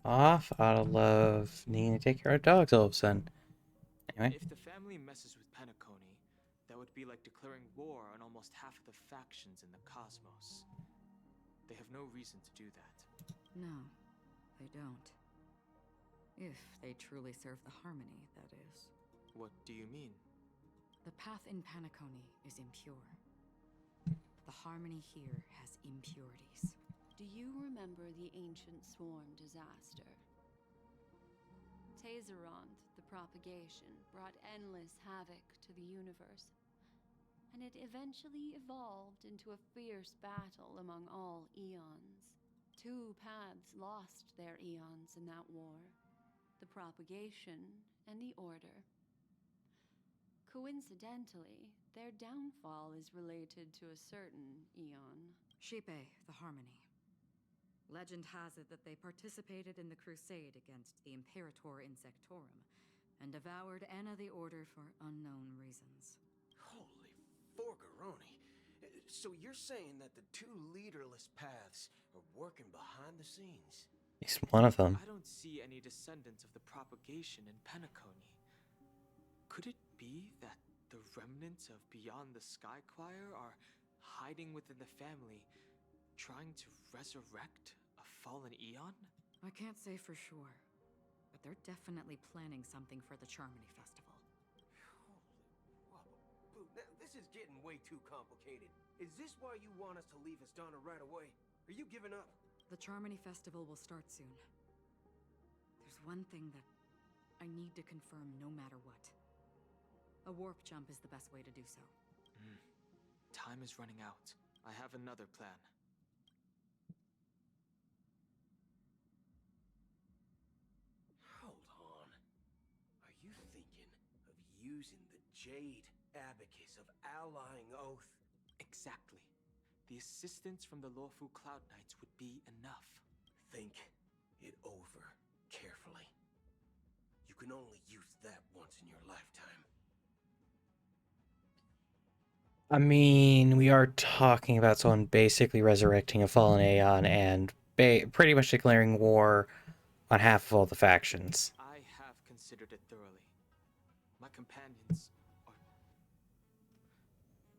off out of love needing to take care of dogs all of a sudden. Anyway. If the family messes with Penacony, that would be like declaring war on almost half of the factions in the cosmos. They have no reason to do that. No, they don't. If they truly serve the harmony, that is. What do you mean? The path in Penacony is impure. The harmony here has impurities. Do you remember the ancient swarm disaster? Tazerond, the propagation, brought endless havoc to the universe, and it eventually evolved into a fierce battle among all eons. Two paths lost their eons in that war, the propagation and the order. Coincidentally, their downfall is related to a certain eon. Shipe, the harmony. Legend has it that they participated in the crusade against the Imperator Insectorum and devoured Anna the Order for unknown reasons. Holy forgaroni. So you're saying that the two leaderless paths are working behind the scenes? He's one of them. I don't see any descendants of the propagation in Penacony. Could it be that the remnants of Beyond the Sky Choir are hiding within the family, trying to resurrect a fallen eon? I can't say for sure, but they're definitely planning something for the Charmony Festival. Holy whoa. This is getting way too complicated. Is this why you want us to leave Astana right away? Are you giving up? The Charmony Festival will start soon. There's one thing that I need to confirm no matter what. A warp jump is the best way to do so. Time is running out. I have another plan. Hold on. Are you thinking of using the Jade Abacus of Allying Oath? Exactly. The assistance from the lawful Cloud Knights would be enough. Think it over carefully. You can only use that once in your lifetime. I mean, we are talking about someone basically resurrecting a fallen Aeon and pretty much declaring war on half of all the factions. I have considered it thoroughly. My companions are...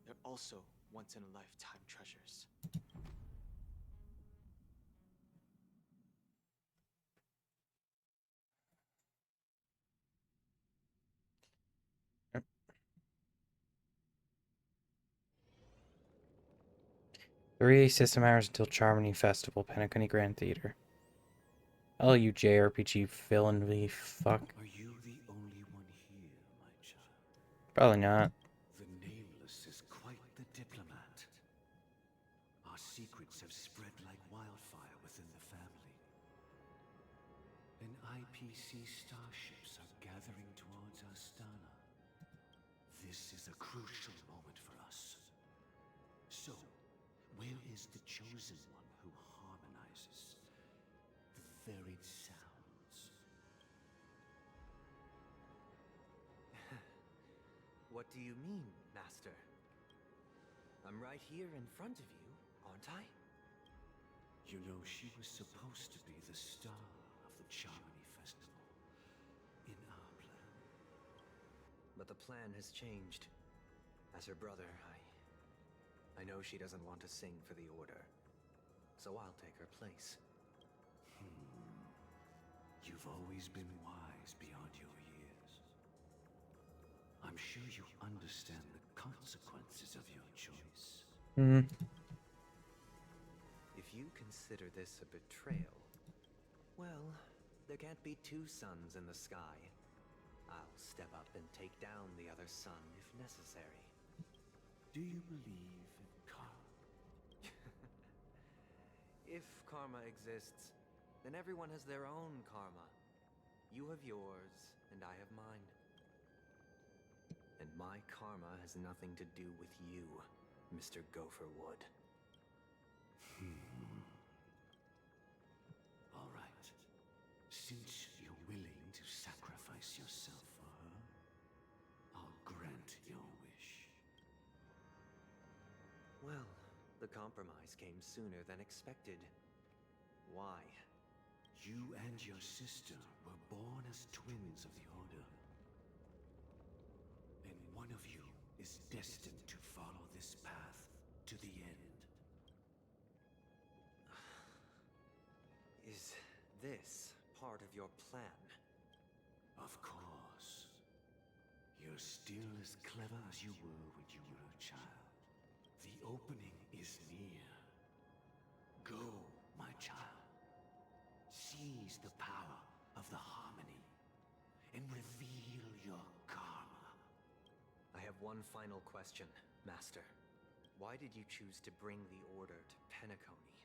they're also once-in-a-lifetime treasures. Yep. 3 system hours until Charmony Festival, Penacony Grand Theater. Oh, you JRPG villain fuck. Are you the only one here, my child? Probably not. The Nameless is quite the diplomat. Our secrets have spread like wildfire within the family. And IPC starships are gathering towards Astana. This is a crucial moment for us. So, where is the chosen one who harmonizes the varied sounds? What do you mean, Master? I'm right here in front of you, aren't I? You know, she was supposed to be the star of the Charmony Festival in our plan. But the plan has changed. As her brother, I know she doesn't want to sing for the Order. So I'll take her place. You've always been wise beyond your years. I'm sure you understand the consequences of your choice. If you consider this a betrayal, well, there can't be two suns in the sky. I'll step up and take down the other sun if necessary. Do you believe in karma? If karma exists, then everyone has their own karma. You have yours, and I have mine. And my karma has nothing to do with you, Mr. Gopherwood. All right. Since you're willing to sacrifice yourself for her, I'll grant your wish. Well, the compromise came sooner than expected. Why? You and your sister were born as twins of the Order. And one of you is destined to follow this path to the end. Is this part of your plan? Of course. You're still as clever as you were when you were a child. The opening is near. Go, my child. Seize the power of the harmony and reveal your karma. I have one final question, Master. Why did you choose to bring the Order to Penacony?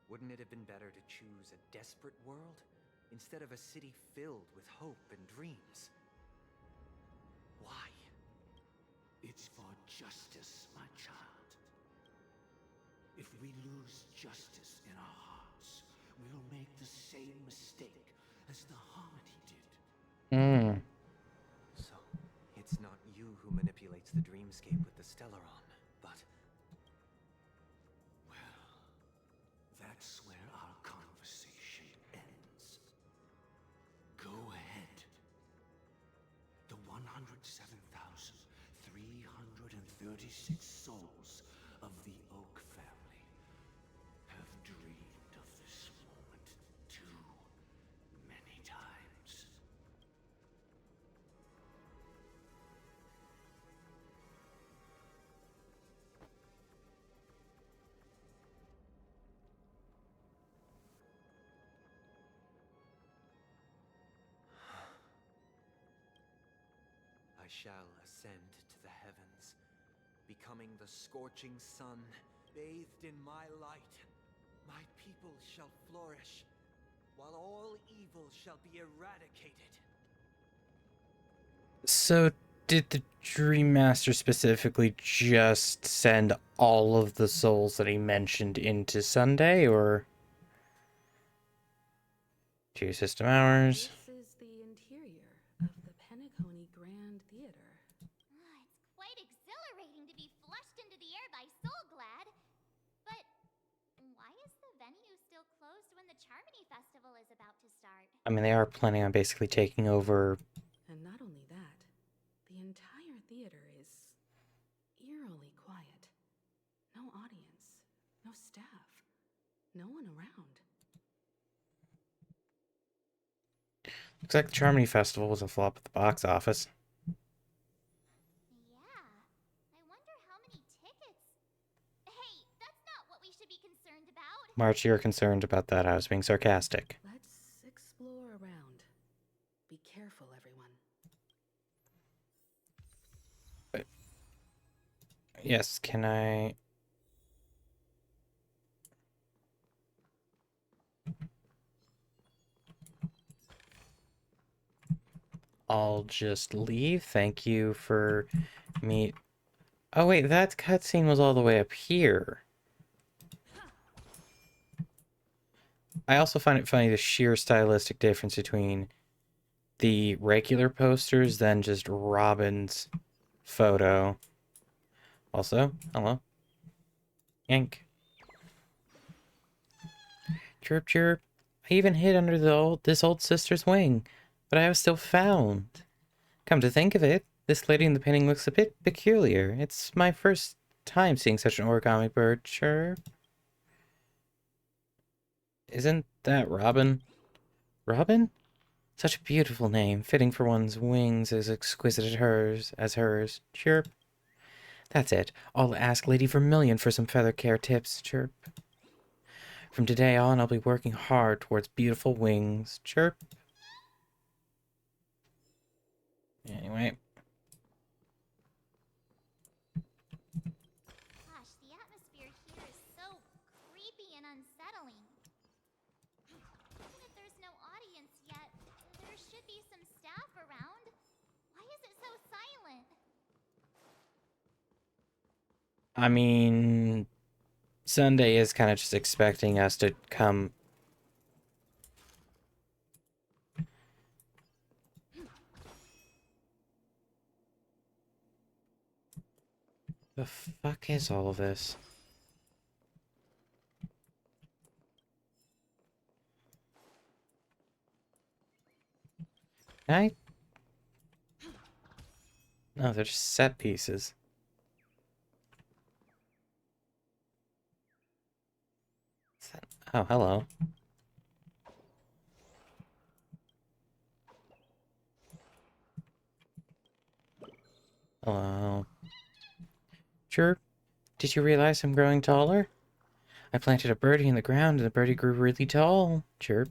Wouldn't it have been better to choose a desperate world instead of a city filled with hope and dreams? Why? It's for justice, my child. If we lose justice in our hearts, we'll make the same mistake as the Harmony did. Hmm. So, it's not you who manipulates the dreamscape with the Stellaron, but... Well, that's where our conversation ends. Go ahead. The 107,336 souls of the Oak family have dreamed of this moment too many times. I shall ascend to the heavens, becoming the scorching sun, bathed in my light. My people shall flourish, while all evil shall be eradicated. So, did the Dream Master specifically just send all of the souls that he mentioned into Sunday, or 2 system hours? This is the interior of the Penacony Grand Theater. It's quite exhilarating to be flushed into the air by Soulglad. But why is the venue still closed when the Charmony Festival is about to start? I mean, they are planning on basically taking over. And not only that, the entire theater is eerily quiet. No audience, no staff, no one around. Looks like the Charmony Festival was a flop at the box office. Yeah, I wonder how many tickets. Hey, that's not what we should be concerned about. March, you're concerned about that. I was being sarcastic. Let's explore around. Be careful, everyone. Yes, can I... I'll just leave. Thank you for me. Oh wait, that cutscene was all the way up here. I also find it funny the sheer stylistic difference between the regular posters than just Robin's photo. Also, hello. Yank. Chirp chirp. I even hid under this old sister's wing, but I was still found. Come to think of it, this lady in the painting looks a bit peculiar. It's my first time seeing such an origami bird. Chirp. Isn't that Robin? Robin? Such a beautiful name, fitting for one's wings as exquisite as hers. Chirp. That's it. I'll ask Lady Vermilion for some feather care tips. Chirp. From today on, I'll be working hard towards beautiful wings. Chirp. Anyway. Gosh, the atmosphere here is so creepy and unsettling. Even if there's no audience yet, there should be some staff around. Why is it so silent? I mean, Sunday is kind of just expecting us to come. The fuck is all of this? I... No, they're just set pieces. What's that? Oh, hello. Hello. Chirp, did you realize I'm growing taller? I planted a birdie in the ground and the birdie grew really tall. Chirp.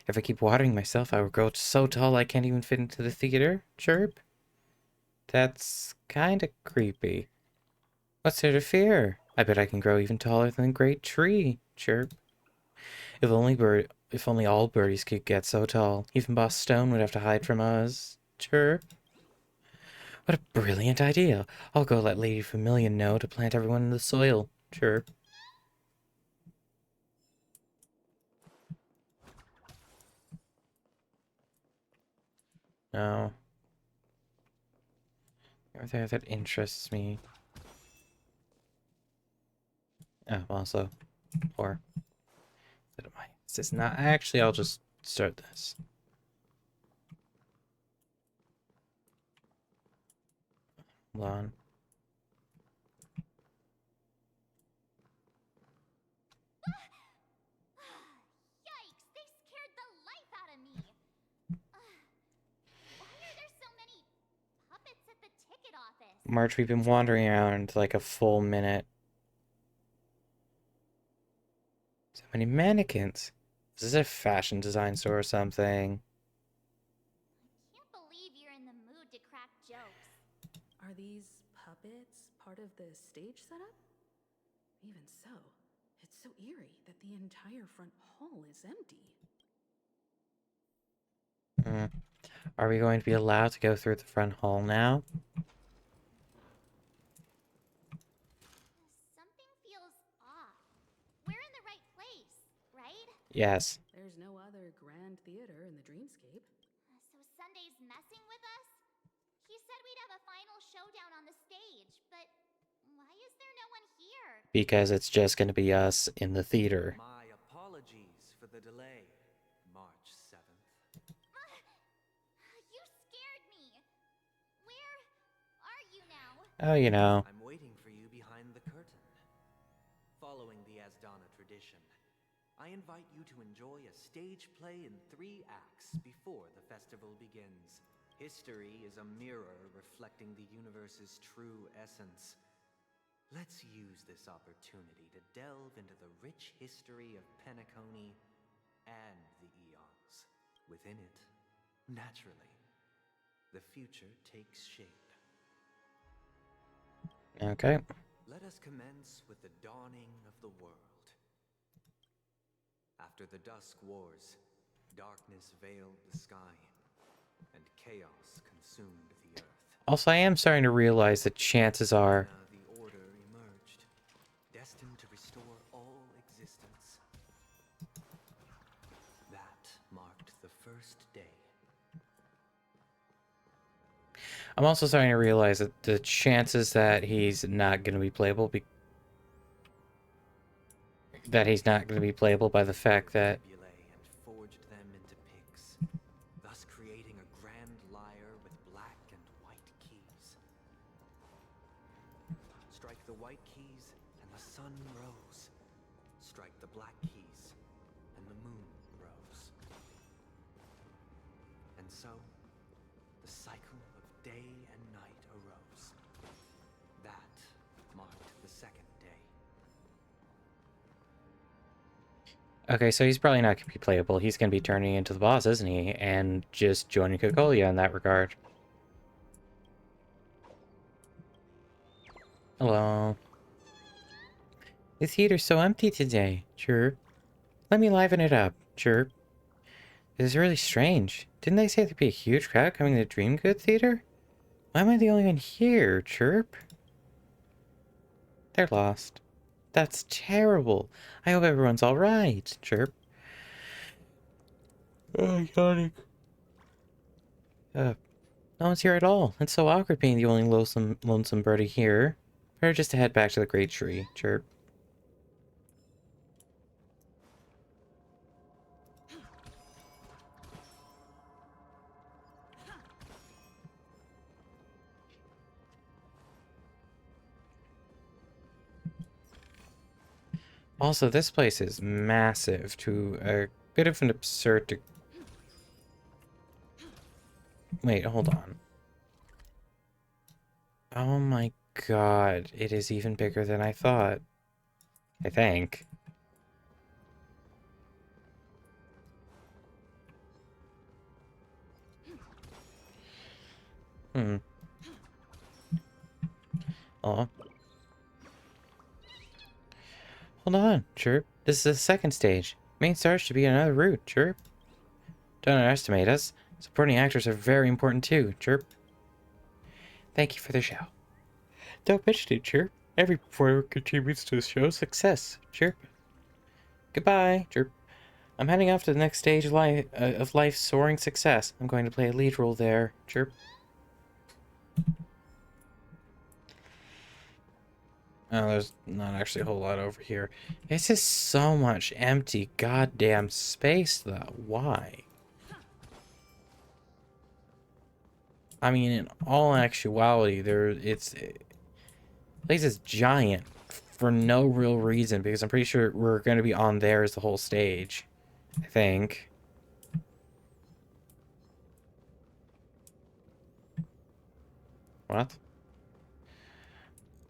If I keep watering myself, I will grow so tall I can't even fit into the theater. Chirp. That's kinda creepy. What's there to fear? I bet I can grow even taller than the great tree. Chirp. If only all birdies could get so tall. Even Boss Stone would have to hide from us. Chirp. What a brilliant idea. I'll go let Lady Vermilion know to plant everyone in the soil. Chirp. No. There that interests me. Oh, also, or this is not actually. I'll just start this. Hold on. Yikes! They scared the life out of me. Why are there so many puppets at the ticket office? March, we've been wandering around like a full minute. So many mannequins. Is this a fashion design store or something? I can't believe you're in the mood to crack jokes. Are these puppets part of the stage setup? Even so, it's so eerie that the entire front hall is empty. Are we going to be allowed to go through the front hall now? Something feels off. We're in the right place, right? Yes. There's no other grand theater in the dreamscape. So Sunday's messing with us? He said we'd have a final showdown on the stage, but why is there no one here? Because it's just going to be us in the theater. My apologies for the delay, March 7th. You scared me. Where are you now? Oh, you know. I'm waiting for you behind the curtain. Following the Asdana tradition, I invite you to enjoy a stage play in 3 acts before the festival begins. History is a mirror reflecting the universe's true essence. Let's use this opportunity to delve into the rich history of Penacony and the eons. Within it, naturally, the future takes shape. Okay. Let us commence with the dawning of the world. After the Dusk Wars, darkness veiled the sky, and chaos consumed the earth. Also, I am starting to realize that chances are... Now the Order emerged, destined to restore all existence. That marked the first day. I'm also starting to realize that the chances that he's not going to be playable by the fact that And forged them into pigs, thus creating a grand lyre with black and white keys. Strike the white keys and the sun rose. Strike the black keys and the moon rose. And so, the cycle of day and night arose. That marked the second day. Okay, so he's probably not going to be playable. He's going to be turning into the boss, isn't he? And just joining Kokolia in that regard. Hello. The theater's so empty today. Chirp. Let me liven it up. Chirp. This is really strange. Didn't they say there'd be a huge crowd coming to the Dreamgood Theater? Why am I the only one here? Chirp. They're lost. That's terrible. I hope everyone's alright. Chirp. Oh, yawning. No one's here at all. It's so awkward being the only lonesome birdie here. Better just to head back to the great tree. Chirp. Also, this place is massive to a bit of an absurd Wait, hold on. Oh my god, it is even bigger than I thought. I think. Hmm. Oh. Hold on, Chirp. This is the second stage. Main star should be another route, Chirp. Don't underestimate us. Supporting actors are very important too, Chirp. Thank you for the show. Don't mention it, Chirp. Every performer contributes to the show's success, Chirp. Goodbye, Chirp. I'm heading off to the next stage of life's soaring success. I'm going to play a lead role there, Chirp. Oh, there's not actually a whole lot over here. It's just so much empty goddamn space, though. Why? I mean, in all actuality, this place is giant for no real reason, because I'm pretty sure we're going to be on there as the whole stage. I think. What?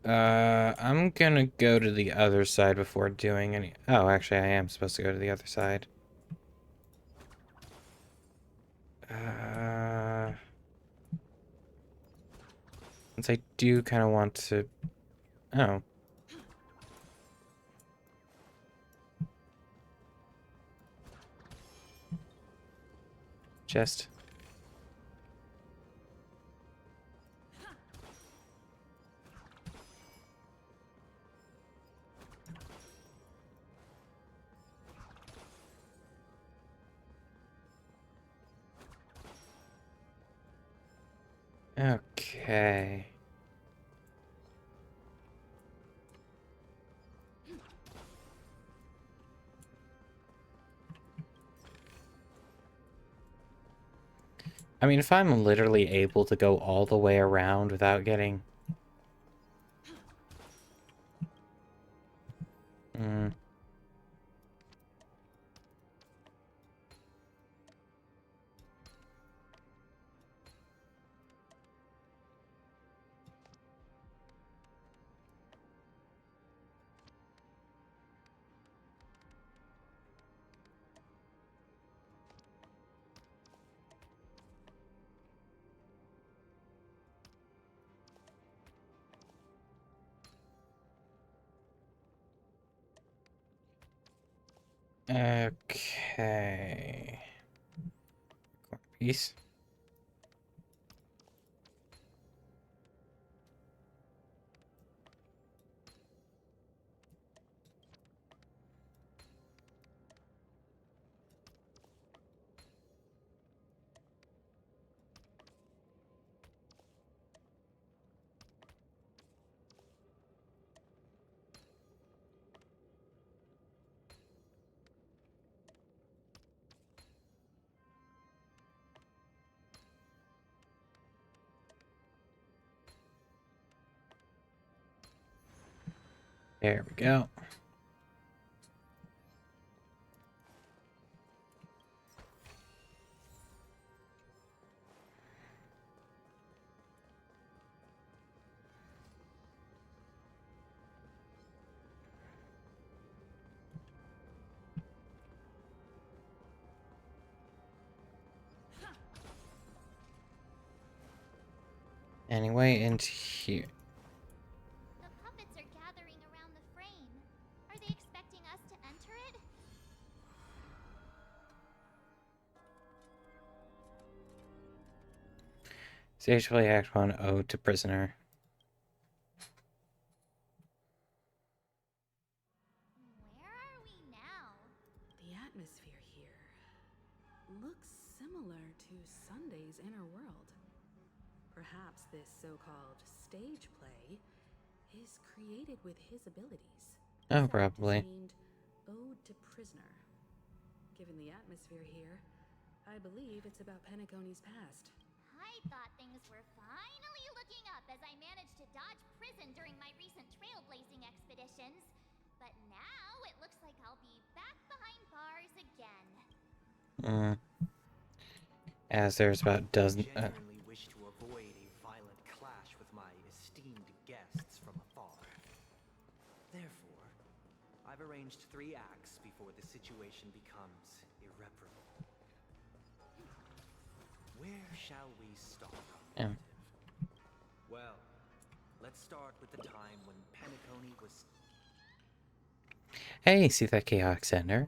I'm gonna go to the other side before doing any... Oh, actually, I am supposed to go to the other side. Since I do kind of want to... Oh. Chest. Okay. I mean, if I'm literally able to go all the way around without getting... Okay. Piece. There we go. Anyway, into here. The puppets are gathering around the frame. Are they expecting us to enter it? Stage play Act 1, Ode to Prisoner. Where are we now? The atmosphere here looks similar to Sunday's inner world. Perhaps this so-called stage play is created with his abilities. Oh, In fact, probably. it's named Ode to Prisoner. Given the atmosphere here, I believe it's about Penacony's past. I thought things were finally looking up as I managed to dodge prison during my recent trailblazing expeditions. But now it looks like I'll be back behind bars again. As there's about a dozen. Genuinely wish to avoid a violent clash with my esteemed guests from afar. Therefore, I've arranged 3 acts before the situation becomes irreparable. Where shall we start? Yeah. Well, let's start with the time when Penacony was... Hey, see that chaotic center?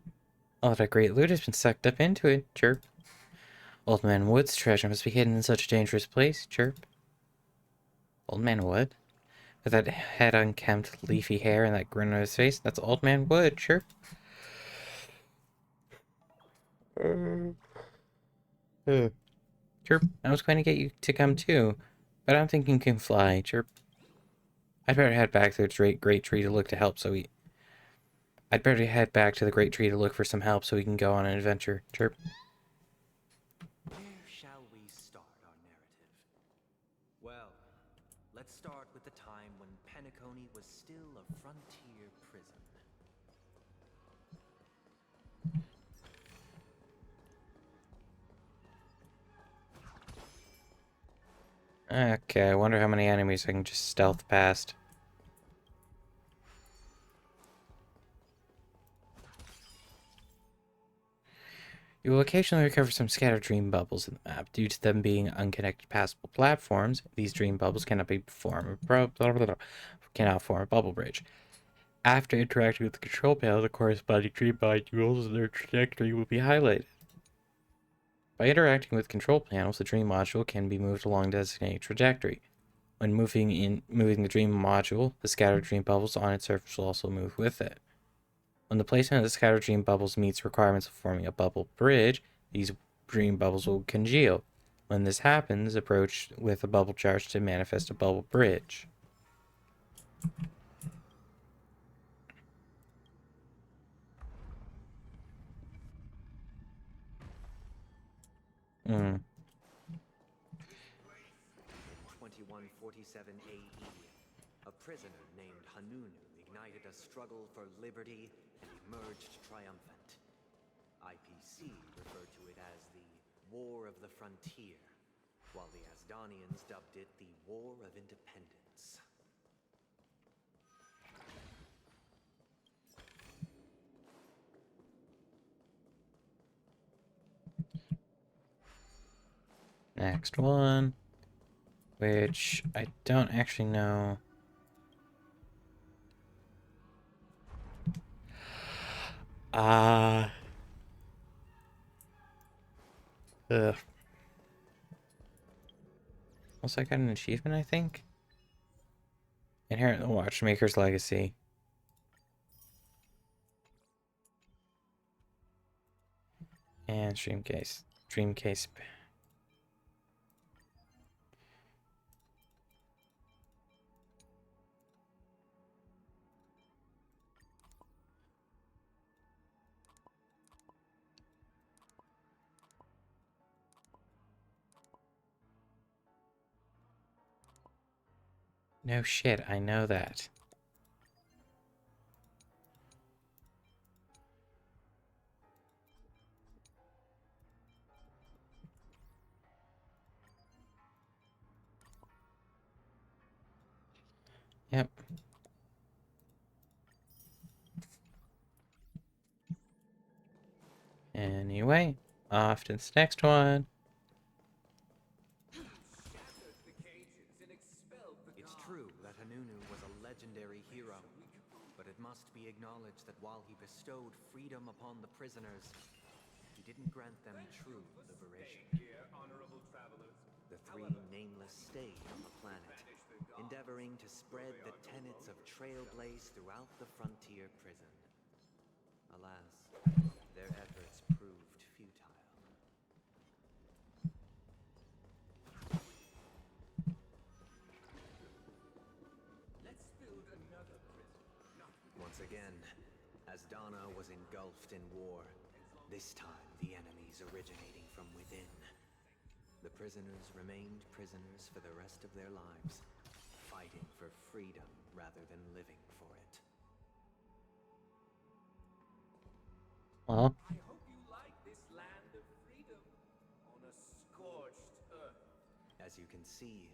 All that great loot has been sucked up into it. Chirp. Old Man Wood's treasure must be hidden in such a dangerous place. Chirp. Old Man Wood? With that head unkempt, leafy hair and that grin on his face? That's Old Man Wood. Chirp. Chirp. I was going to get you to come too, but I don't think you can fly. Chirp. I'd better head back to the great tree to look to help I'd better head back to the great tree to look for some help so we can go on an adventure. Chirp. Where shall we start our narrative? Well, let's start with the time when Penacony was still a frontier prison. Okay, I wonder how many enemies I can just stealth past. You will occasionally recover some scattered dream bubbles in the map. Due to them being unconnected passable platforms, these dream bubbles cannot form a bubble bridge. After interacting with the control panel, the corresponding dream modules and their trajectory will be highlighted. By interacting with control panels, the dream module can be moved along the designated trajectory. When moving the dream module, the scattered dream bubbles on its surface will also move with it. When the placement of the scattered dream bubbles meets requirements of forming a bubble bridge, these dream bubbles will congeal. When this happens, approach with a bubble charge to manifest a bubble bridge. In 2147 AE, a prisoner named Hanunu ignited a struggle for liberty and emerged triumphant. IPC referred to it as the War of the Frontier, while the Asdanians dubbed it the War of Independence. Next one, which I don't actually know. Ugh. Also, I got an achievement, I think. Inherit the Watchmaker's Legacy. And Dreamcase. Dreamcase. No shit, I know that. Yep. Anyway, off to this next one. It's true that Hanunu was a legendary hero, but it must be acknowledged that while he bestowed freedom upon the prisoners, he didn't grant them true liberation. The 3 nameless stayed on the planet, endeavoring to spread the tenets of Trailblaze throughout the frontier prison. Alas, their efforts proved futile. Once again, Asdana was engulfed in war, this time the enemies originating from within. The prisoners remained prisoners for the rest of their lives, fighting for freedom rather than living for it. Well, I hope you like this land of freedom on a scorched earth. As you can see,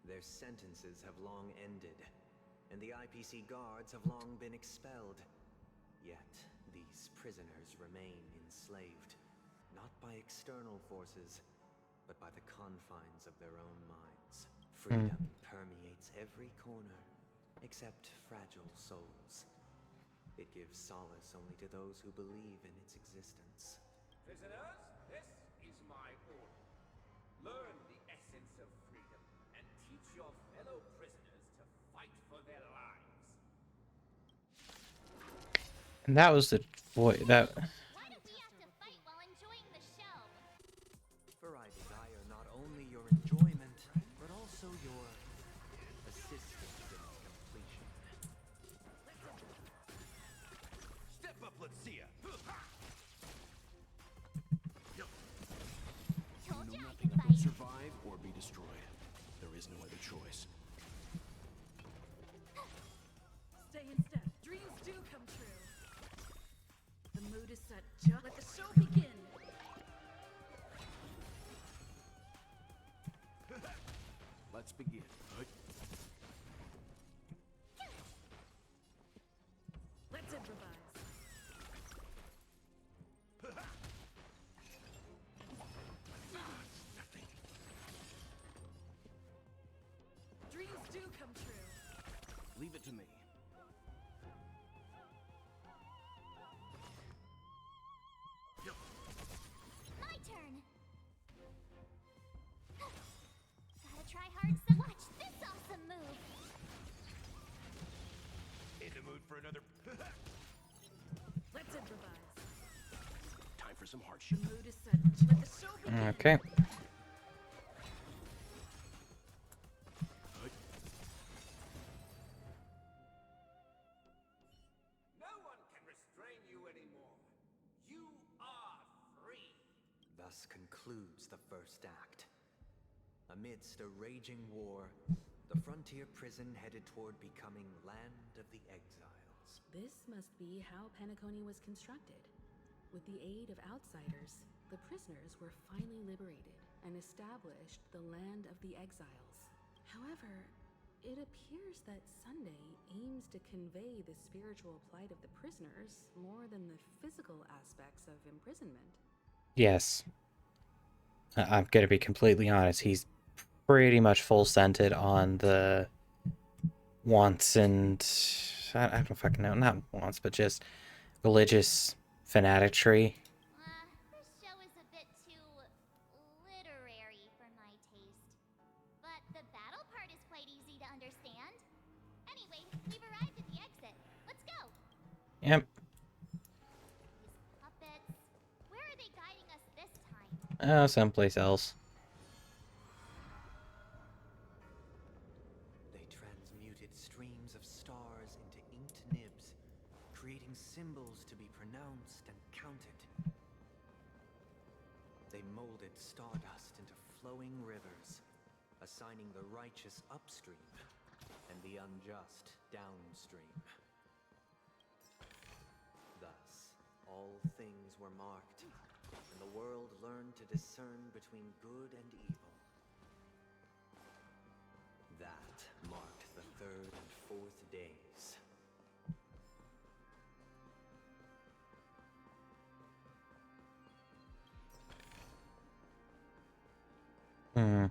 their sentences have long ended, and the IPC guards have long been expelled. Yet, these prisoners remain enslaved, not by external forces, but by the confines of their own minds. Freedom permeates every corner, except fragile souls. It gives solace only to those who believe in its existence. Prisoners, this is my order. Learn the essence of freedom and teach your fellow prisoners to fight for their lives. and that was the boy that. Why do we have to fight while enjoying the show? For I desire not only your enjoyment, but also your assistance in its completion. Step up, let's see ya. Told You you know I nothing could about fight. survive or be destroyed. There is no other choice. Stay in step. Dreams do come true. The mood is set. Just let the show begin. Let's begin. Let's improvise. Dreams do come true. Leave it to me. My turn. Gotta try hard so watch this awesome move. In the mood for another. Let's improvise. Time for some hardship. The mood is set. Let the show begin. Okay. No one can restrain you anymore. You are free. Thus concludes the first act. Amidst a raging war, the frontier prison headed toward becoming Land of the Exiles. This must be how Penacony was constructed. With the aid of outsiders, the prisoners were finally liberated and established the Land of the Exiles. However, it appears that Sunday aims to convey the spiritual plight of the prisoners more than the physical aspects of imprisonment. Yes. I'm gonna be completely honest. He's pretty much full scented on the wants and I don't fucking know, not wants, but just religious fanatry. This show is a bit too literary for my taste. But the battle part is quite easy to understand. Anyway, we've arrived at the exit. Let's go. Yep. These puppets. Where are they guiding us this time? Someplace else. They transmuted streams of stars into inked nibs, creating symbols to be pronounced and counted. They molded stardust into flowing rivers, assigning the righteous upstream and the unjust downstream. Thus, all things were marked, and the world learned to discern between good and evil. That marked the third and fourth days. Hmm.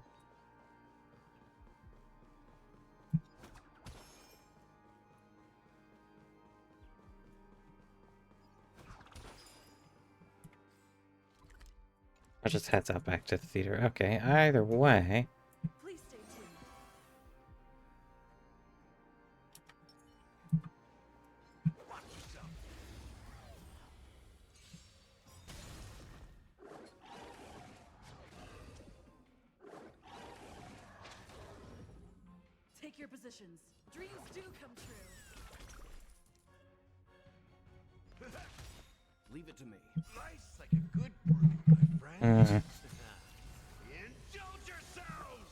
I'll just heads out back to the theater. Okay, either way. Please stay tuned. Take your positions. Dreams do come true. Leave it to me. Life's like a good brew, my friend. Mhm. Indulge yourselves!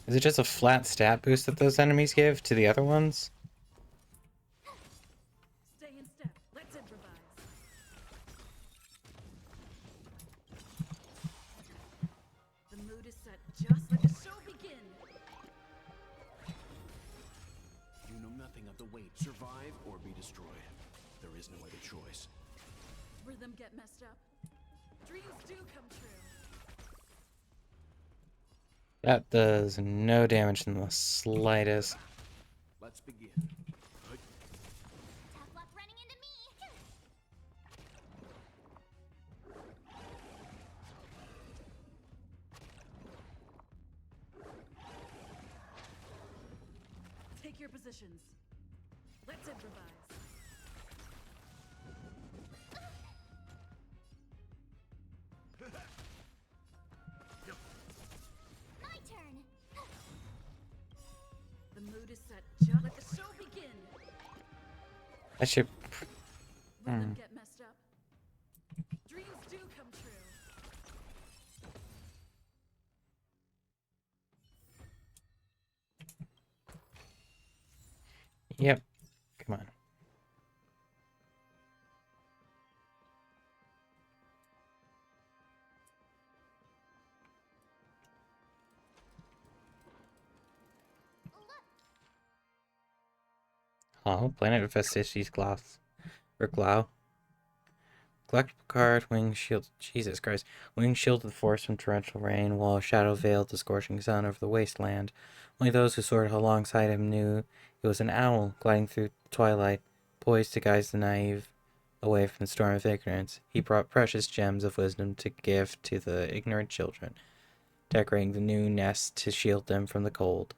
Is it just a flat stat boost that those enemies give to the other ones? step. Let's improvise. The mood is set. Just let the show begin. You know nothing of the weight. Survive or be destroyed. There is no other choice. Rhythm get messed up. Dreams do come true. That does no damage in the slightest. Let's begin. Tough luck running into me. Take your positions. Let's improvise. My turn. The mood is set. Just let the show begin. I should. Rhythm get messed up. Dreams do come true. Yep. Come on. Oh, Planet of Festivities Gloss. Or Glow. Collectible card, Wing Shield. Jesus Christ. Wing shielded the force from torrential rain, while a shadow veiled the scorching sun over the wasteland. Only those who soared alongside him knew it was an owl gliding through twilight, poised to guide the naive away from the storm of ignorance. He brought precious gems of wisdom to give to the ignorant children, decorating the new nest to shield them from the cold.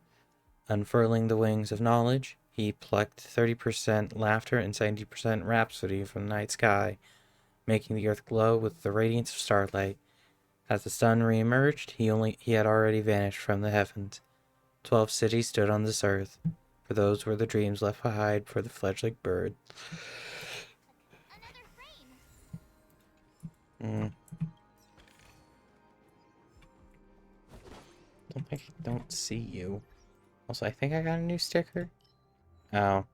Unfurling the wings of knowledge, he plucked 30% laughter and 70% rhapsody from the night sky, making the earth glow with the radiance of starlight. As the sun re-emerged, he had already vanished from the heavens. 12 cities stood on this earth, for those were the dreams left behind for the fledgling bird. Another frame. Don't see you. Also, I think I got a new sticker. Oh.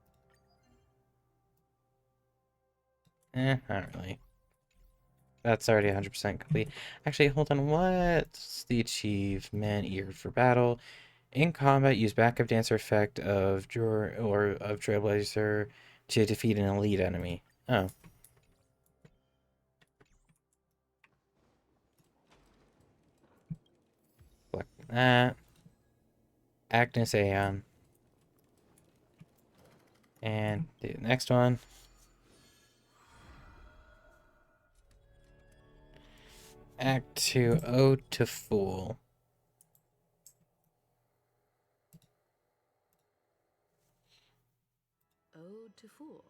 Not really. That's already 100% complete. Actually, hold on. What's the achievement? Eager for battle. In combat, use backup dancer effect of Trailblazer to defeat an elite enemy. Oh. Select that. Agnes Aeon. And the next one. Act 2, Ode to Fool. Ode to Fool.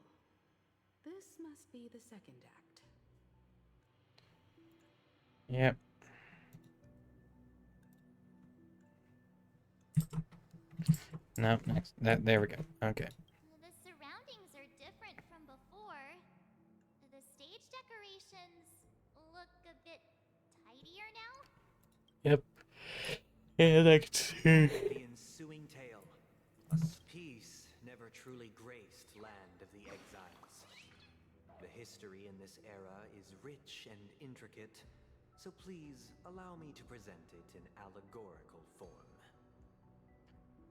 This must be the second act. Yep. No, next. There we go. Okay. The surroundings are different from before. The stage decorations look a bit tidier now. Yep. And I can see. The ensuing tale. A peace never truly graced land of the exiles. The history in this era is rich and intricate, so please allow me to present it in allegorical form.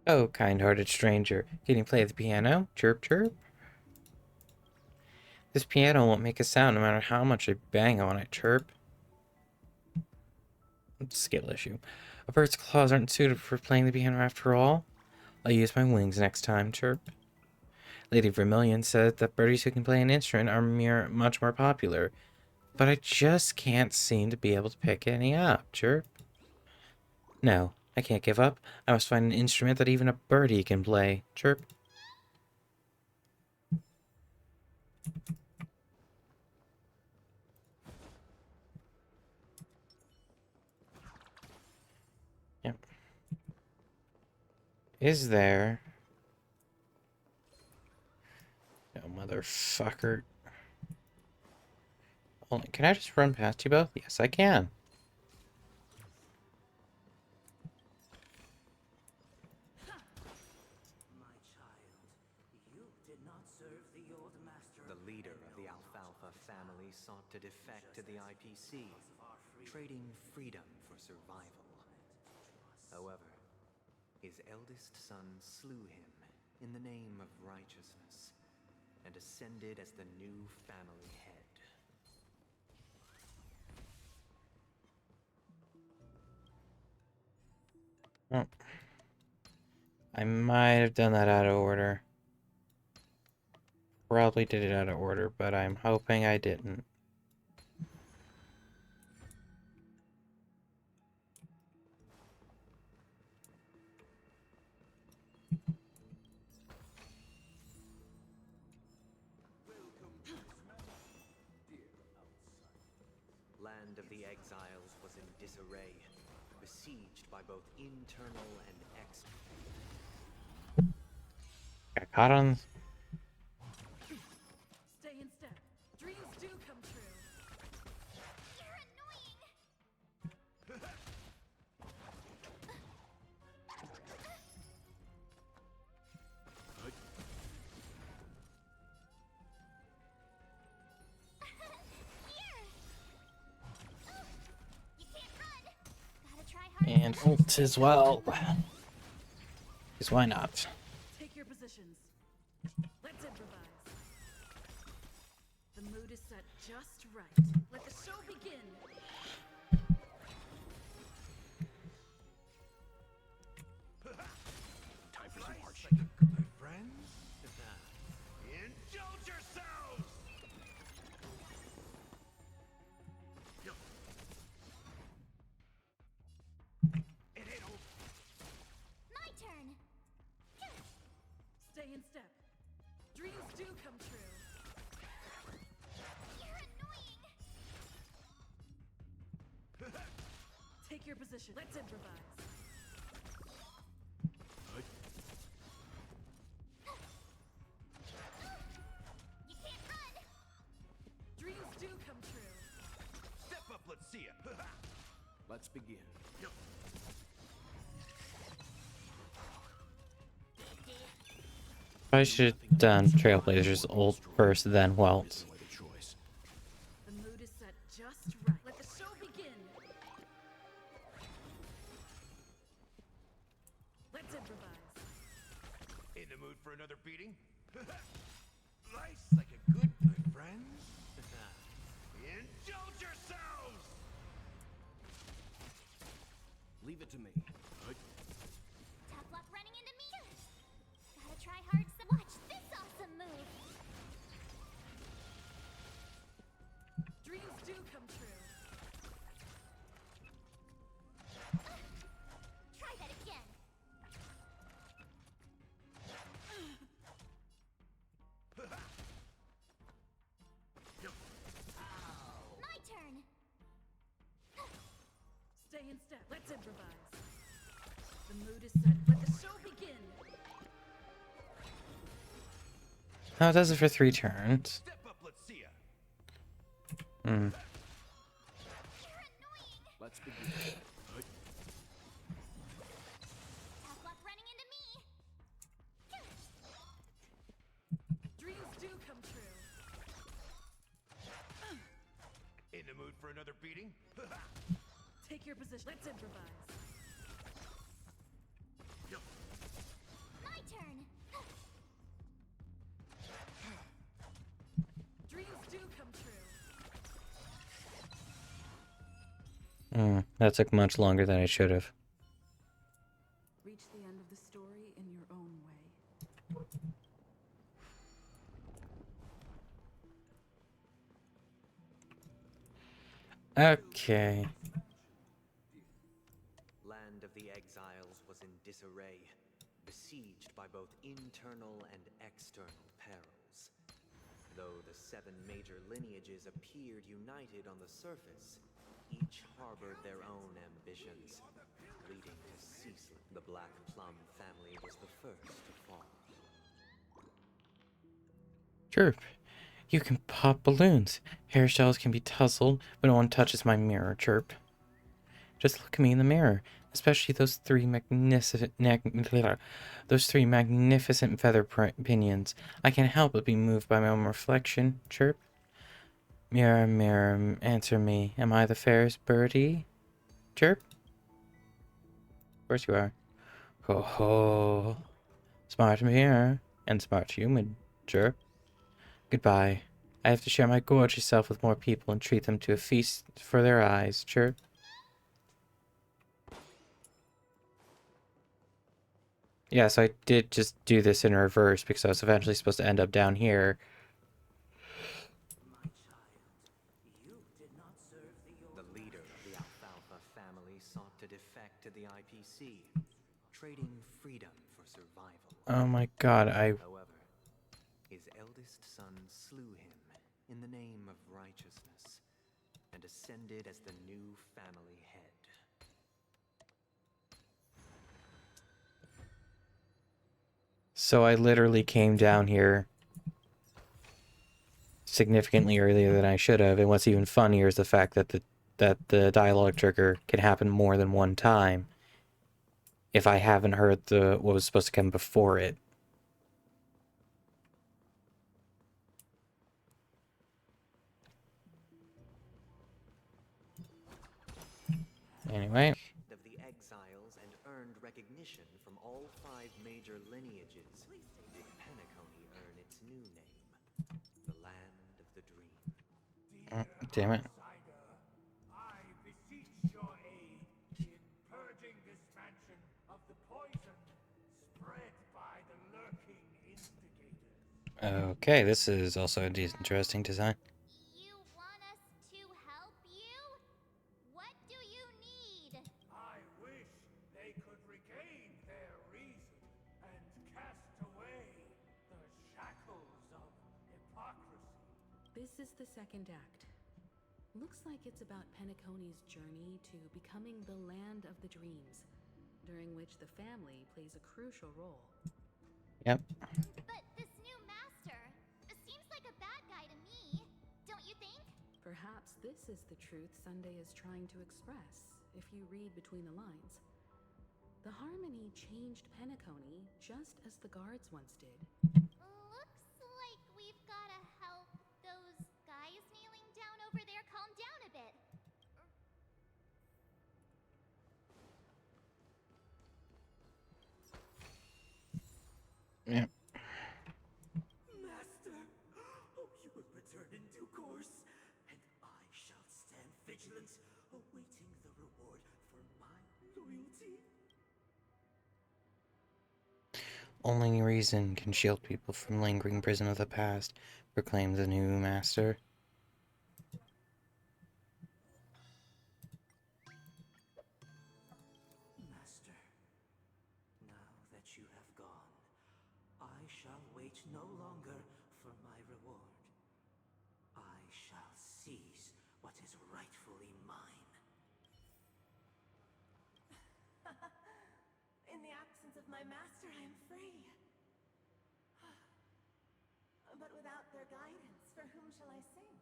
Oh, kind-hearted stranger. Can you play the piano? Chirp, chirp. This piano won't make a sound no matter how much I bang on it. Chirp. Skill issue. A bird's claws aren't suited for playing the piano after all. I'll use my wings next time. Chirp. Lady Vermilion said that birdies who can play an instrument are much more popular, but I just can't seem to be able to pick any up. Chirp. No, I can't give up. I must find an instrument that even a birdie can play. Chirp. Yep. Is there... No, motherfucker. Hold on, can I just run past you both? Yes, I can. The leader family sought to defect to the IPC, trading freedom for survival. However, his eldest son slew him in the name of righteousness and ascended as the new family head. Oh. I might have done that out of order. Probably did it out of order, but I'm hoping I didn't. Land of the Exiles was in disarray, besieged by both internal and external. Got caught on. Stay in step. Dreams do come true. You're annoying! Here! You can't run! Gotta try hard. And ult as well. Because why not? Take your positions. Let's improvise. The mood is set just right. Let the show begin. Time for some hardship. My friends? Indulge yourselves! It ain't over. My turn! Stay in step. Dreams do come true. You're annoying! Take your position. Let's improvise. You can't run! Dreams do come true. Step up, let's see it. Let's begin. I should have done Trailblazer's ult first, then Welt's. No other choice. The mood is set just right. Let the show begin. Let's improvise. In the mood for another beating? Nice like a good, my friends. Indulge yourselves! Leave it to me. Tough luck running into me! Gotta try hard to watch this awesome move! Dreams do come true. Try that again! My turn! Stay in step. Let's improvise. The mood is set. Let the show begin. Oh, it does it for 3 turns. Step up, let's see ya. Hmm. You're annoying! Let's begin. Tough luck running into me! Dreams do come true. In the mood for another beating? Take your position. Let's improvise. My turn! Dreams do come true. That took much longer than it should have. Reach the end of the story in your own way. Okay. Land of the Exiles was in disarray, besieged by both internal and external perils. Though the 7 major lineages appeared united on the surface, each harbored their own ambitions, leading to ceaseless. The Black Plum family was the first to fall. Chirp. You can pop balloons. Hair shells can be tousled, but no one touches my mirror, Chirp. Just look at me in the mirror, especially those 3 magnificent feather pinions. I can't help but be moved by my own reflection, Chirp. Mirror, mirror, answer me. Am I the fairest birdie? Chirp. Of course you are. Ho ho. Smart mirror and smart human. Chirp. Goodbye. I have to share my gorgeous self with more people and treat them to a feast for their eyes. Chirp. Yeah, so I did just do this in reverse because I was eventually supposed to end up down here. My child, you did not serve the The old leader of the Alfalfa family sought to defect to the IPC, trading freedom for survival. Oh my god, However, his eldest son slew him in the name of righteousness and ascended as the new family head. So I literally came down here significantly earlier than I should have, and what's even funnier is the fact that the dialogue trigger can happen more than one time if I haven't heard what was supposed to come before it. Anyway. Of the exiles and earned recognition from all 5 major lineages, did Penacony earn its new name, the Land of the Dream. Damn it. I beseech your aid in purging this mansion of the poison spread by the lurking instigators. Okay, this is also a interesting design. You want us to help you? What do you need? I wish they could regain their reason and cast away the shackles of hypocrisy. This is the second act. Looks like it's about Penacony's journey to becoming the land of the dreams, during which the family plays a crucial role. Yep. But this new master seems like a bad guy to me, don't you think? Perhaps this is the truth Sunday is trying to express, if you read between the lines. The Harmony changed Penacony just as the guards once did. Looks like we've gotta help those guys kneeling down over there calm down a bit. Yep. Master, oh, you will return in due course, and I shall stand vigilant, awaiting the reward for my loyalty. Only reason can shield people from lingering prison of the past, proclaimed the new master. Master, now that you have gone, I shall wait no longer for my reward. I shall seize what is rightfully mine. In the absence of my master, I am free. But without their guidance, for whom shall I sing?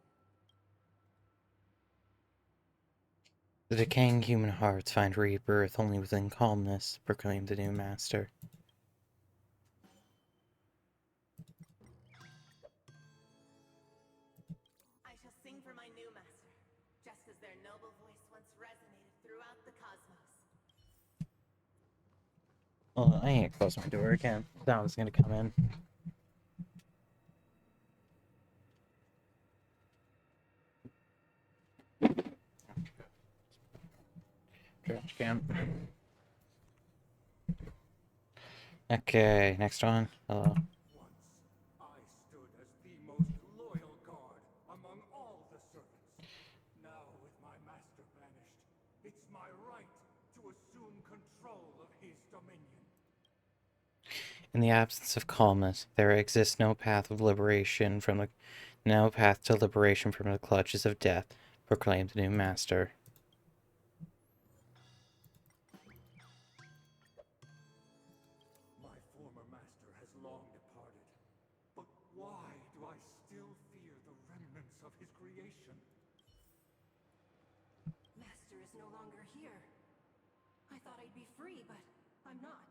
The decaying human hearts find rebirth only within calmness, proclaimed the new master. I shall sing for my new master, just as their noble voice once resonated throughout the cosmos. Well, I ain't close my door again. That was gonna come in. Trash can. Okay, next one. Hello. Once, I stood as the most loyal guard among all the servants. Now, with my master banished, it's my right to assume control of his dominion. In the absence of calmness, there exists no path of liberation from the no path to liberation from the clutches of death, proclaimed the new master. My former master has long departed, but why do I still fear the remnants of his creation? Master is no longer here. I thought I'd be free, but I'm not.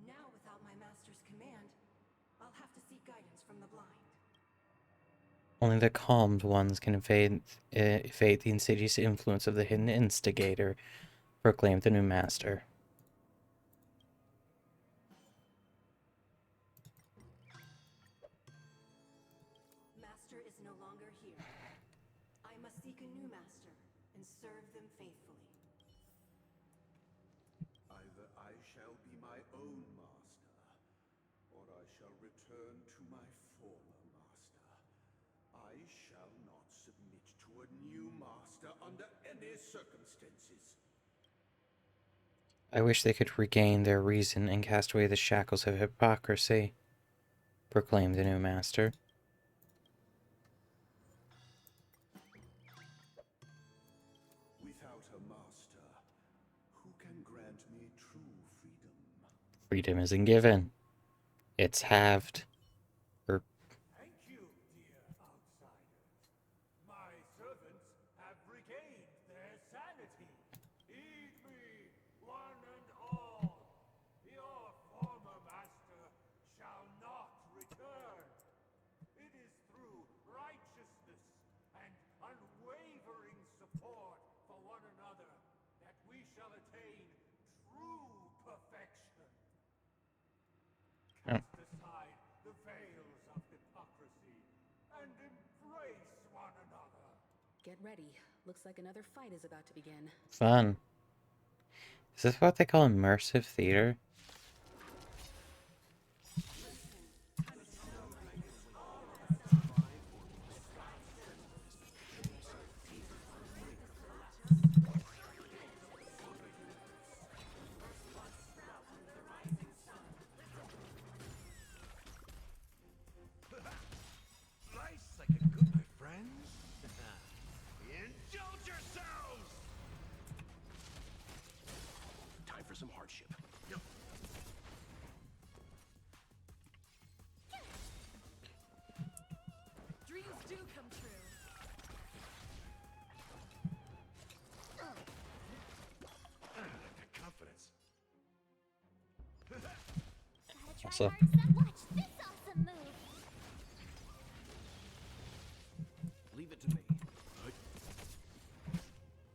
Now, without my master's command, I'll have to seek guidance from the blind. Only the calmed ones can evade the insidious influence of the hidden instigator, proclaimed the new master. Master is no longer here. I must seek a new master and serve them faithfully. Either I shall be my own master, or I shall return to my former master. I shall not submit to a new master under any circumstances. I wish they could regain their reason and cast away the shackles of hypocrisy, proclaimed the new master. Without a master, who can grant me true freedom? Freedom isn't given. It's halved. Or Thank you, dear outsiders. My servants have regained their sanity. Heed me, one and all. Your former master shall not return. It is through righteousness and unwavering support for one another that we shall attain true perfection. Oh. Cast aside the veils of hypocrisy and embrace one another. Get ready. Looks like another fight is about to begin. Fun. Is this what they call immersive theater? Nice like a good, my friends. Indulge yourselves! Time for some hardship. Dreams do come true. That confidence. Gotta try Also- hard set. Watch this awesome move. Leave it to me.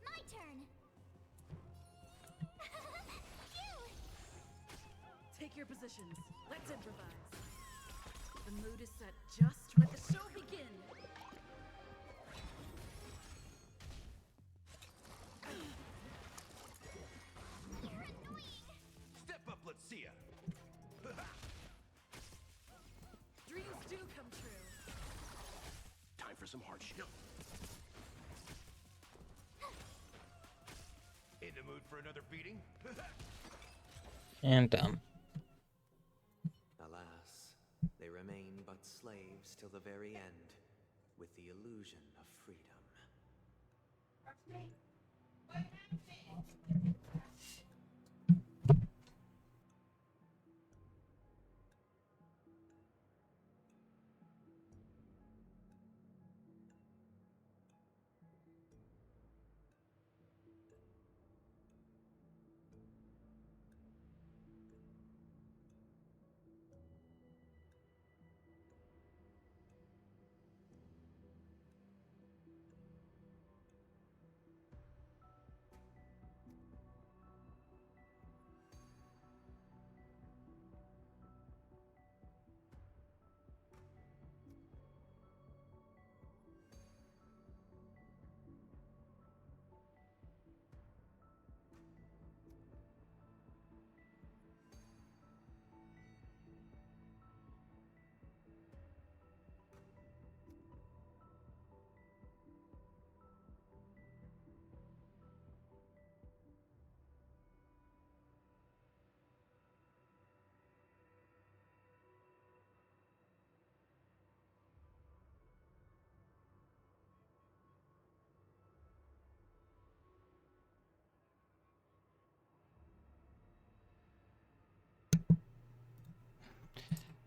My turn. Cute. Take your positions. Let's improvise. The mood is set. Just let the show begin. You're annoying. Step up, let's see ya. Dreams do come true. Time for some hardship. In the mood for another beating? And done. Alas, they remain but slaves till the very end, with the illusion of freedom.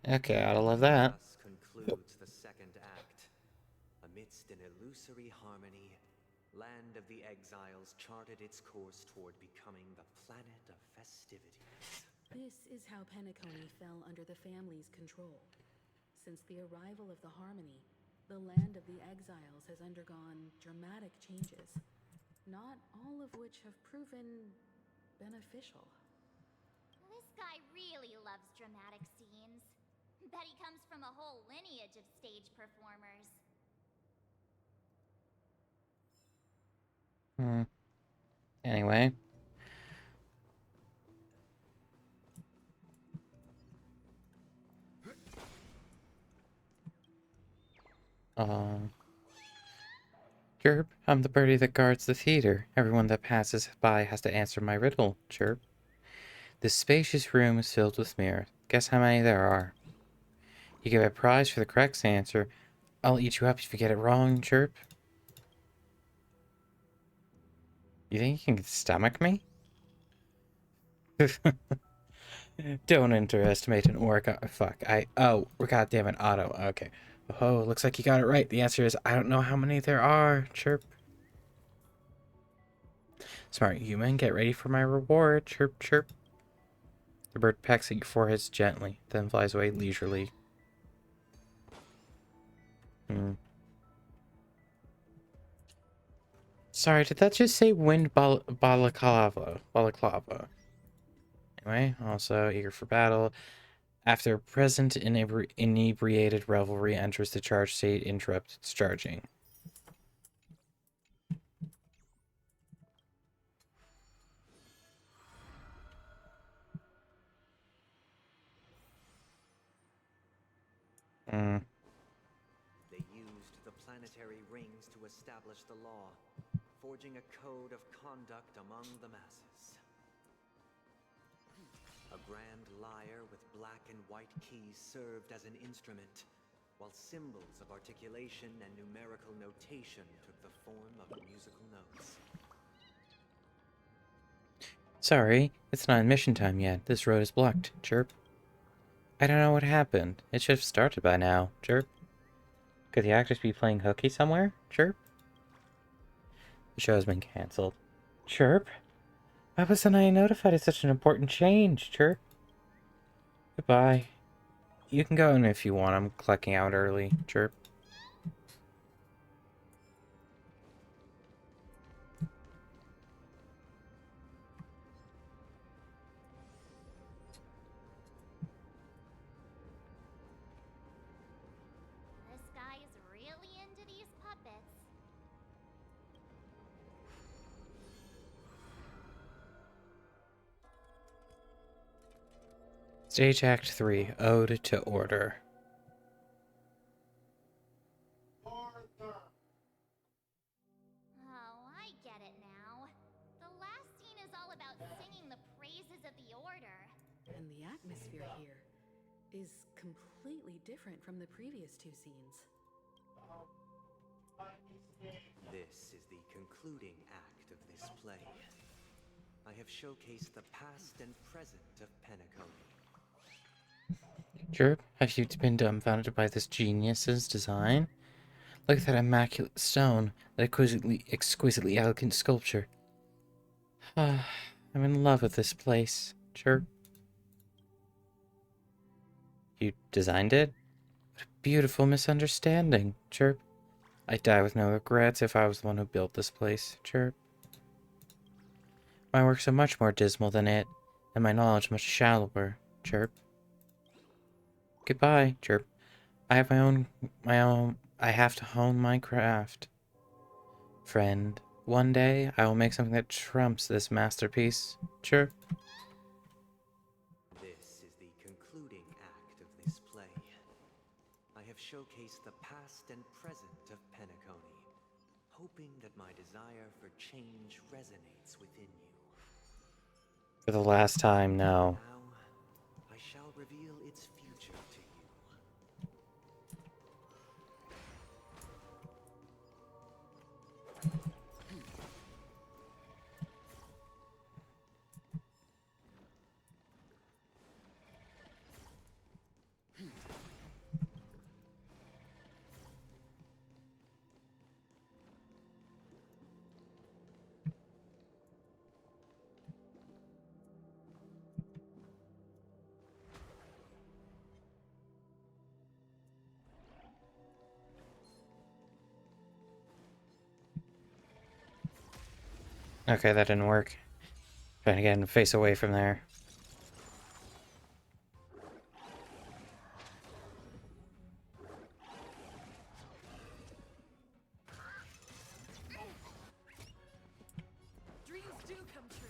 Okay, gotta love that. Thus concludes the second act. Amidst an illusory harmony, Land of the Exiles charted its course toward becoming the planet of festivities. This is how Penacony fell under the family's control. Since the arrival of the Harmony, The land of the exiles has undergone dramatic changes, not all of which have proven beneficial. This guy really loves dramatic scenes. Bet he comes from a whole lineage of stage performers. Anyway. Chirp, I'm the birdie that guards the theater. Everyone that passes by has to answer my riddle. Chirp. This spacious room is filled with mirrors. Guess how many there are. You get a prize for the correct answer. I'll eat you up if you get it wrong. Chirp. You think you can stomach me? Don't underestimate an orc. Fuck. Oh, goddamn it, Otto. Okay. Oh, looks like you got it right. The answer is, I don't know how many there are. Chirp. Smart human, get ready for my reward. Chirp, chirp. The bird pecks at your forehead gently, then flies away leisurely. Sorry, did that just say wind balaclava? Balaclava. Anyway, also eager for battle. After present inebriated revelry enters the charge state, interrupts its charging. They used the planetary rings to establish the law, forging a code of conduct among the masses. A grand lyre with black and white keys served as an instrument, while symbols of articulation and numerical notation took the form of musical notes. Sorry, it's not admission time yet. This road is blocked. Chirp. I don't know what happened. It should have started by now. Chirp. Could the actors be playing hooky somewhere? Chirp. The show has been cancelled. Chirp. Why wasn't I notified of such an important change? Chirp. Goodbye. You can go in if you want. I'm clocking out early. Chirp. This guy is really into these puppets. Stage Act 3, Ode to Order. Oh, I get it now. The last scene is all about singing the praises of the Order. And the atmosphere here is completely different from the previous two scenes. This is the concluding act of this play. I have showcased the past and present of Penacony. Chirp, have you been dumbfounded by this genius's design? Look at that immaculate stone, that exquisitely elegant sculpture. I'm in love with this place. Chirp. You designed it? What a beautiful misunderstanding. Chirp. I'd die with no regrets if I was the one who built this place. Chirp. My works are much more dismal than it, and my knowledge much shallower. Chirp. Goodbye. Chirp. I have I have to hone my craft. Friend, one day I will make something that trumps this masterpiece. Chirp. This is the concluding act of this play. I have showcased the past and present of Penacony, hoping that my desire for change resonates within you. For the last time, no. Now, I shall reveal its future to you. Okay, that didn't work. Trying to get him to face away from there. Dreams do come true.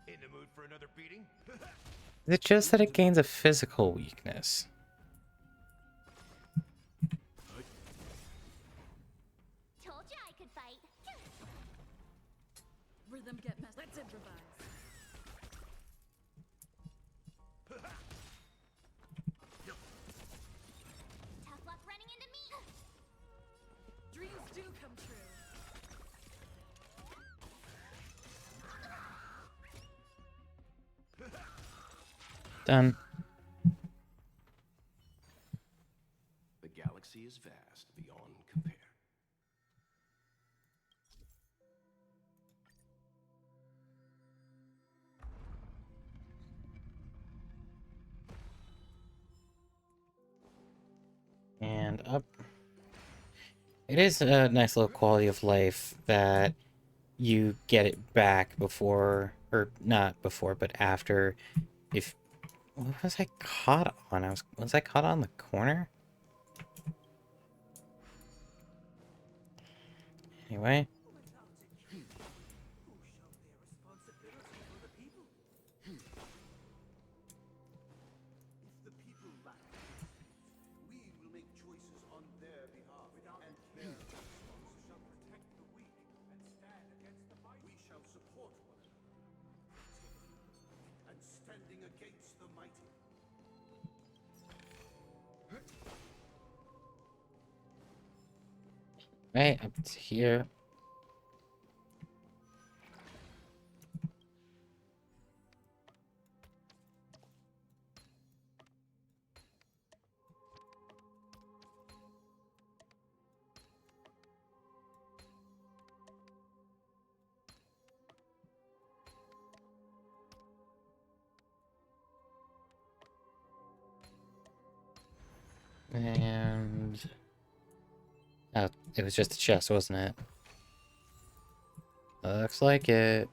In the mood for another beating? Is it just that it gains a physical weakness? Told you I could fight. Rhythm get messed. Let's improvise. Tough luck running into me. Dreams do come true. Done. The galaxy is vast, beyond compare. And up. It is a nice little quality of life that you get it back before, or not before, but after. If what was I caught on? Was I caught on the corner? Anyway. Right up to here. And oh, it was just a chest, wasn't it? Looks like it.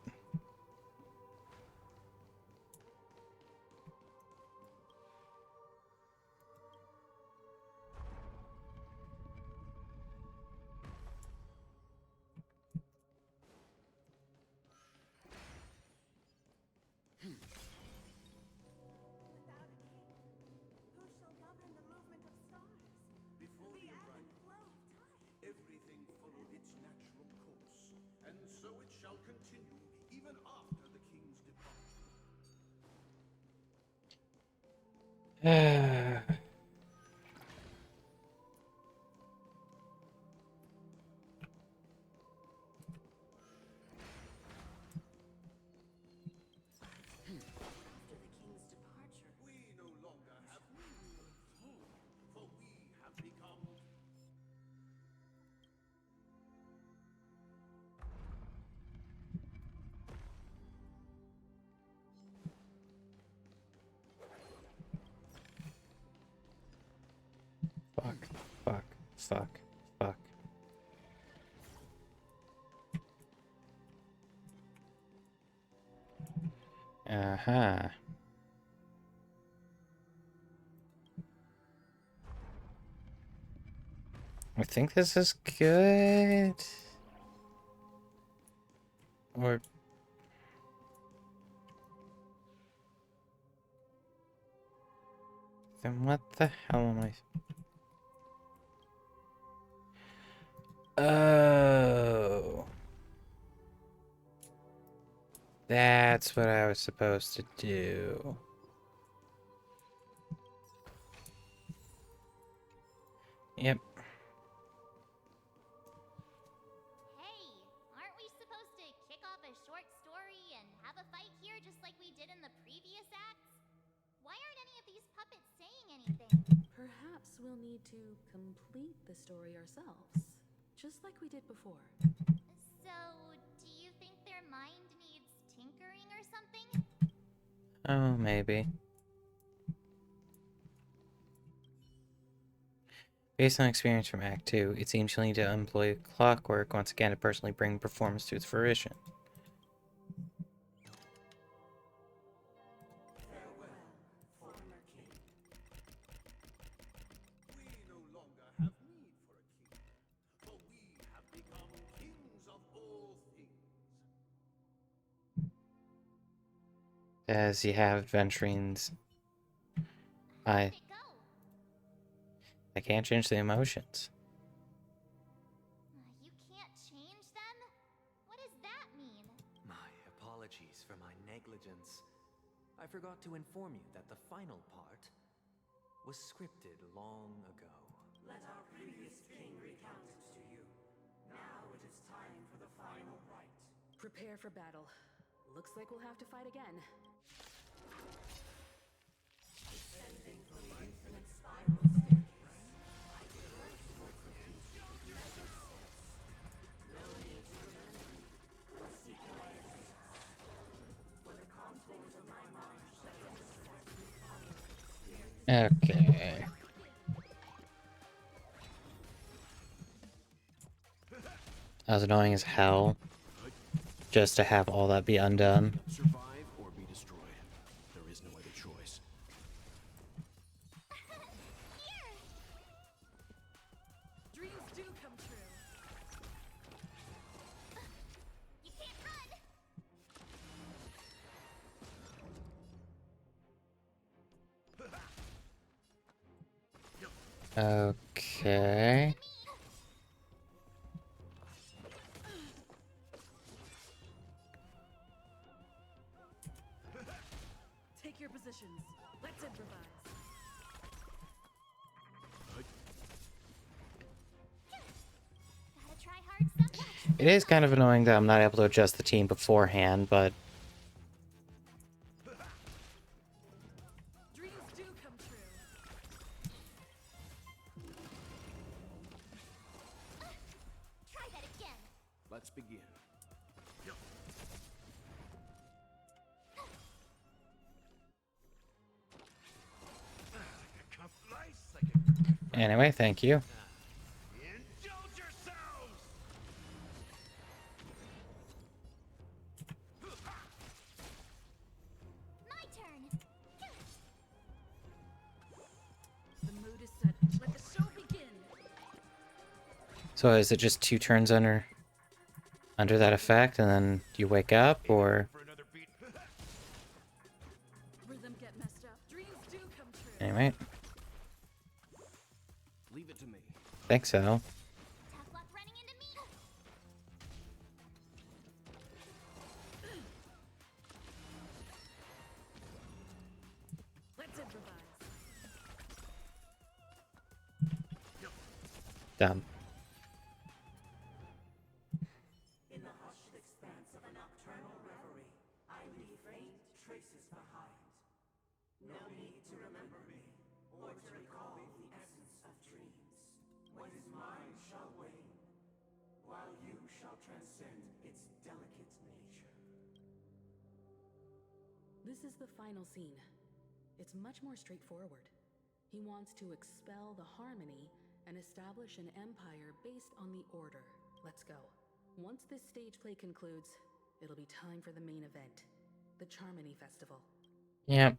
Without a king, who shall govern the movement of stars? Before The the ebb and arrival, flow of time. everything followed its natural course, and so it shall continue even after the king's departure. After the king's departure, We no longer have rule or king, for we have become Fuck, fuck, fuck, fuck. Uh-huh. I think this is good. Or then what the hell am I? Oh. That's what I was supposed to do. Yep. Hey, aren't we supposed to kick off a short story and have a fight here just like we did in the previous acts? Why aren't any of these puppets saying anything? Perhaps we'll need to complete the story ourselves, just like we did before. So, do you think their mind needs tinkering or something? Oh, maybe. Based on experience from Act 2, it seems you'll need to employ clockwork once again to personally bring performance to its fruition. As you have adventurings, How I did it go? I can't change the emotions. You can't change them? What does that mean? My apologies for my negligence. I forgot to inform you that the final part was scripted long ago. Let our previous king recount it to you. Now it is time for the final rite. Prepare for battle. Looks like we'll have to fight again. Descending from the infinite spiral staircase, I direct your feet. Measure steps. No need to remember me or seek my assistance. For the contours of my mind shall intersect with others. Okay. That was annoying as hell. Just to have all that be undone. Survive or be destroyed. There is no other choice. Here! Dreams do come true. You can't run! Okay. Take your positions. Let's improvise. Gotta try hard sometimes. It is kind of annoying that I'm not able to adjust the team beforehand, but Dreams do come true. Try that again. Let's begin. anyway, thank you. Indulge yourselves! My turn. The mood is set. Let the show begin. So is it just 2 turns under that effect, and then you wake up, or For another beat. Rhythm get messed up. Dreams do come true. anyway? Leave it to me. Think so. Tough luck running into me. Let's improvise. Dumb. In the hushed expanse of a nocturnal reverie, I leave faint traces behind. No need to remember me, or to recall the essence of dreams. What is mine shall wane, while you shall transcend its delicate nature. This is the final scene. It's much more straightforward. He wants to expel the harmony and establish an empire based on the order. Let's go. Once this stage play concludes, it'll be time for the main event, the Charmony Festival. Yep.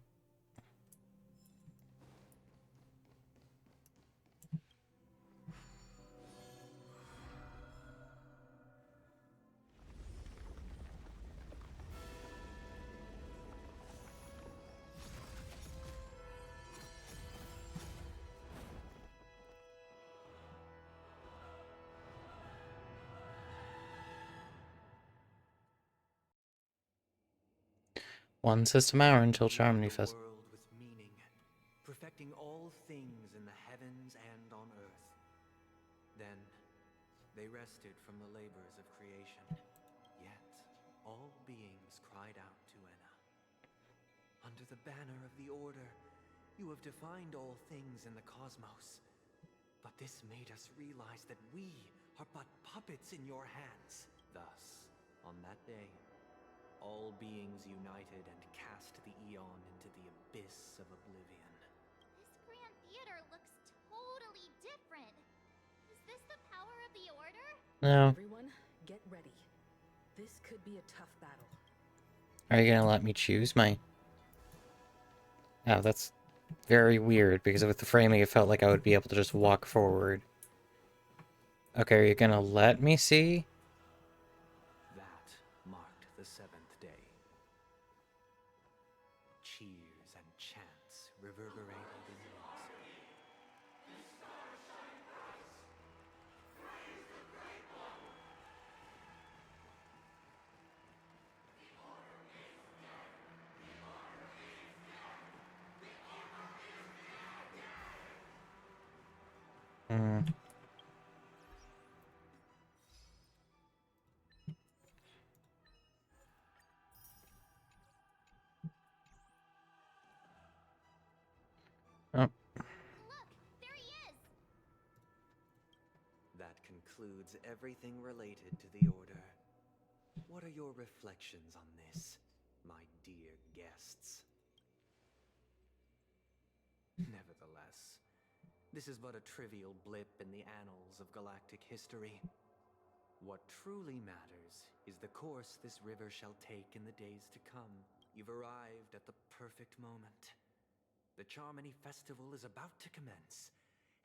One system hour until Charmony Fest. World with meaning, perfecting all things in the heavens and on earth. Then they rested from the labors of creation. Yet all beings cried out to Enna. Under the banner of the Order, you have defined all things in the cosmos. But this made us realize that we are but puppets in your hands. Thus, on that day, all beings united and cast the Eon into the abyss of oblivion. This grand theater looks totally different. No. Everyone, get ready. This could be a tough battle. Are you gonna let me choose my... Oh, that's very weird, because with the framing it felt like I would be able to just walk forward. Okay, are you gonna let me see? That marked the 7th day. Cheers and chants reverberated in the woods. Hmm. Oh, Look, there he is! That concludes everything related to the Order. What are your reflections on this, my dear guests? Nevertheless, this is but a trivial blip in the annals of galactic history. What truly matters is the course this river shall take in the days to come. You've arrived at the perfect moment. The Charmony Festival is about to commence,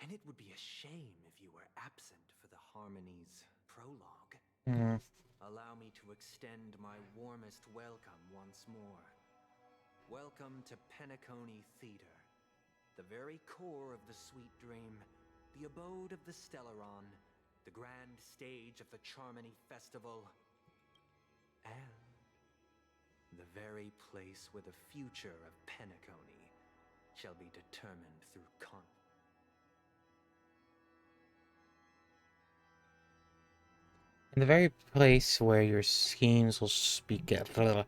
and it would be a shame if you were absent for the Harmony's prologue. hmm. Allow me to extend my warmest welcome once more. Welcome to Penacony Theater, the very core of the Sweet Dream, the abode of the Stellaron, the grand stage of the Charmony Festival, and the very place where the future of Penacony shall be determined through In the very place where your schemes will speak at... The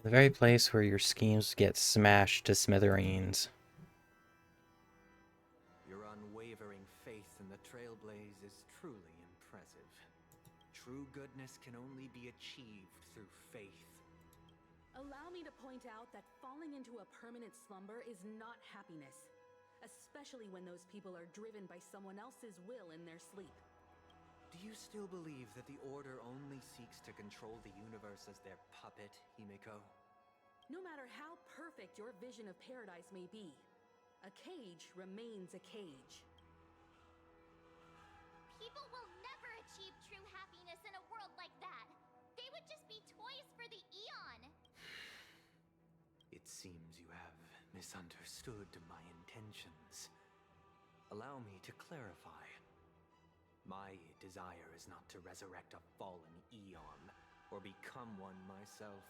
very place where your schemes get smashed to smithereens. Your unwavering faith in the Trailblaze is truly impressive. True goodness can only be achieved through faith. Allow me to point out that falling into a permanent slumber is not happiness, especially when those people are driven by someone else's will in their sleep. Do you still believe that the Order only seeks to control the universe as their puppet, Himiko? No matter how perfect your vision of paradise may be, a cage remains a cage. People will never achieve true happiness in a world like that. They would just be toys for the Eon. It seems you have misunderstood my intentions. Allow me to clarify. My desire is not to resurrect a fallen Eon, or become one myself.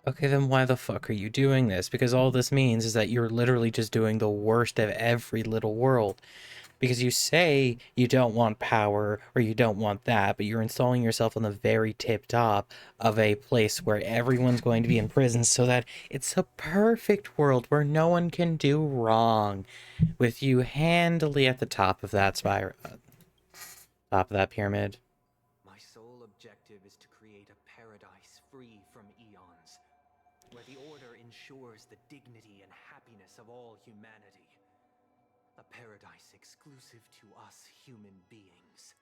Okay, then why the fuck are you doing this? Because all this means is that you're literally just doing the worst of every little world. Because you say you don't want power, or you don't want that, but you're installing yourself on the very tip top of a place where everyone's going to be in prison, so that it's a perfect world where no one can do wrong. With you handily at the top of that spiral, top of that pyramid. My sole objective is to create a paradise free from eons, where the Order ensures the dignity and happiness of all humanity. A paradise exclusive to us human beings.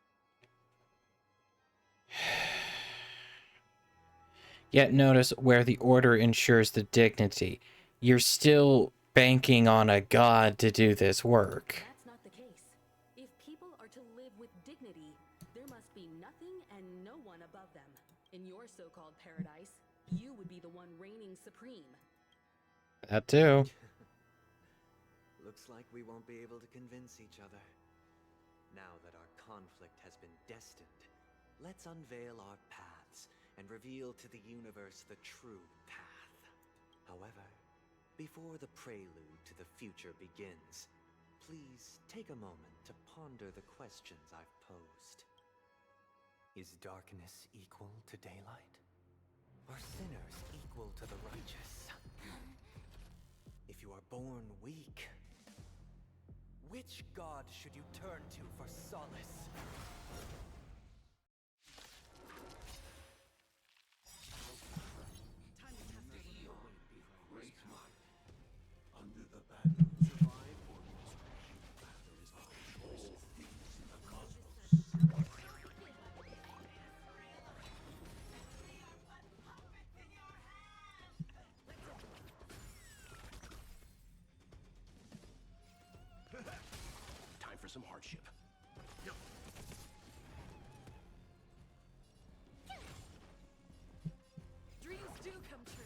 Yet notice where the Order ensures the dignity. You're still banking on a god to do this work. That's not the case. If people are to live with dignity, there must be nothing and no one above them. In your so-called paradise, you would be the one reigning supreme. That too. Looks like we won't be able to convince each other. Now that our conflict has been destined, let's unveil our paths and reveal to the universe the true path. However, before the prelude to the future begins, please take a moment to ponder the questions I've posed. Is darkness equal to daylight? Are sinners equal to the righteous? If you are born weak, which god should you turn to for solace? Under the banner, survive or be destroyed. There is no choice. The cosmos some hardship. Dreams do come true.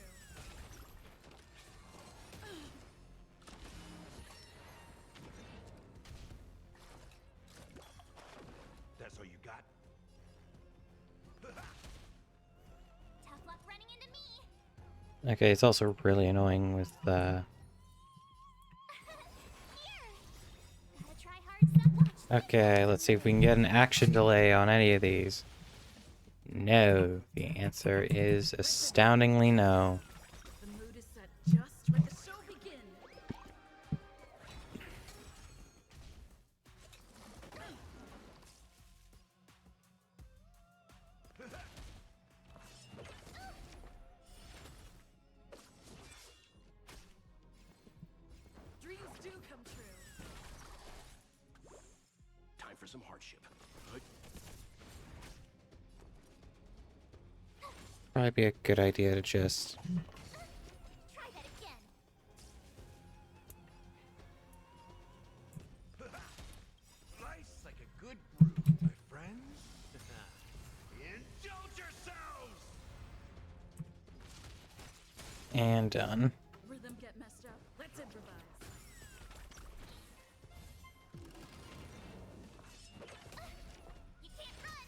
That's all you got? Tough luck running into me. Okay, it's also really annoying with Here. Gotta try hard stuff. Watch this. Okay, let's see if we can get an action delay on any of these. No. The answer is astoundingly no. The mood is set just. Let the show begin. Dreams do come true. Time for some hardship. Probably be a good idea to just... Try that again. Life's like a good brew, my friends. Indulge yourselves! And done. Rhythm get messed up. Let's improvise. You can't run.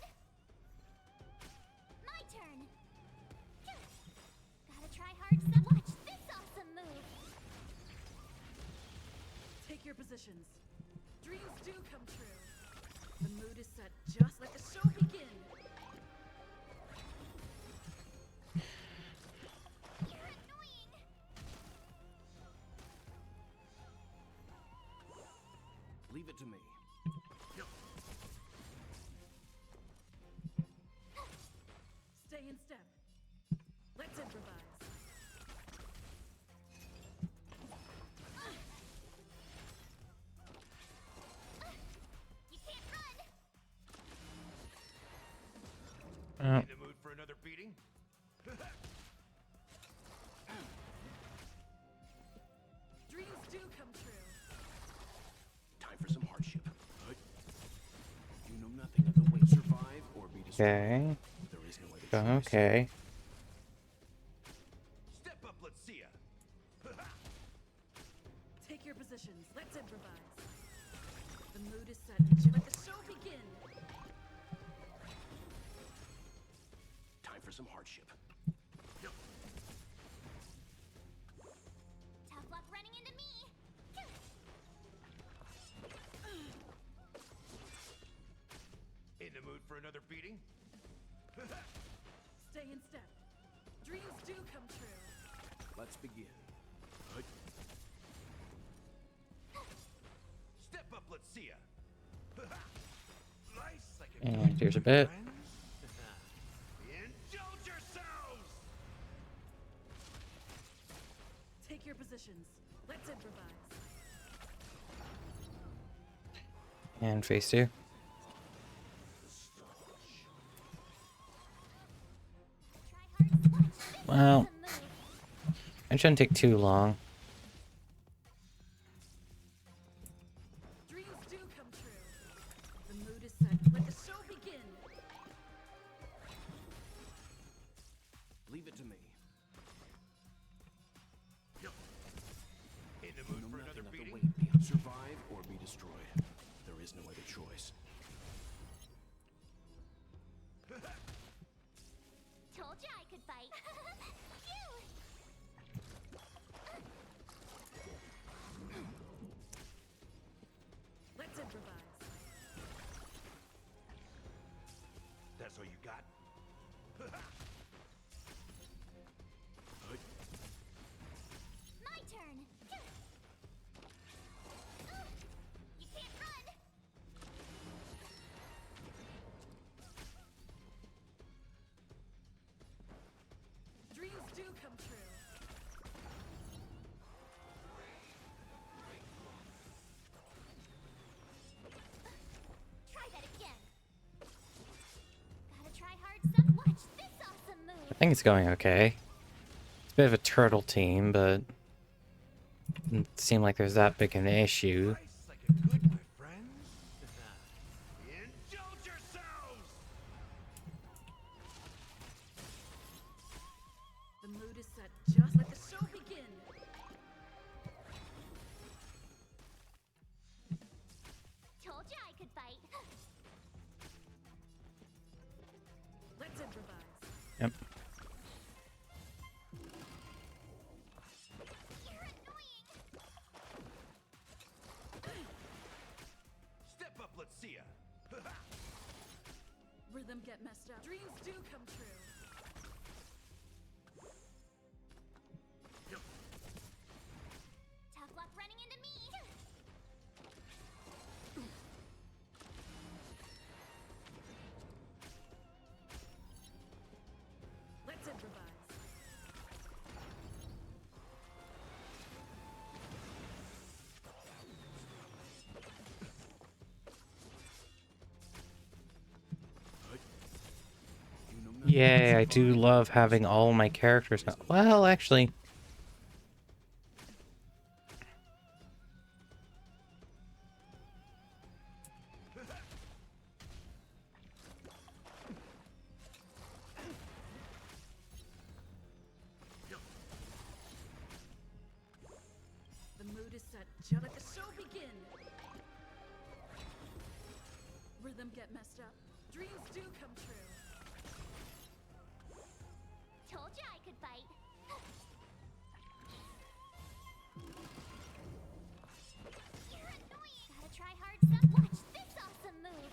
My turn. Gotta try hard stuff. Watch this awesome move. Take your positions. Dreams do come true. The mood is set just. Let the show begin. You're annoying. Leave it to me. Stay in step. Let's improvise. You can't run. Oh, In the mood for another beating? Dreams do come true. Time for some hardship. You know nothing of the way. Survive or be destroyed. okay. There is no other choice. Okay. Step up, let's see ya. Take your positions. Let's improvise. The mood is set. Let the show begin. Time for some hardship. Tough luck running into me. In the mood for another beating? Stay in step. Dreams do come true. Let's begin. Step up, let's see ya. Life's like a And here's a bit. friends. Indulge yourselves! Take your positions. Let's improvise. And phase 2. Try hard. Watch this Well, awesome move. it shouldn't take too long. Dreams do come true. The mood is set. Let the show begin. Leave it to me. In the mood for another beating? Survive or be destroyed. There is no other choice. Told you I could fight. Phew. Let's improvise. That's all you got? My turn. You can't run. Dreams do come true. Try that again. Gotta try hard stuff. Watch this awesome move. I think it's going okay. It's a bit of a turtle team, but doesn't seem like there's that big an issue. Life's like a good, my friends. improvise. Yep. Step up, let's see ya. Rhythm get messed up. Dreams do come true. Tough luck running into me. Let's improvise. Yay, I do love having all my characters now. Well, actually... The mood is set. Just let the show begin. Rhythm get messed up. Dreams do come true. Told ya I could bite. You're annoying. Gotta try hard some. Watch this awesome move.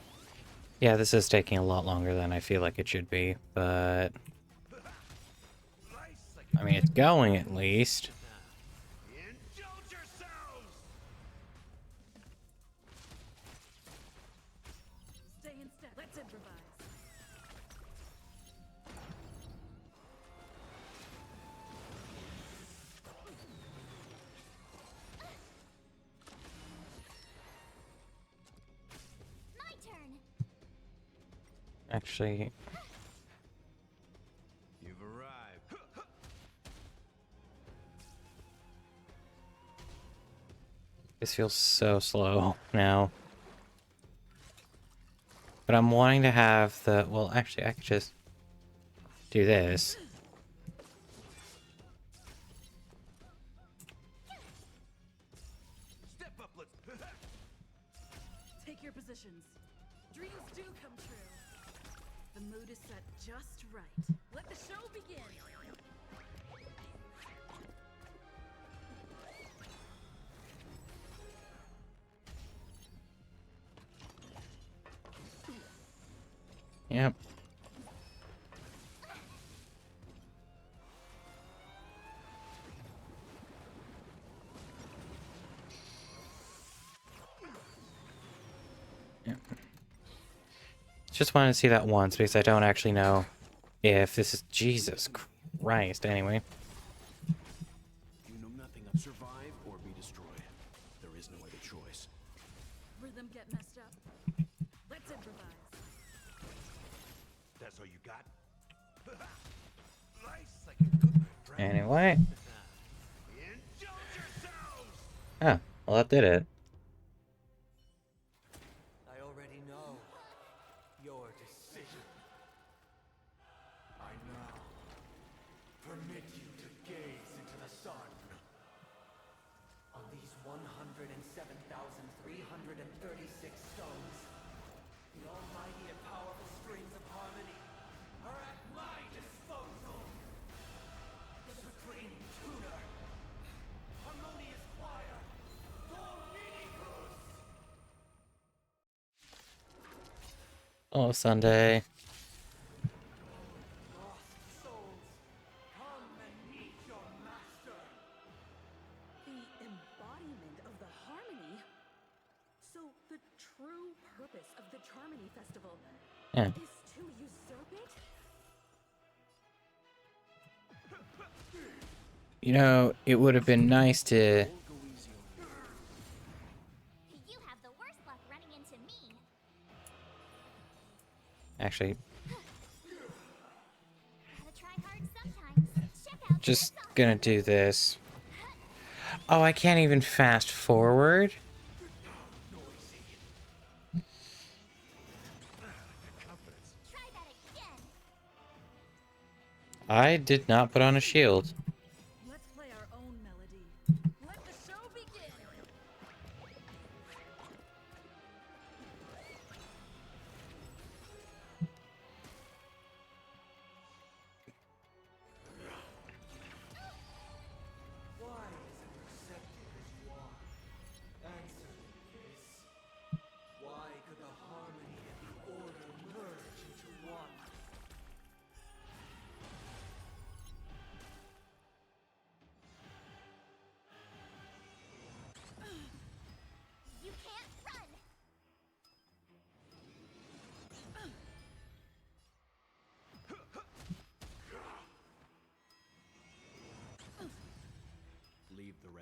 Yeah, this is taking a lot longer than I feel like it should be, but... I mean, it's going at least. Indulge yourselves! Stay in step. Let's improvise. My turn. Actually, You've arrived. this feels so slow now. But I'm wanting to have the... Well, actually, I could just do this. Step up, let's. Take your positions. Dreams do come true. The mood is set just right. Let the show begin. Yep. Yep. Just wanted to see that once because I don't actually know if this is... Jesus Christ, anyway. You know nothing of survive or be destroyed. There is no other choice. Rhythm get messed up. Let's improvise. That's all you got? Life's like a good friend. Anyway. Indulge yourselves! Oh, well that did it. I already know your decision. I now permit you to gaze into the sun. On these 107,336 stones, the almighty and powerful strings of harmony are at my disposal. The supreme tuner, harmonious choir, Dominicus. Oh, Sunday. Lost souls, come and meet your master. The embodiment of the harmony. So the true purpose of the Charmony Festival Yeah. is to usurp it? You know, it would have been nice to... You have the worst luck running into me. Actually, Gotta try hard sometimes. Check out just this gonna do this. Oh, I can't even fast forward? Try that again. I did not put on a shield. Let's play our own melody. Let the show begin.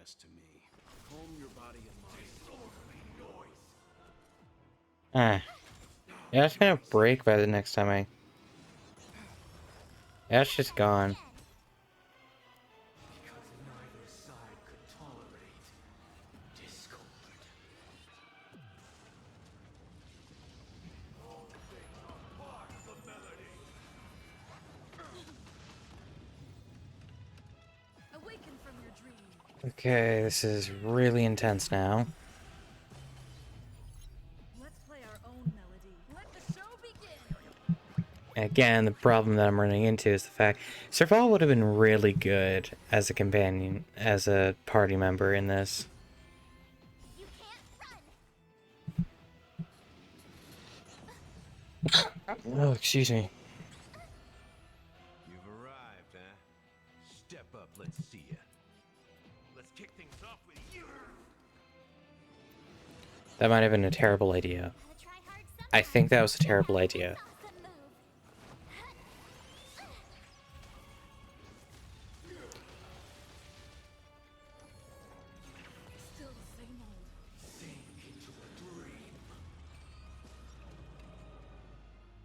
rest to me. Calm your body and mind. Ah. Yeah, it's gonna break by the next time I... Yeah, it's just gone. Because neither side could tolerate discord. Awaken from your dream. Okay, this is really intense now. Let's play our own melody. Let the show begin. Again, the problem that I'm running into is the fact Serval would have been really good as a companion, as a party member in this. You can't run. Oh, excuse me. You've arrived, huh? Step up, let's see ya. Let's kick things off with you. That might have been a terrible idea. Gotta try hard I think that was a terrible idea. awesome move. Still the same old.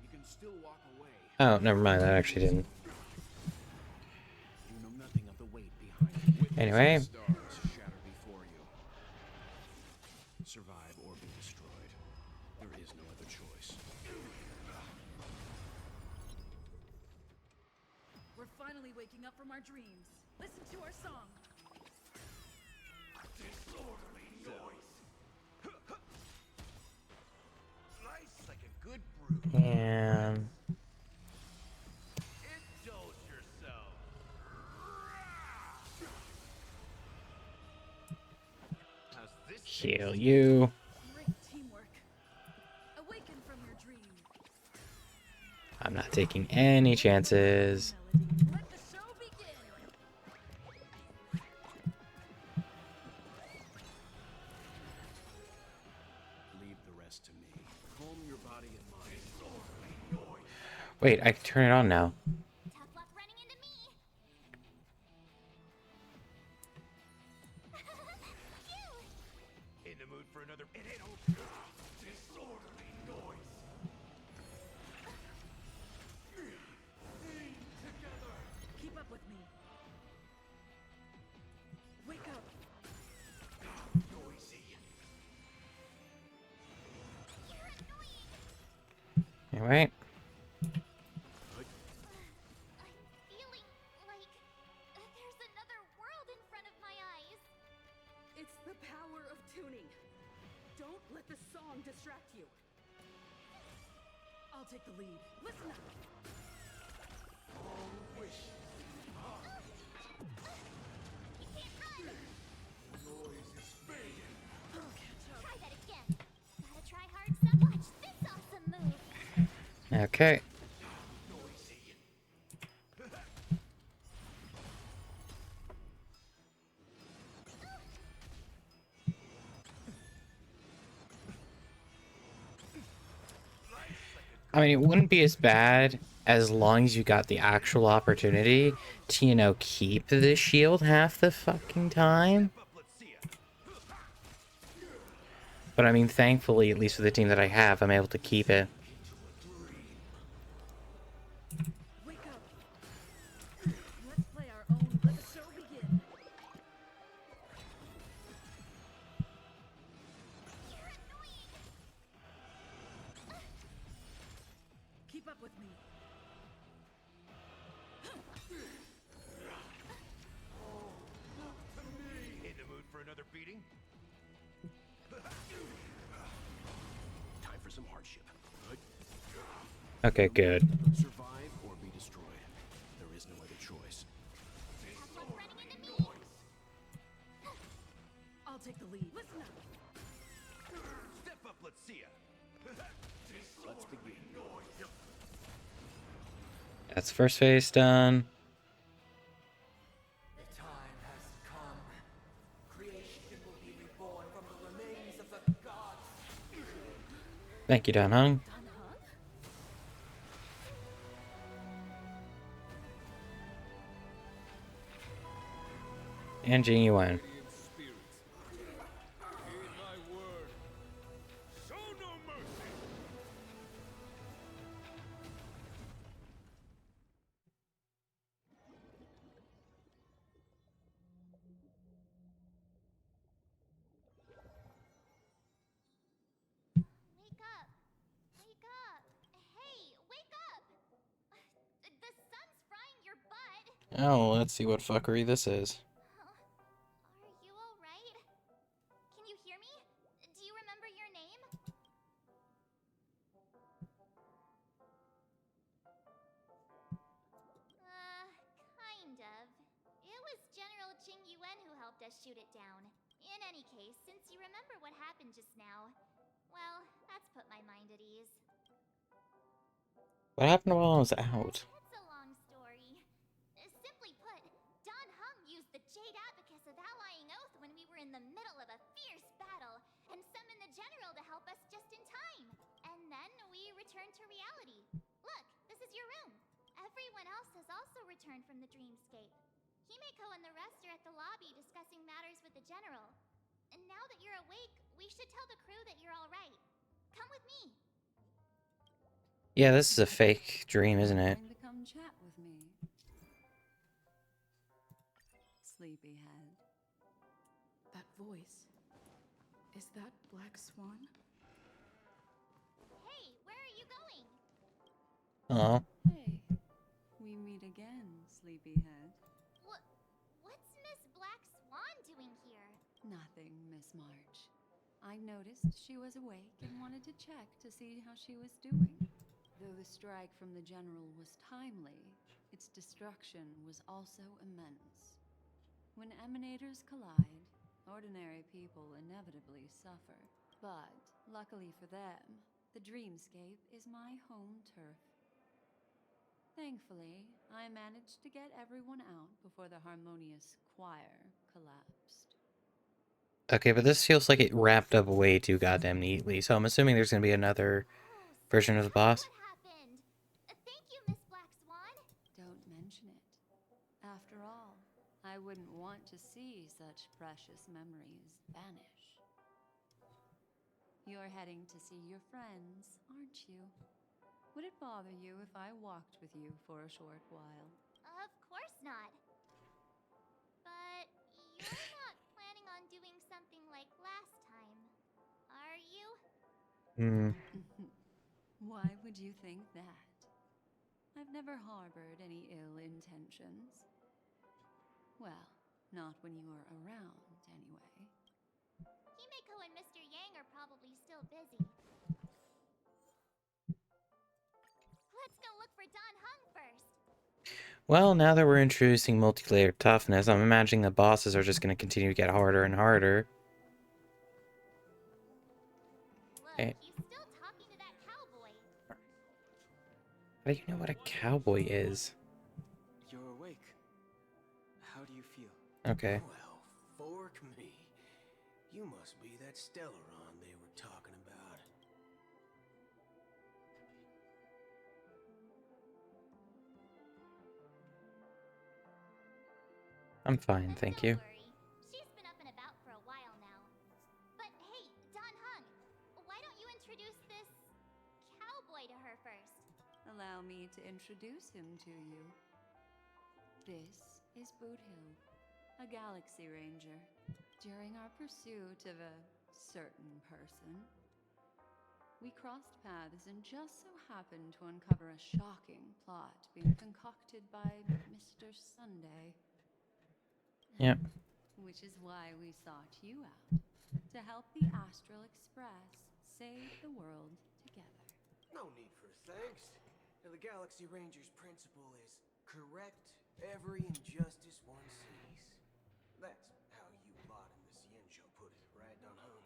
You can still walk away. Oh, never mind. That actually didn't. You know nothing of the weight behind it. Witness Anyway. the stars shatter before you. Survive or be destroyed. There is no other choice. We're finally waking up from our dreams. Listen to our song. Disorderly noise. Nice like a good brew. And Indulge yourself. How's this? heal you. Great teamwork. Awaken from your dream. I'm not taking any chances. Melody. Let the show begin. Leave the rest to me. Calm your body and mind. Wait, I can turn it on now. Tough luck running into me. Phew. In the mood for another minute? Disorderly noise. Keep up with me. Wake up. Noisy. Anyway. I'm feeling like there's another world in front of my eyes. It's the power of tuning. Don't let the song distract you. I'll take the lead. Listen up. You can't run. Try that again. Gotta try hard some. Watch this awesome move. Okay. I mean, it wouldn't be as bad as long as you got the actual opportunity to, you know, keep the shield half the fucking time. But I mean, thankfully, at least with the team that I have, I'm able to keep it. Wake up. Let's play our own. Let the show begin. Keep up with me. In the mood for another beating? Time for some hardship. Okay, good. Survive or be destroyed. There is no other choice. Tough luck running into me. I'll take the lead. Listen up. Step up, let's see ya. Let's begin. That's first phase done. The time has come. Creation will be reborn from the remains of the gods. Thank you, Don Hung. And Jing Yuan. Oh, let's see what fuckery this is. Are you alright? Can you hear me? Do you remember your name? Kind of. It was General Jing Yuan who helped us shoot it down. In any case, since you remember what happened just now, well, that's put my mind at ease. What happened while I was out? It's a long story. Simply put, Don Hung used the Jade Abacus of Allying Oath when we were in the middle of a fierce battle, and summoned the General to help us just in time. And then we returned to reality. Look, this is your room. Everyone else has also returned from the dreamscape. Himeko and the rest are at the lobby discussing matters with the General. And now that you're awake, we should tell the crew that you're alright. Come with me. Yeah, this is a fake dream, isn't it? Going to come chat with me, sleepyhead. That voice. Is that Black Swan? Hey, where are you going? Oh. Hey, we meet again, sleepyhead. What's Miss Black Swan doing here? Nothing, Miss March. I noticed she was awake and wanted to check to see how she was doing. Though the strike from the General was timely, its destruction was also immense. When emanators collide, ordinary people inevitably suffer. But, luckily for them, the dreamscape is my home turf. Thankfully, I managed to get everyone out before the harmonious choir collapsed. Okay, but this feels like it wrapped up way too goddamn neatly, so I'm assuming there's gonna be another version of the boss. What happened? Thank you, Miss Black Swan. Don't mention it. After all, I wouldn't want to see such precious memories vanish. You're heading to see your friends, aren't you? Would it bother you if I walked with you for a short while? Of course not. But you're not planning on doing something like last time, are you? Why would you think that? I've never harbored any ill intentions. Well, not when you are around, anyway. Himeko and Mr. Yang are probably still busy. Let's go look for Don Hung first. Well, now that we're introducing multi-layered toughness, I'm imagining the bosses are just gonna continue to get harder and harder. Look, Hey. he's still talking to that cowboy. How do you know what a cowboy is? You're awake. How do you feel? Okay. Well, fork me. You must be that Stellaron they were talking about. I'm fine, thank you. Don't worry. She's been up and about for a while now. But hey, Don Hung, why don't you introduce this cowboy to her first? Allow me to introduce him to you. This is Boothill, a Galaxy Ranger. During our pursuit of a certain person, we crossed paths and just so happened to uncover a shocking plot being concocted by Mr. Sunday. Yep. Which is why we sought you out, to help the Astral Express save the world together. No need for thanks. The Galaxy Ranger's principle is correct every injustice one sees. That's how you lot in the Xianzhou put it, right, Don Hung?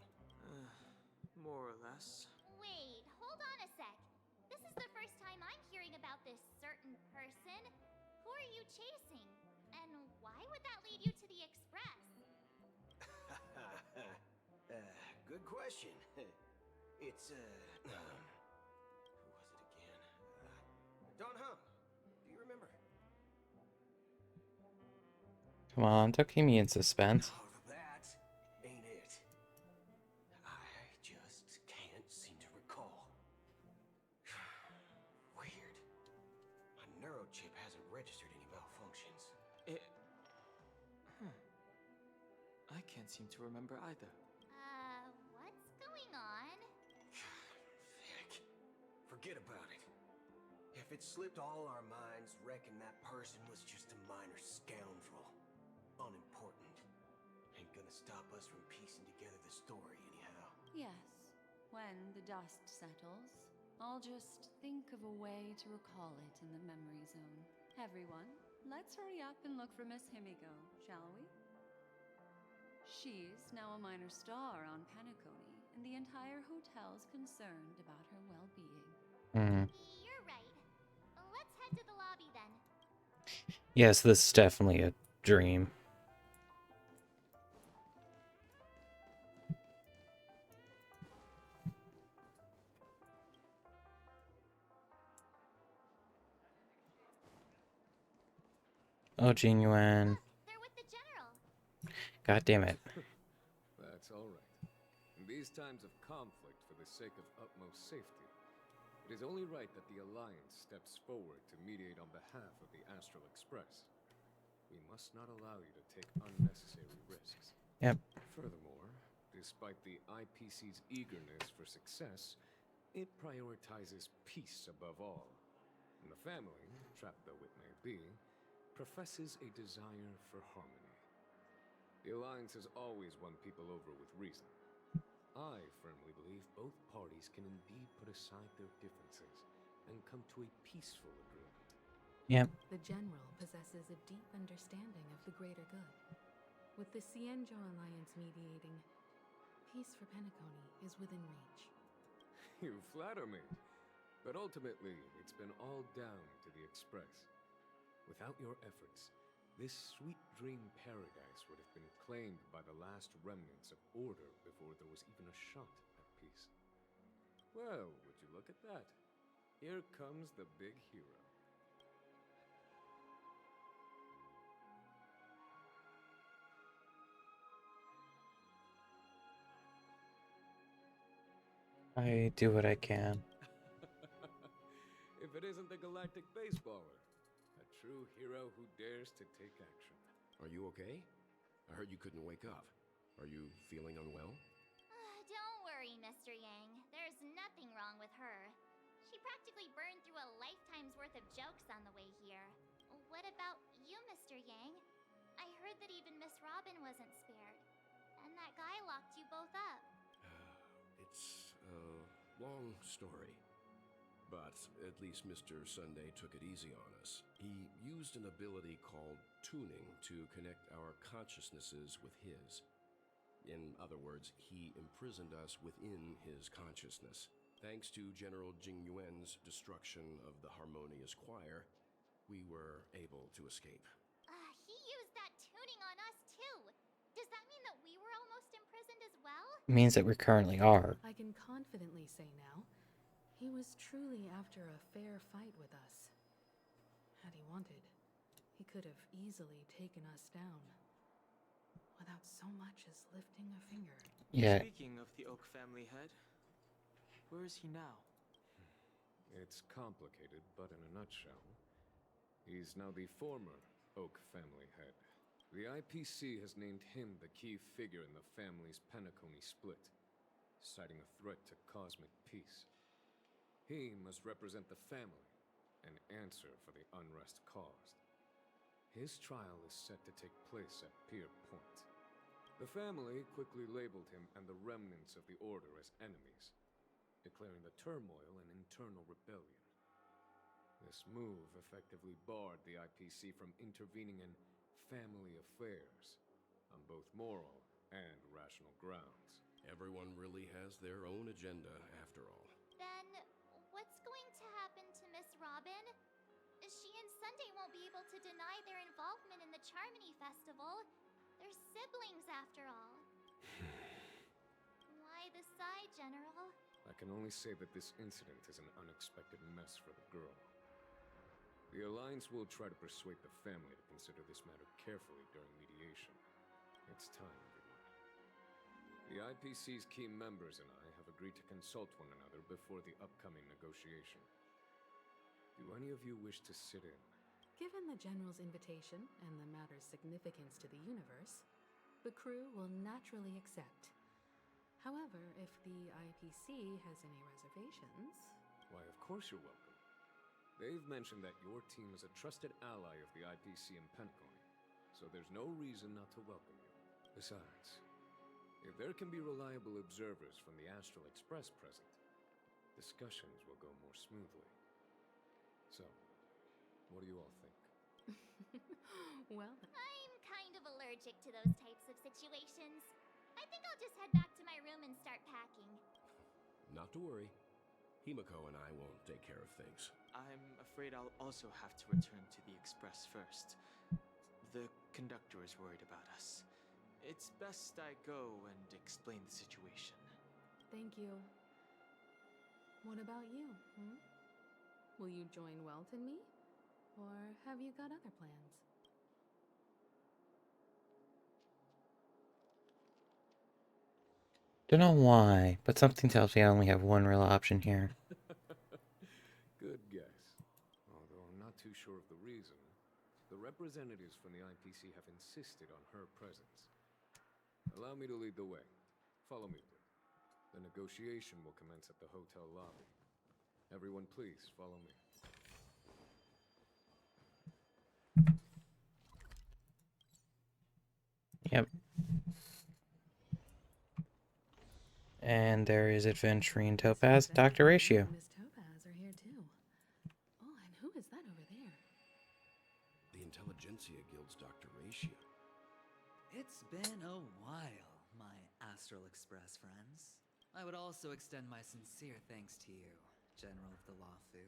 More or less. Wait, hold on a sec. This is the first time I'm hearing about this certain person. Who are you chasing? And why would that lead you to the Express? Good question. It's, who was it again? Don Hung. Do you remember? Come on, don't keep me in suspense. Oh, that ain't it. I just can't seem to recall. Weird. My neurochip hasn't registered any malfunctions. I can't seem to remember either. What's going on? Heck. Forget about it. If If it slipped all our minds, reckon that person was just a minor scoundrel. Unimportant. Ain't gonna stop us from piecing together the story anyhow. Yes, when the dust settles, I'll just think of a way to recall it in the memory zone. Everyone, let's hurry up and look for Miss Himiko, shall we? She's now a minor star on Penacony, and the entire hotel's concerned about her well-being. Hmm. You're right. Let's head to the lobby then. Yes, this is definitely a dream. Oh, Genuine. They're with the general. God damn it. That's all right. In these times of conflict for the sake of utmost safety, it is only right that the Alliance steps forward to mediate on behalf of the Astral Express. We must not allow you to take unnecessary risks. Yep. Furthermore, despite the IPC's eagerness for success, it prioritizes peace above all. And the family, trapped though it may be, professes a desire for harmony. The Alliance has always won people over with reason. I firmly believe both parties can indeed put aside their differences and come to a peaceful agreement. Yep. The General possesses a deep understanding of the greater good. With the Cienjo Alliance mediating, peace for Penacony is within reach. You flatter me. But ultimately, it's been all down to the Express. Without your efforts, this sweet dream paradise would have been claimed by the last remnants of order before there was even a shot at peace. Well, would you look at that? Here comes the big hero. I do what I can. If it isn't the galactic baseballer, a true hero who dares to take action. Are you okay? I heard you couldn't wake up. Are you feeling unwell? Don't worry, Mr. Yang. There's nothing wrong with her. She practically burned through a lifetime's worth of jokes on the way here. What about you, Mr. Yang? I heard that even Miss Robin wasn't spared. And that guy locked you both up. It's a long story. But at least Mr. Sunday took it easy on us. He used an ability called tuning to connect our consciousnesses with his. In other words, he imprisoned us within his consciousness. Thanks to General Jing Yuan's destruction of the Harmonious Choir, we were able to escape. He used that tuning on us too. Does that mean that we were almost imprisoned as well? It means that we currently are. I can confidently say now, he was truly after a fair fight with us. Had he wanted, he could have easily taken us down, without so much as lifting a finger. Yeah. Speaking of the Oak family head, where is he now? It's complicated, but in a nutshell, he's now the former Oak family head. The IPC has named him the key figure in the family's Penacony split, citing a threat to cosmic peace. He must represent the family and answer for the unrest caused. His trial is set to take place at Pier Point. The family quickly labeled him and the remnants of the Order as enemies, declaring the turmoil an internal rebellion. This move effectively barred the IPC from intervening in family affairs on both moral and rational grounds. Everyone really has their own agenda, after all. Then, what's going to happen to Miss Robin? She and Sunday won't be able to deny their involvement in the Charmony Festival. They're siblings, after all. Why the sigh, General? I can only say that this incident is an unexpected mess for the girl. The Alliance will try to persuade the family to consider this matter carefully during mediation. It's time, everyone. The IPC's key members and I have agreed to consult one another before the upcoming negotiation. Do any of you wish to sit in? Given the General's invitation and the matter's significance to the universe, the crew will naturally accept. However, if the IPC has any reservations... Why, of course you're welcome. They've mentioned that your team is a trusted ally of the IPC in Penacony, so there's no reason not to welcome you. Besides, if there can be reliable observers from the Astral Express present, discussions will go more smoothly. So, what do you all think? Well, I'm kind of allergic to those types of situations. I think I'll just head back to my room and start packing. Not to worry. Himiko and I will take care of things. I'm afraid I'll also have to return to the Express first. The conductor is worried about us. It's best I go and explain the situation. thank you. What about you? Will you join Welt and me? Or have you got other plans? Don't know why, but something tells me I only have one real option here. Good guess. Although I'm not too sure of the reason. The representatives from the IPC have insisted on her presence. Allow me to lead the way. Follow me, please. The negotiation will commence at the hotel lobby. Everyone, please follow me. Yep. And there is Adventurine Topaz, Dr. Ratio. Miss Topaz are here too. Oh, and who is that over there? The Intelligentsia Guild's Dr. Ratio. It's been a while, my Astral Express friends. I would also extend my sincere thanks to you, General of the Lawfu.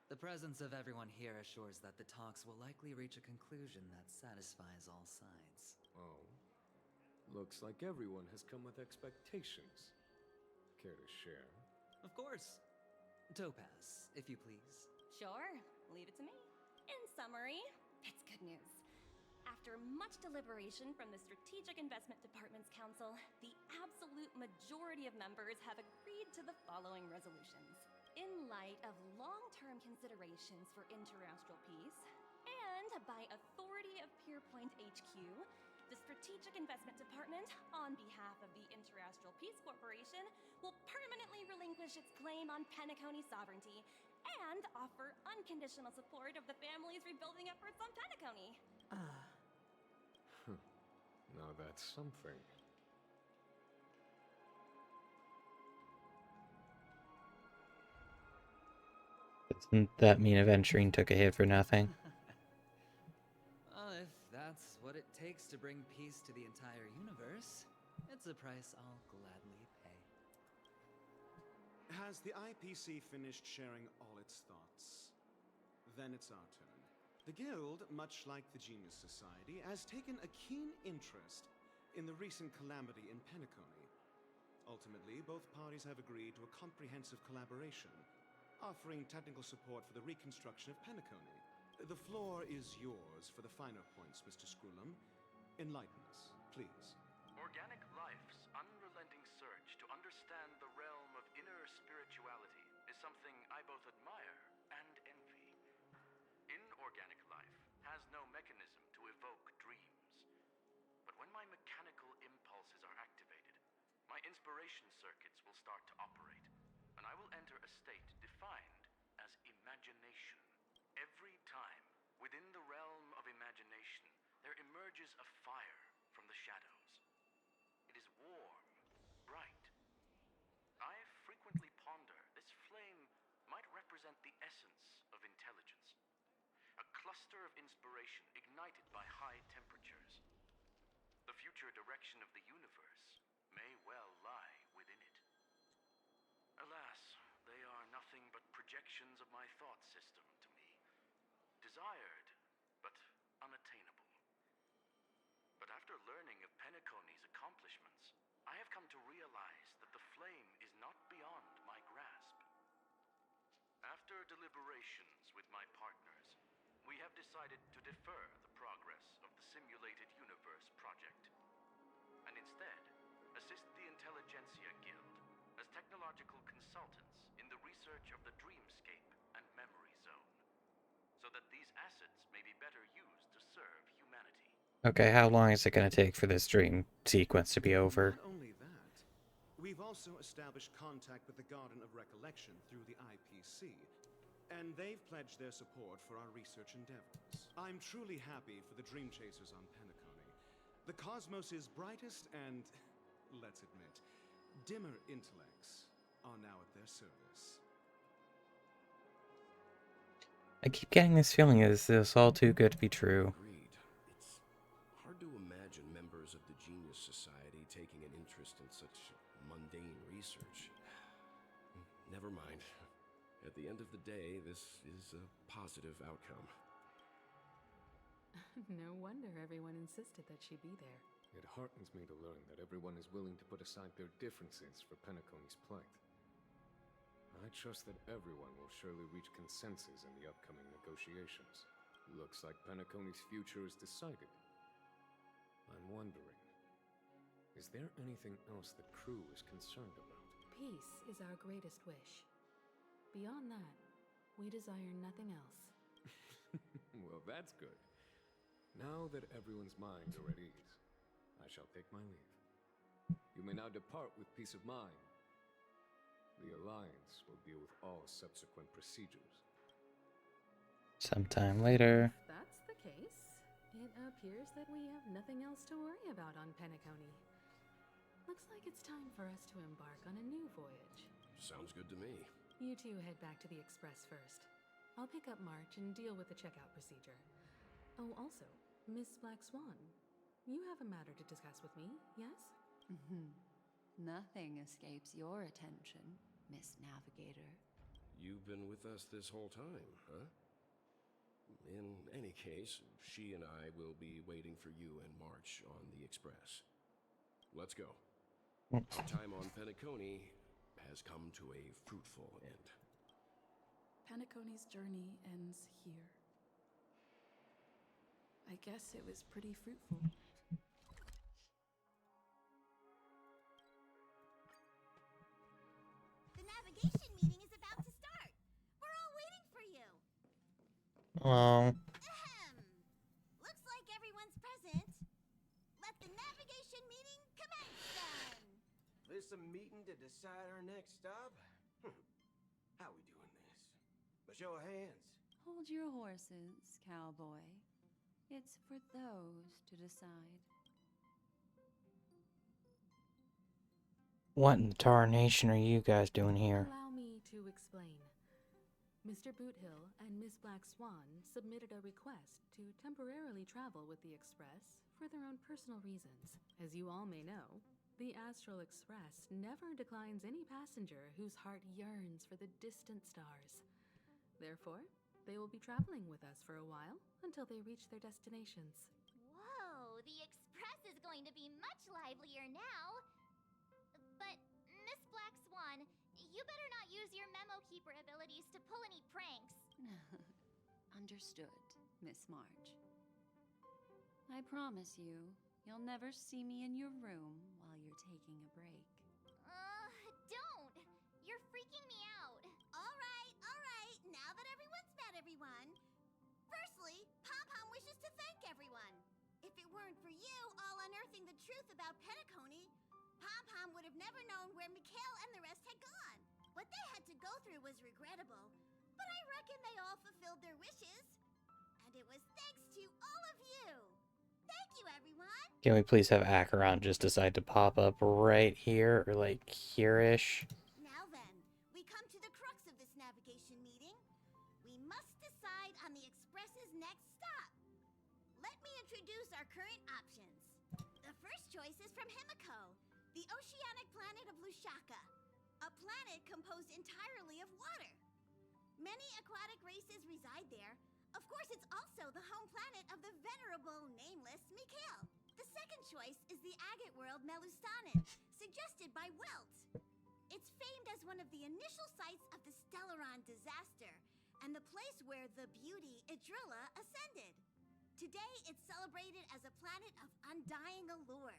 The presence of everyone here assures that the talks will likely reach a conclusion that satisfies all sides. Oh. Looks like everyone has come with expectations. Care to share? Of course. Topaz, if you please. Sure, leave it to me. In summary, it's good news. After much deliberation from the Strategic Investment Department's Council, the absolute majority of members have agreed to the following resolutions. In light of long-term considerations for interastral peace, and by authority of Pierpoint HQ, the Strategic Investment Department, on behalf of the Interastral Peace Corporation, will permanently relinquish its claim on Penacony sovereignty and offer unconditional support of the family's rebuilding efforts on Penacony. Now that's something. Doesn't that mean Adventurine took a hit for nothing? If that's what it takes to bring peace to the entire universe, it's a price I'll gladly pay. Has the IPC finished sharing all its thoughts? Then it's our turn. The Guild, much like the Genius Society, has taken a keen interest in the recent calamity in Penacony. Ultimately, both parties have agreed to a comprehensive collaboration, offering technical support for the reconstruction of Penacony. The floor is yours for the finer points, Mr. Screwlum. Enlighten us, please. Organic life's unrelenting search to understand the realm of inner spirituality is something I both admire and envy. Inorganic life has no mechanism to evoke dreams. But when my mechanical impulses are activated, my inspiration circuits will start to operate, and I will enter a state defined as imagination. Every time, within the realm of imagination, there emerges a fire from the shadows. It is warm, bright. I frequently ponder this flame might represent the essence of intelligence. A cluster of inspiration ignited by high temperatures. The future direction of the universe may well lie within it. Alas, they are nothing but projections of my thought system to me. Desired, but unattainable. But after learning of Penacony's accomplishments, I have come to realize that the flame is not beyond my grasp. After deliberations with my partners, we have decided to defer the progress of the Simulated Universe project, and instead assist the Intelligentsia Guild as technological consultants in the research of the Dreamscape and Memory Zone, so that these assets may be better used to serve humanity. Okay, how long is it going to take for this dream sequence to be over? Not only that, we've also established contact with the Garden of Recollection through the IPC. and they've pledged their support for our research endeavors. I'm truly happy for the Dream Chasers on Penacony. The cosmos' brightest and, let's admit, dimmer intellects are now at their service. I keep getting this feeling is this all too good to be true. Agreed. It's hard to imagine members of the Genius Society taking an interest in such mundane research. Never mind. At the end of the day, this is a positive outcome. No wonder everyone insisted that she be there. It heartens me to learn that everyone is willing to put aside their differences for Penacony's plight. I trust that everyone will surely reach consensus in the upcoming negotiations. Looks like Penacony's future is decided. I'm wondering, is there anything else the crew is concerned about? Peace is our greatest wish. Beyond that, we desire nothing else. Well, that's good. Now that everyone's minds are at ease, I shall take my leave. You may now depart with peace of mind. The Alliance will deal with all subsequent procedures. Sometime later. If that's the case, it appears that we have nothing else to worry about on Penacony. Looks like it's time for us to embark on a new voyage. Sounds good to me. You two head back to the Express first. I'll pick up March and deal with the checkout procedure. Oh, also, Miss Black Swan, you have a matter to discuss with me, yes? Nothing escapes your attention, Miss Navigator. You've been with us this whole time, huh? In any case, she and I will be waiting for you and March on the Express. Let's go. Our time on Penacony has come to a fruitful end. Penacony's journey ends here. I guess it was pretty fruitful. The navigation meeting is about to start. We're all waiting for you. Oh. Looks like everyone's present. Let the navigation meeting commence then. This a meeting to decide our next stop? How we doing this? A show of hands. Hold your horses, cowboy. It's for those to decide. What in the tarnation are you guys doing here? Allow me to explain. Mr. Boothill and Miss Black Swan submitted a request to temporarily travel with the Express for their own personal reasons. As you all may know, the Astral Express never declines any passenger whose heart yearns for the distant stars. Therefore, they will be traveling with us for a while until they reach their destinations. Whoa, the Express is going to be much livelier now. But, Miss Black Swan, you better not use your memo keeper abilities to pull any pranks. Understood, Miss March. I promise you, you'll never see me in your room while you're taking a break. Don't! You're freaking me out. All right. Now that everyone's met everyone. Firstly, Pom-Pom wishes to thank everyone. If it weren't for you all unearthing the truth about Penacony, Pom-Pom would have never known where Mikhail and the rest had gone. What they had to go through was regrettable, but I reckon they all fulfilled their wishes. And it was thanks to all of you. Thank you, everyone. Can we please have Acheron just decide to pop up right here, or like here-ish? Now then, we come to the crux of this navigation meeting. We must decide on the Express's next stop. Let me introduce our current options. The first choice is from Himiko, the oceanic planet of Lushaka, a planet composed entirely of water. Many aquatic races reside there. Of course, it's also the home planet of the venerable, nameless Mikhail. The second choice is the agate world Melustanin, suggested by Welt. It's famed as one of the initial sites of the Stellaron disaster, and the place where the beauty Idrilla ascended. Today, it's celebrated as a planet of undying allure.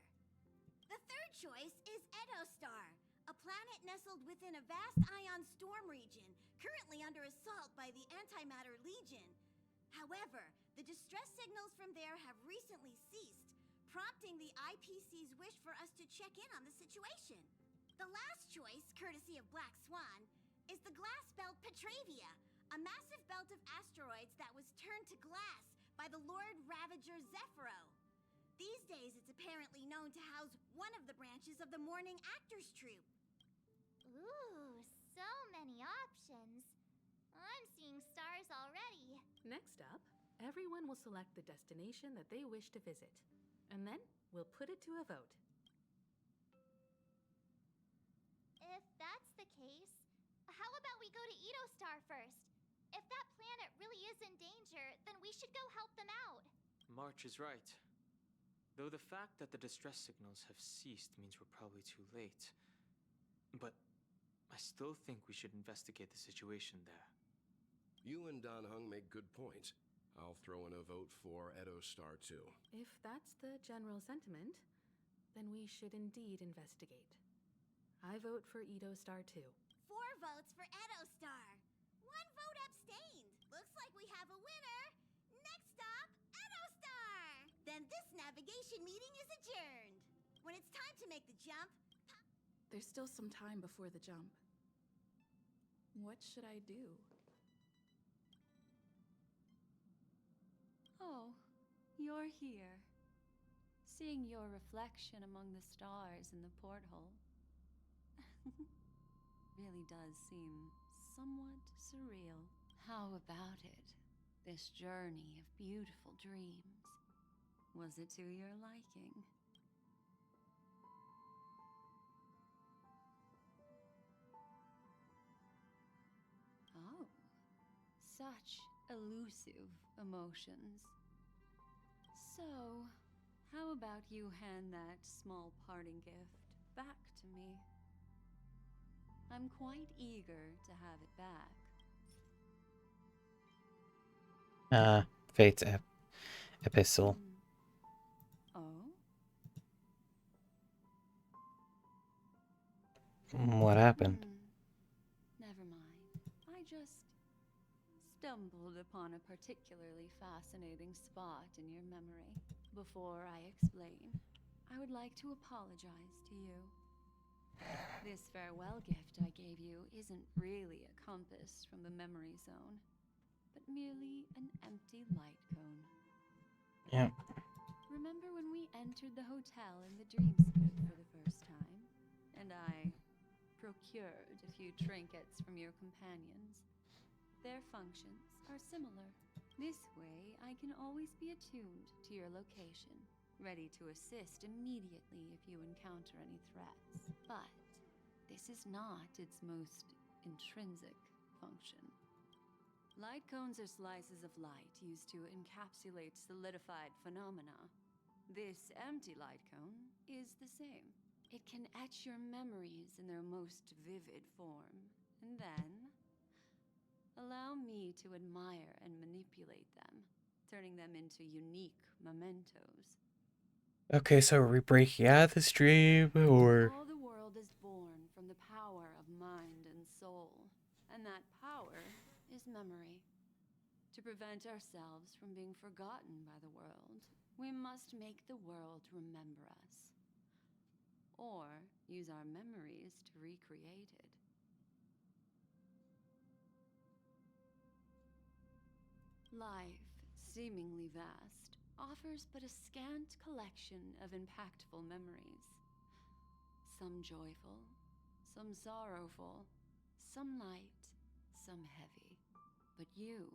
The third choice is Edostar, a planet nestled within a vast ion storm region, currently under assault by the Antimatter Legion. However, the distress signals from there have recently ceased, prompting the IPC's wish for us to check in on the situation. The last choice, courtesy of Black Swan, is the glass belt Petravia, A massive belt of asteroids that was turned to glass by the Lord Ravager Zephyro. These days, it's apparently known to house one of the branches of the Morning Actors Troupe. Ooh, so many options. I'm seeing stars already. Next up, everyone will select the destination that they wish to visit. And then we'll put it to a vote. If that's the case, how about we go to Eidolon first? If that planet really is in danger, then we should go help them out. March is right. Though the fact that the distress signals have ceased means we're probably too late. But I still think we should investigate the situation there. You and Dan Heng make good points. I'll throw in a vote for Eidolon too. If that's the general sentiment, then we should indeed investigate. I vote for Eidolon too. 4 votes for Eidolon. 1 vote abstained. Looks like we have a winner. Next stop, Eidolon. Then this navigation meeting is adjourned. When it's time to make the jump... There's still some time before the jump. What should I do? Oh, you're here. Seeing your reflection among the stars in the porthole really does seem somewhat surreal. How about it? This journey of beautiful dreams. Was it to your liking? Oh, such elusive emotions. So, how about you hand that small parting gift back to me? I'm quite eager to have it back. Fate's epistle. Oh? What happened? Never mind. I just stumbled upon a particularly fascinating spot in your memory. Before I explain, I would like to apologize to you. This farewell gift I gave you isn't really a compass from the memory zone, but merely an empty light cone. Yep. Remember when we entered the hotel in the dreamscape for the first time, and I procured a few trinkets from your companions? Their functions are similar. This way, I can always be attuned to your location, ready to assist immediately if you encounter any threats. But this is not its most intrinsic function. Light cones are slices of light used to encapsulate solidified phenomena. This empty light cone is the same. It can etch your memories in their most vivid form, and then allow me to admire and manipulate them, turning them into unique mementos. Okay, so are we breaking out of the stream, or... All the world is born from the power of mind and soul, and that power is memory. To prevent ourselves from being forgotten by the world, we must make the world remember us, or use our memories to recreate it. Life, seemingly vast, offers but a scant collection of impactful memories. Some joyful, some sorrowful, some light, some heavy. But you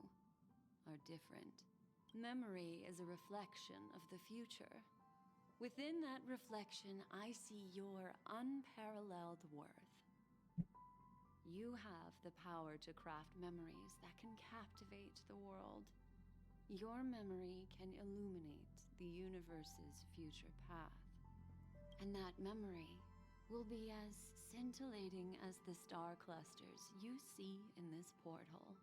are different. Memory is a reflection of the future. Within that reflection, I see your unparalleled worth. You have the power to craft memories that can captivate the world. Your memory can illuminate the universe's future path. And that memory will be as scintillating as the star clusters you see in this porthole.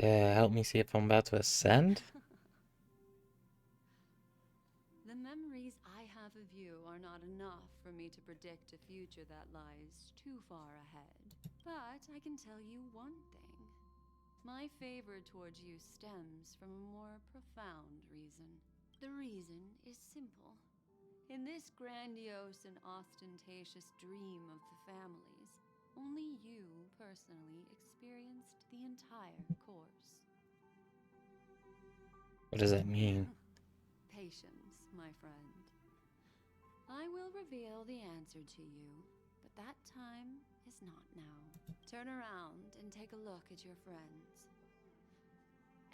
Help me see if I'm about to ascend? The memories I have of you are not enough for me to predict a future that lies too far ahead. But I can tell you one thing. My favor towards you stems from a more profound reason. The reason is simple. In this grandiose and ostentatious dream of the families, only you personally experienced the entire course. What does that mean? Patience, my friend. I will reveal the answer to you, but that time is not now. Turn around and take a look at your friends.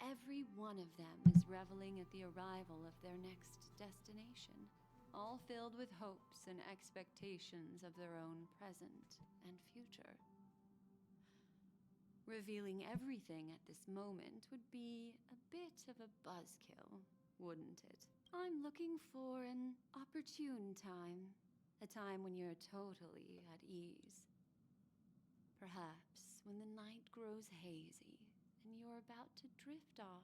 Every one of them is reveling at the arrival of their next destination, all filled with hopes and expectations of their own present and future. Revealing everything at this moment would be a bit of a buzzkill, wouldn't it? I'm looking for an opportune time, a time when you're totally at ease. Perhaps when the night grows hazy and you're about to drift off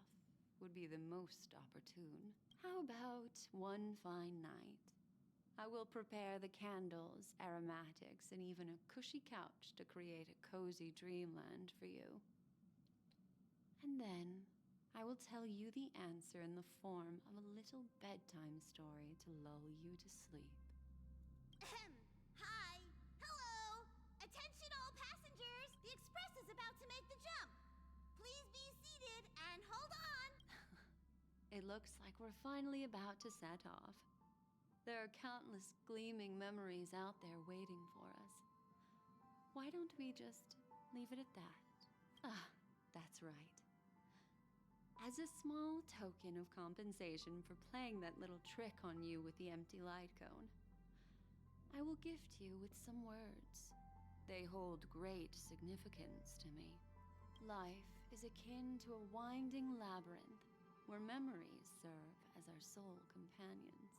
would be the most opportune. How about one fine night? I will prepare the candles, aromatics, and even a cushy couch to create a cozy dreamland for you. And then I will tell you the answer in the form of a little bedtime story to lull you to sleep. Hi! Hello! Attention all passengers! The express is about to make the jump! Please be seated and hold on! It looks like we're finally about to set off. There are countless gleaming memories out there waiting for us. Why don't we just leave it at that? Ah, that's right. As a small token of compensation for playing that little trick on you with the empty light cone, I will gift you with some words. They hold great significance to me. Life is akin to a winding labyrinth where memories serve as our sole companions.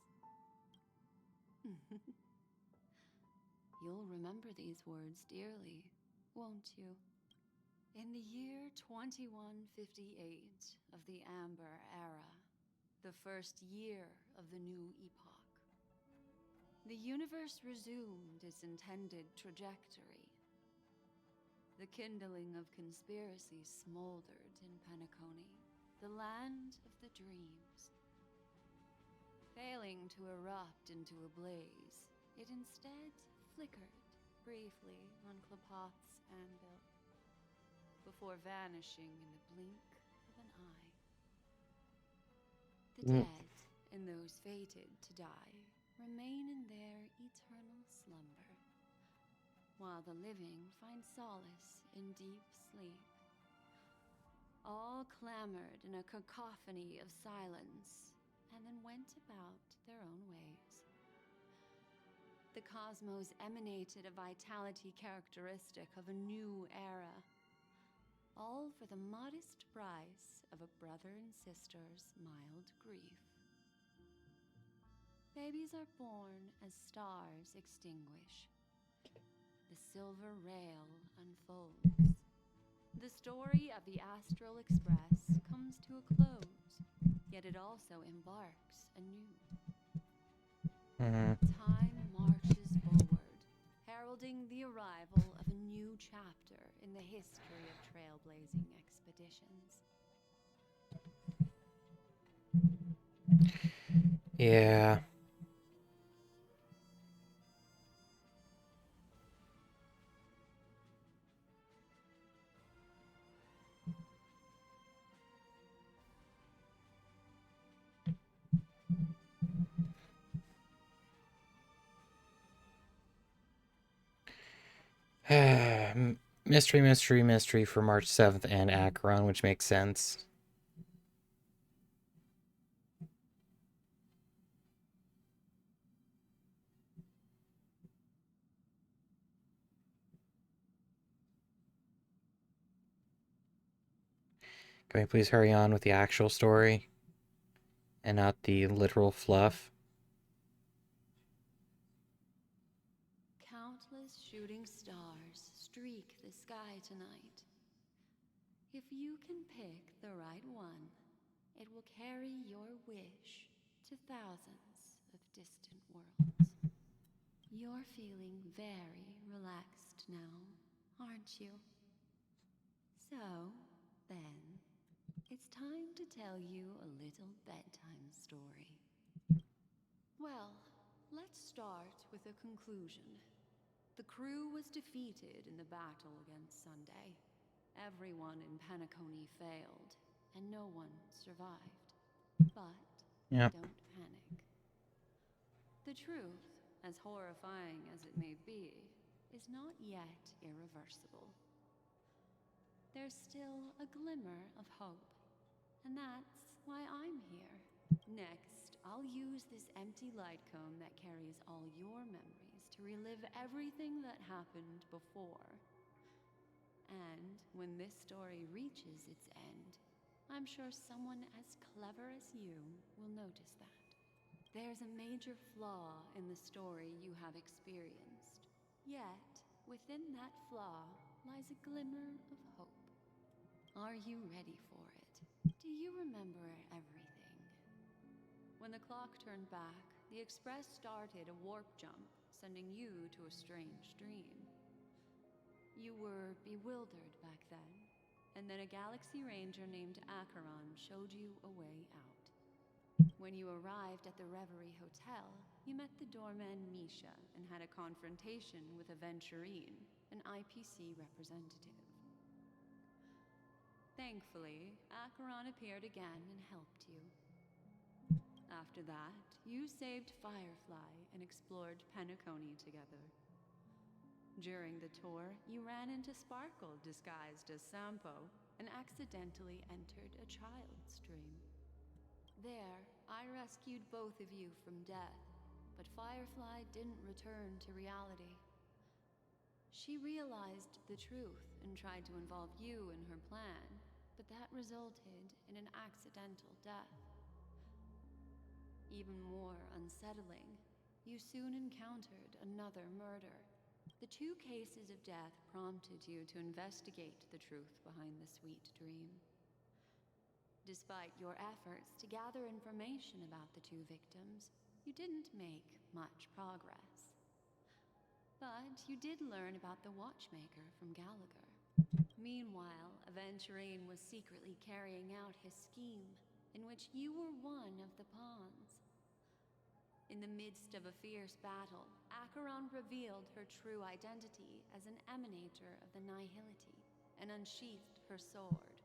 You'll remember these words dearly, won't you? In the year 2158 of the Amber Era, the first year of the new epoch, the universe resumed its intended trajectory. The kindling of conspiracy smoldered in Penacony, the land of the dreams. Failing to erupt into a blaze, it instead flickered briefly on Klapoth's anvil, before vanishing in the blink of an eye. The dead and those fated to die remain in their eternal slumber, while the living find solace in deep sleep. All clamored in a cacophony of silence, and then went about their own ways. The cosmos emanated a vitality characteristic of a new era, all for the modest price of a brother and sister's mild grief. Babies are born as stars extinguish. The silver rail unfolds. The story of the Astral Express comes to a close, yet it also embarks anew. Time marches forward, heralding the arrival of a new chapter in the history of trailblazing expeditions. Yeah. Mystery, mystery, mystery for March 7th and Acheron, which makes sense. Can we please hurry on with the actual story and not the literal fluff? Countless shooting stars streak the sky tonight. If you can pick the right one, it will carry your wish to thousands of distant worlds. You're feeling very relaxed now, aren't you? So, then, it's time to tell you a little bedtime story. Well, Let's start with a conclusion. The crew was defeated in the battle against Sunday. Everyone in Penacony failed, and no one survived. But Yep. don't panic. The truth, as horrifying as it may be, is not yet irreversible. There's still a glimmer of hope, and that's why I'm here. Next, I'll use this empty light cone that carries all your memories to relive everything that happened before. And when this story reaches its end, I'm sure someone as clever as you will notice that. There's a major flaw in the story you have experienced. Yet, within that flaw lies a glimmer of hope. Are you ready for it? Do you remember everything? When the clock turned back, the Express started a warp jump, sending you to a strange dream. You were bewildered back then, and then a Galaxy Ranger named Acheron showed you a way out. When you arrived at the Reverie Hotel, you met the doorman Misha and had a confrontation with Aventurine, an IPC representative. Thankfully, Acheron appeared again and helped you. After that, you saved Firefly and explored Penacony together. During the tour, you ran into Sparkle disguised as Sampo and accidentally entered a child's dream. There, I rescued both of you from death, but Firefly didn't return to reality. She realized the truth and tried to involve you in her plan, but that resulted in an accidental death. Even more unsettling, you soon encountered another murder. The two cases of death prompted you to investigate the truth behind the sweet dream. Despite your efforts to gather information about the two victims, you didn't make much progress. But you did learn about the Watchmaker from Gallagher. Meanwhile, Aventurine was secretly carrying out his scheme, in which you were one of the pawns. In the midst of a fierce battle, Acheron revealed her true identity as an emanator of the Nihility and unsheathed her sword.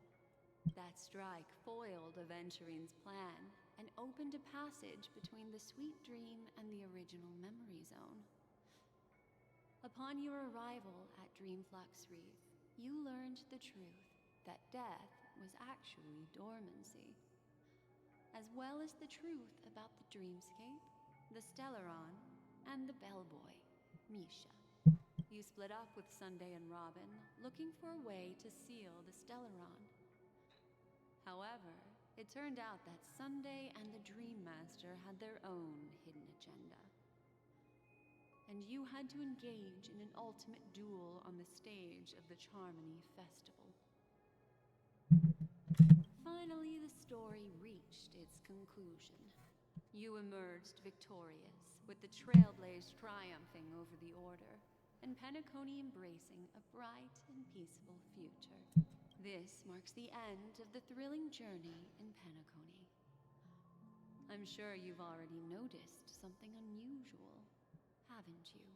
That strike foiled Aventurine's plan and opened a passage between the sweet dream and the original memory zone. Upon your arrival at Dreamflux Reef, you learned the truth that death was actually dormancy, as well as the truth about the dreamscape, the Stellaron, and the bellboy, Misha. You split up with Sunday and Robin, looking for a way to seal the Stellaron. However, it turned out that Sunday and the Dream Master had their own hidden agenda. And you had to engage in an ultimate duel on the stage of the Charmony Festival. Finally, the story reached its conclusion. You emerged victorious, with the Trailblaze triumphing over the Order, and Penacony embracing a bright and peaceful future. This marks the end of the thrilling journey in Penacony. I'm sure you've already noticed something unusual, haven't you?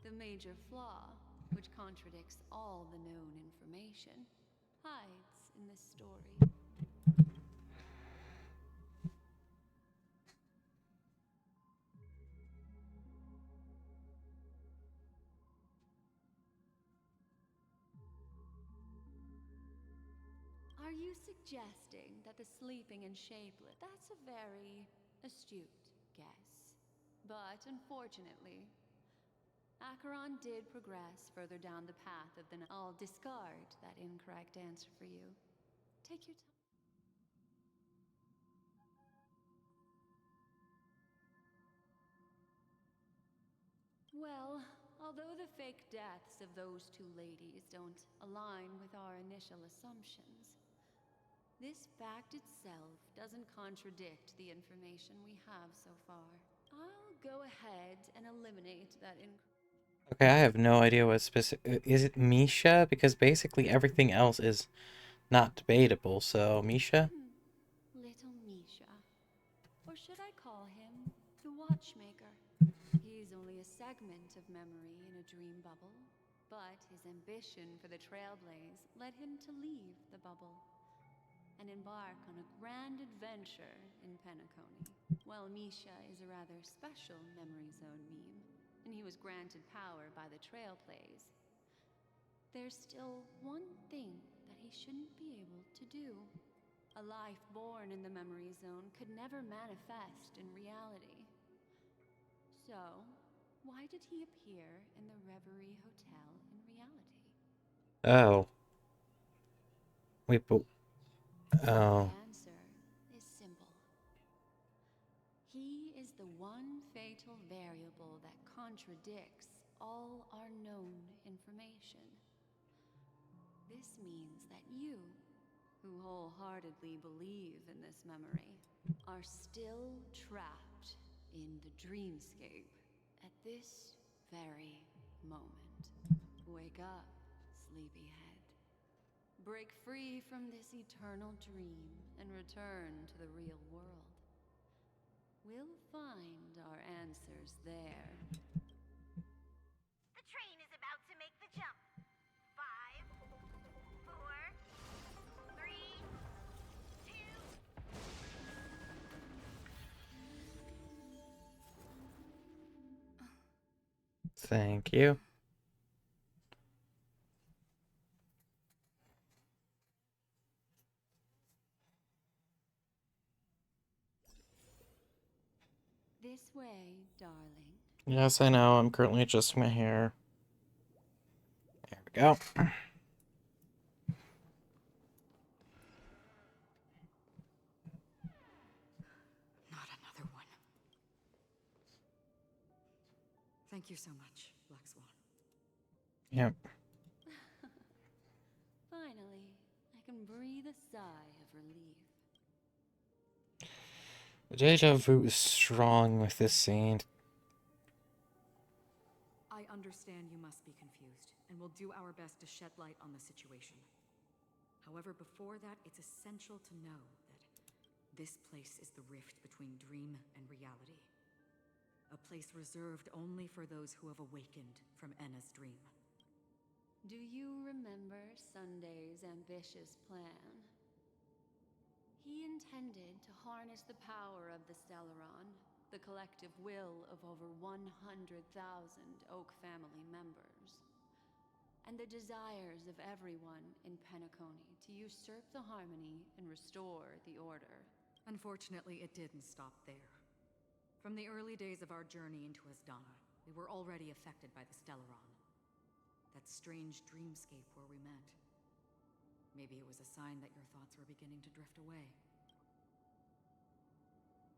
The major flaw, which contradicts all the known information, hides in this story. Are you suggesting that the sleeping and shapeless... That's a very astute guess. But unfortunately, Acheron did progress further down the path of the... I'll discard that incorrect answer for you. Take your time. Well, although the fake deaths of those two ladies don't align with our initial assumptions, this fact itself doesn't contradict the information we have so far. I'll go ahead and eliminate that Okay, I have no idea what specific... Is it Misha? Because basically everything else is not debatable, so Misha? Little Misha. Or should I call him the Watchmaker? fragment of memory in a dream bubble, but his ambition for the Trailblaze led him to leave the bubble and embark on a grand adventure in Penacony. While Misha is a rather special memory zone meme, and he was granted power by the Trailblaze, there's still one thing that he shouldn't be able to do. A life born in the memory zone could never manifest in reality. So, why did he appear in the Reverie Hotel in reality? Oh. Wait, but... Oh. The answer is simple. He is the one fatal variable that contradicts all our known information. This means that you, who wholeheartedly believe in this memory, are still trapped in the dreamscape at this very moment. Wake up, sleepyhead. Break free from this eternal dream and return to the real world. We'll find our answers there. The train is about to make the jump. 5, 4, 3, 2. Thank you. This way, darling. Yes, I know. I'm currently adjusting my hair. There we go. Not another one. Thank you so much, Black Swan. Yep. Finally, I can breathe a sigh of relief. The deja vu is strong with this scene. I understand you must be confused, and will do our best to shed light on the situation. However, before that, it's essential to know that this place is the rift between dream and reality. A place reserved only for those who have awakened from Enna's dream. Do you remember Sunday's ambitious plan? He intended to harness the power of the Stellaron, the collective will of over 100,000 Oak family members, and the desires of everyone in Penacony to usurp the harmony and restore the order. Unfortunately, it didn't stop there. From the early days of our journey into Asdana, we were already affected by the Stellaron. That strange dreamscape where we met. Maybe it was a sign that your thoughts were beginning to drift away.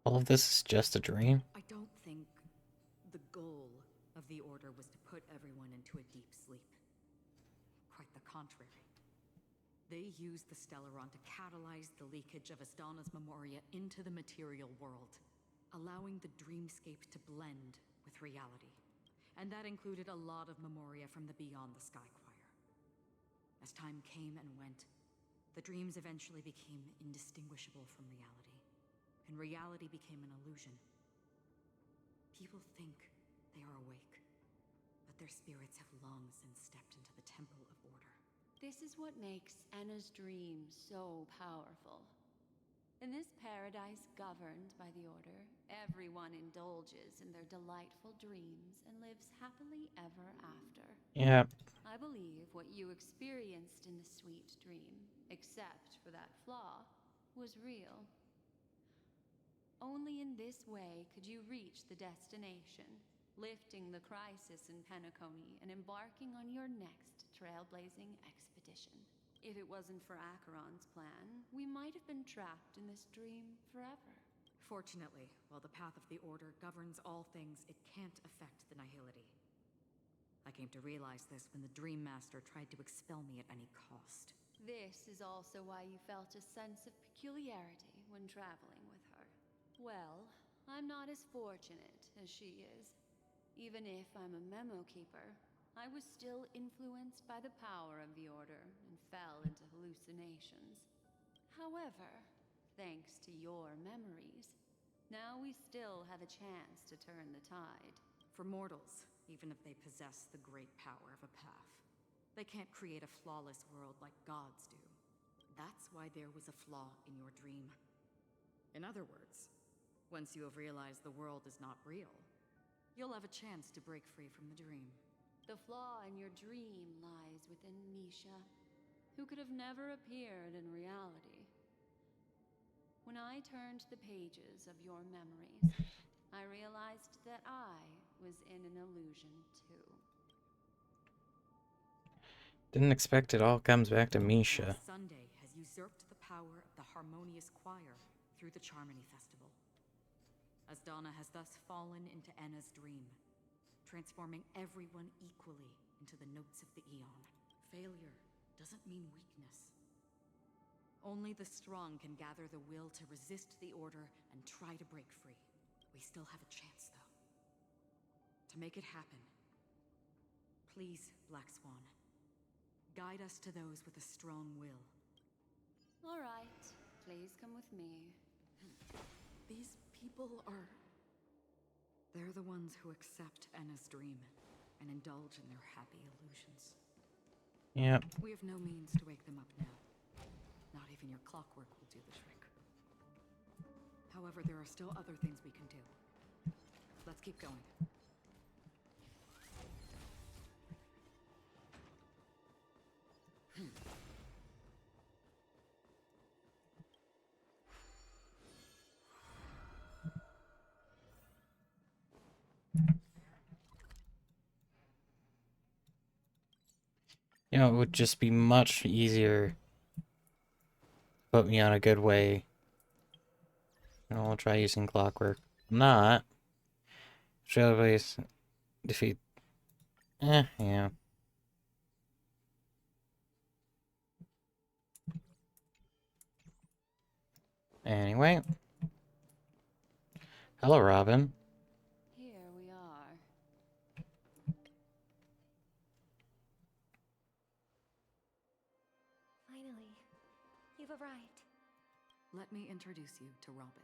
All of this is just a dream? I don't think the goal of the Order was to put everyone into a deep sleep. Quite the contrary. They used the Stellaron to catalyze the leakage of Asdana's memoria into the material world, allowing the dreamscape to blend with reality. And that included a lot of memoria from the Beyond the Sky Choir. As time came and went, the dreams eventually became indistinguishable from reality, and reality became an illusion. People think they are awake, but their spirits have long since stepped into the Temple of Order. This is what makes Enna's dream so powerful. In this paradise governed by the Order, everyone indulges in their delightful dreams and lives happily ever after. Yeah. I believe what you experienced in the sweet dream, except for that flaw, was real. Only in this way could you reach the destination, lifting the crisis in Penacony and embarking on your next trailblazing expedition. If it wasn't for Acheron's plan, we might have been trapped in this dream forever. Fortunately, while the path of the Order governs all things, it can't affect the Nihility. I came to realize this when the Dream Master tried to expel me at any cost. This is also why you felt a sense of peculiarity when traveling with her. Well, I'm not as fortunate as she is. Even if I'm a memo keeper, I was still influenced by the power of the Order and fell into hallucinations. However, thanks to your memories, now we still have a chance to turn the tide. For mortals, even if they possess the great power of a path. They can't create a flawless world like gods do. That's why there was a flaw in your dream. In other words, once you have realized the world is not real, you'll have a chance to break free from the dream. The flaw in your dream lies within Misha, who could have never appeared in reality. When I turned the pages of your memories, I realized that I was in an illusion too. Didn't expect it all comes back to Misha. Sunday has usurped the power of the Harmonious Choir through the Charmony Festival. Asdana has thus fallen into Enna's dream, transforming everyone equally into the notes of the Eon. Failure doesn't mean weakness. Only the strong can gather the will to resist the order and try to break free. We still have a chance, though. To make it happen, please, Black Swan, guide us to those with a strong will. All right, please come with me. These people are... They're the ones who accept Enna's dream and indulge in their happy illusions. Yep. We have no means to wake them up now. Not even your clockwork will do the trick. However, there are still other things we can do. Let's keep going. You know, it would just be much easier to put me on a good way. I'll try using clockwork. I'm not. Trailblaze defeat. Yeah. Anyway. Hello, Robin. Here we are. Finally, you've arrived. Let me introduce you to Robin.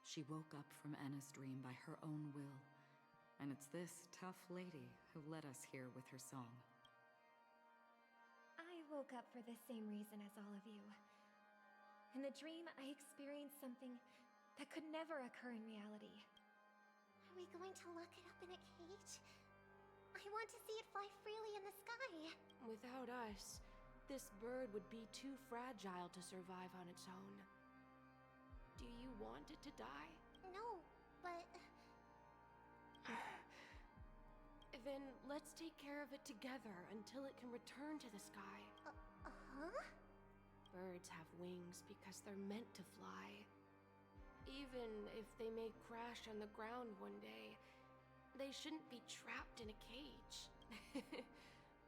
She woke up from Enna's dream by her own will, and it's this tough lady who led us here with her song. I woke up for the same reason as all of you. In the dream, I experienced something that could never occur in reality. Are we going to lock it up in a cage? I want to see it fly freely in the sky. Without us, this bird would be too fragile to survive on its own. Do you want it to die? No, but... Then let's take care of it together until it can return to the sky. Huh? Birds have wings because they're meant to fly. Even if they may crash on the ground one day, they shouldn't be trapped in a cage.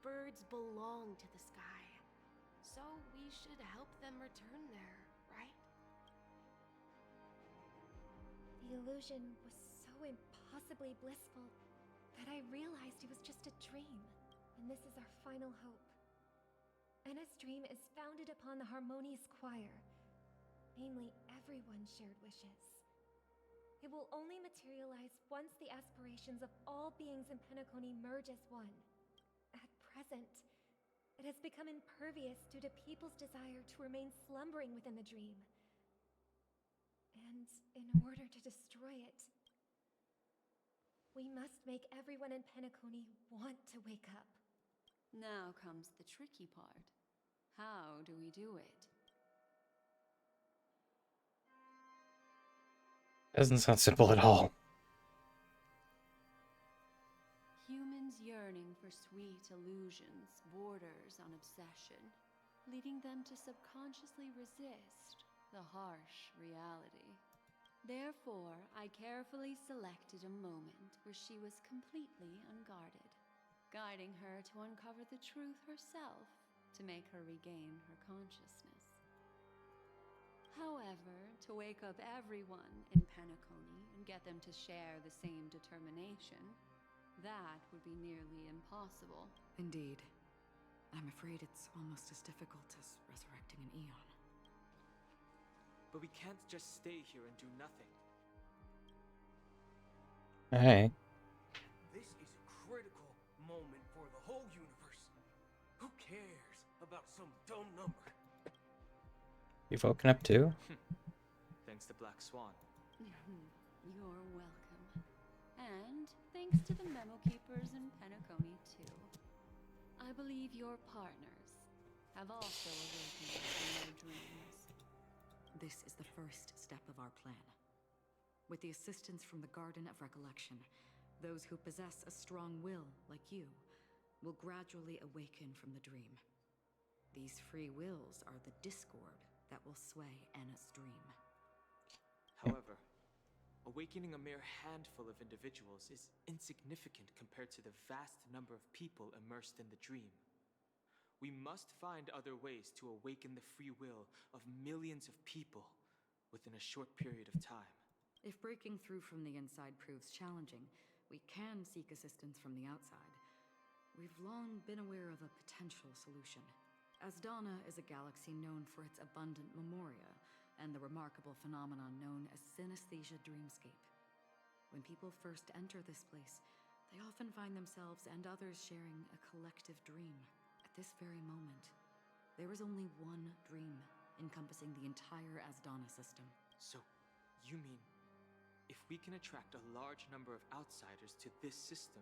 Birds belong to the sky, so we should help them return there, right? The illusion was so impossibly blissful that I realized it was just a dream, and this is our final hope. Enna's dream is founded upon the Harmonious Choir, namely everyone's shared wishes. It will only materialize once the aspirations of all beings in Penacony merge as one. At present, it has become impervious due to people's desire to remain slumbering within the dream. And in order to destroy it, we must make everyone in Penacony want to wake up. Now comes the tricky part. How do we do it? Doesn't sound simple at all. Humans yearning for sweet illusions borders on obsession, leading them to subconsciously resist the harsh reality. Therefore, I carefully selected a moment where she was completely unguarded, guiding her to uncover the truth herself to make her regain her consciousness. However, to wake up everyone in Penacony and get them to share the same determination, that would be nearly impossible. Indeed. I'm afraid it's almost as difficult as resurrecting an Eon. But we can't just stay here and do nothing. Hey. This is critical moment for the whole universe. Who cares about some dumb number? You've woken up too? Thanks to Black Swan. You're welcome. And thanks to the memo keepers in Penacony, too. I believe your partners have also awakened from their dreams. This is the first step of our plan. With the assistance from the Garden of Recollection, those who possess a strong will, like you, will gradually awaken from the dream. These free wills are the discord that will sway Anna's dream. However, awakening a mere handful of individuals is insignificant compared to the vast number of people immersed in the dream. We must find other ways to awaken the free will of millions of people within a short period of time. If breaking through from the inside proves challenging, we can seek assistance from the outside. We've long been aware of a potential solution. Asdana is a galaxy known for its abundant memoria and the remarkable phenomenon known as synesthesia dreamscape. When people first enter this place, they often find themselves and others sharing a collective dream. At this very moment, there is only one dream encompassing the entire Asdana system. So, you mean, if we can attract a large number of outsiders to this system,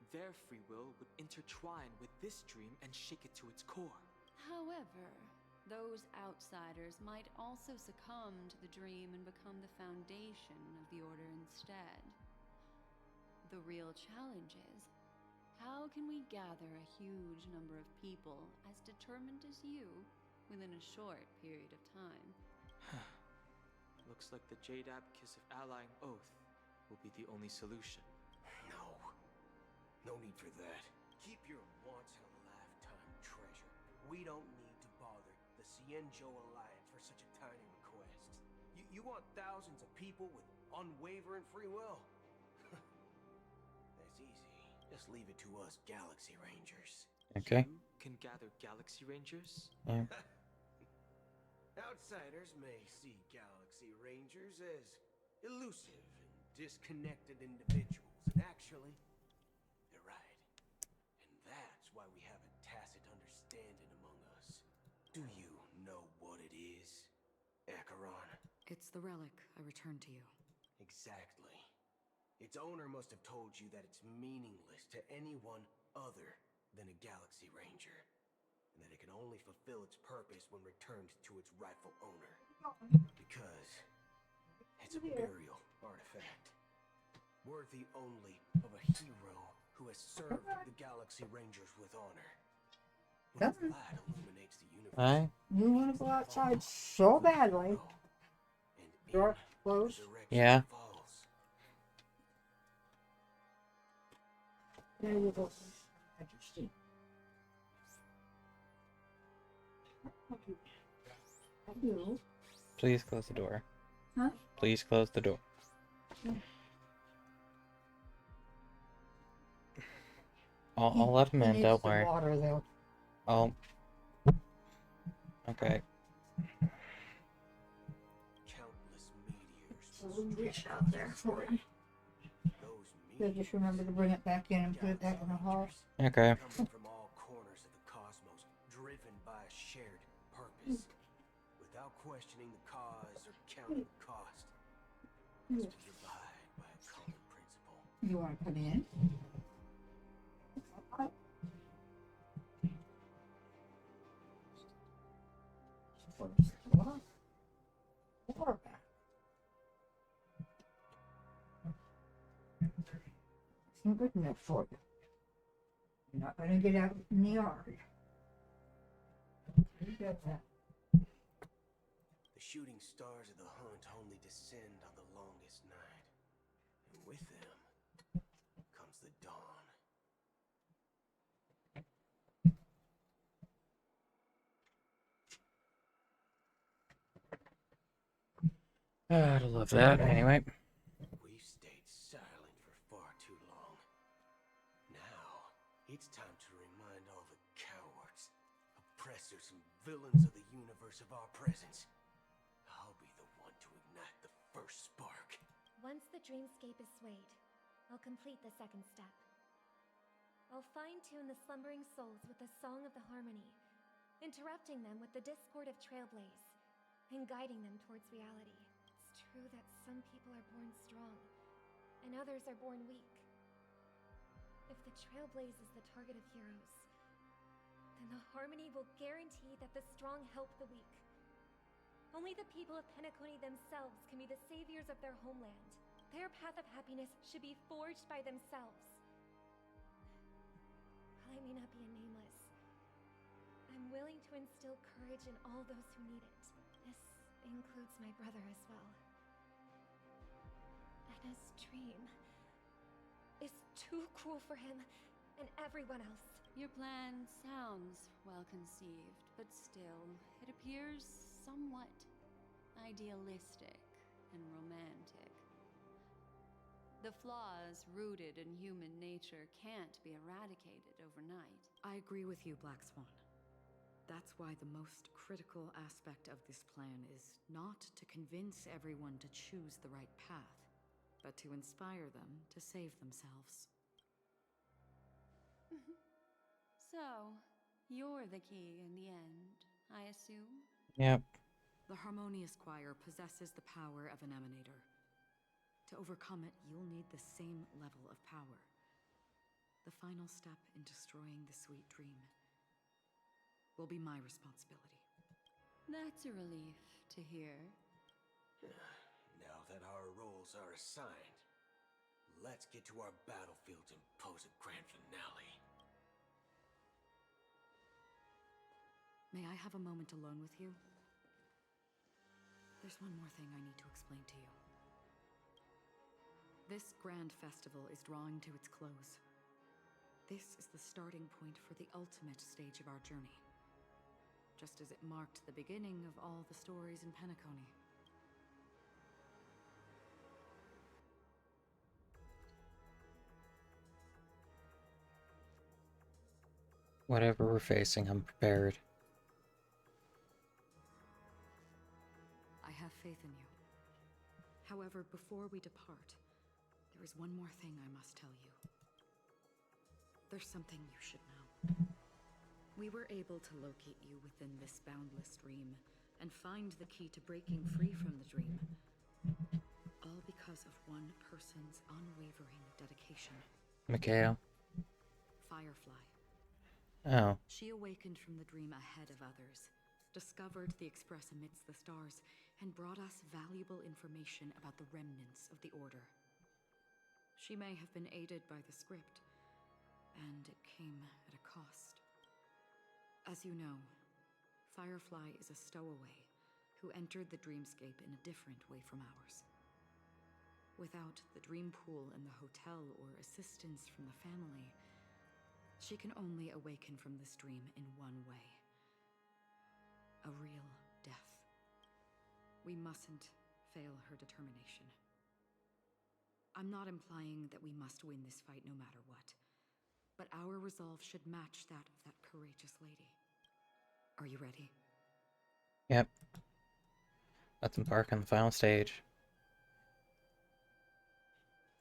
their free will would intertwine with this dream and shake it to its core? However, those outsiders might also succumb to the dream and become the foundation of the Order instead. The real challenge is, how can we gather a huge number of people as determined as you within a short period of time? Looks like the Jade Abacus of Allying Oath will be the only solution. No need for that. Keep your once-in-a-lifetime treasure. We don't need to bother the Cienjo Alliance for such a tiny request. You want thousands of people with unwavering free will? That's easy. Just leave it to us Galaxy Rangers. Okay. You can gather Galaxy Rangers? Yeah. Outsiders may see Galaxy Rangers as elusive and disconnected individuals, and actually, they're right. And that's why we have a tacit understanding among us. Do you know what it is, Acheron? It's the relic I returned to you. Exactly. Its owner must have told you that it's meaningless to anyone other than a Galaxy Ranger, and that it can only fulfill its purpose when returned to its rightful owner. Because it's a burial artifact, worthy only of a hero who has served the Galaxy Rangers with honor. When its light illuminates the universe, Hi. You want to go outside so badly. Door closed. Yeah. There you go. Majesty. I do. Please close the door. Huh? Please close the door. I'll let him in, don't worry. Water, though. Oh. Okay. There's a dish out there for him. So just remember to bring it back in and put it back in the hall. Okay. Coming from all corners of the cosmos, driven by a shared purpose, without questioning the cause or counting the cost. Must be abide by a common principle. You want to come in? Water back. It's not good enough for you. You're not going to get out in the yard. You get that. The shooting stars of the hunt only descend on the longest night, and with them comes the dawn. I'd love that. Anyway. We've stayed silent for far too long. Now, it's time to remind all the cowards, oppressors, and villains of the universe of our presence. I'll be the one to ignite the first spark. Once the dreamscape is swayed, I'll complete the second step. I'll fine-tune the slumbering souls with the Song of the Harmony, interrupting them with the discord of Trailblaze, and guiding them towards reality. It's true that some people are born strong, and others are born weak. If the Trailblaze is the target of heroes, then the Harmony will guarantee that the strong help the weak. Only the people of Penacony themselves can be the saviors of their homeland. Their path of happiness should be forged by themselves. While I may not be a nameless, I'm willing to instill courage in all those who need it. This includes my brother as well. Anna's dream is too cruel for him and everyone else. Your plan sounds well conceived, but still, it appears somewhat idealistic and romantic. The flaws rooted in human nature can't be eradicated overnight. I agree with you, Black Swan. That's why the most critical aspect of this plan is not to convince everyone to choose the right path, but to inspire them to save themselves. So, you're the key in the end, I assume? Yep. The Harmonious Choir possesses the power of an emanator. To overcome it, you'll need the same level of power. The final step in destroying the sweet dream will be my responsibility. That's a relief to hear. Now that our roles are assigned, let's get to our battlefield and pose a grand finale. May I have a moment alone with you? There's one more thing I need to explain to you. This grand festival is drawing to its close. This is the starting point for the ultimate stage of our journey, just as it marked the beginning of all the stories in Penacony. Whatever we're facing, I'm prepared. I have faith in you. However, before we depart, there is one more thing I must tell you. There's something you should know. We were able to locate you within this boundless dream and find the key to breaking free from the dream. All because of one person's unwavering dedication. Mikhail. Firefly. Oh. She awakened from the dream ahead of others, discovered the Express amidst the stars, and brought us valuable information about the remnants of the Order. She may have been aided by the script, and it came at a cost. As you know, Firefly is a stowaway who entered the dreamscape in a different way from ours. Without the dream pool in the hotel or assistance from the family, she can only awaken from this dream in one way. A real death. We mustn't fail her determination. I'm not implying that we must win this fight no matter what, but our resolve should match that of that courageous lady. Are you ready? Yep. Let's embark on the final stage.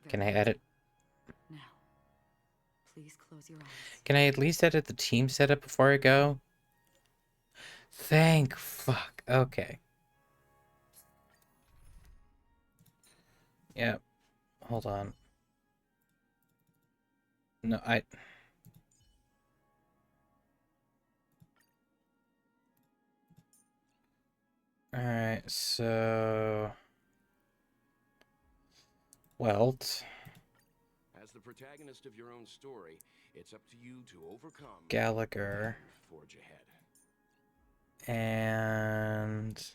Can I edit? Now, please close your eyes. Can I at least edit the team setup before I go? Thank fuck. Okay. Yep. Hold on. No, Alright, so... Welt. As the protagonist of your own story, it's up to you to overcome Gallagher. and forge ahead. And...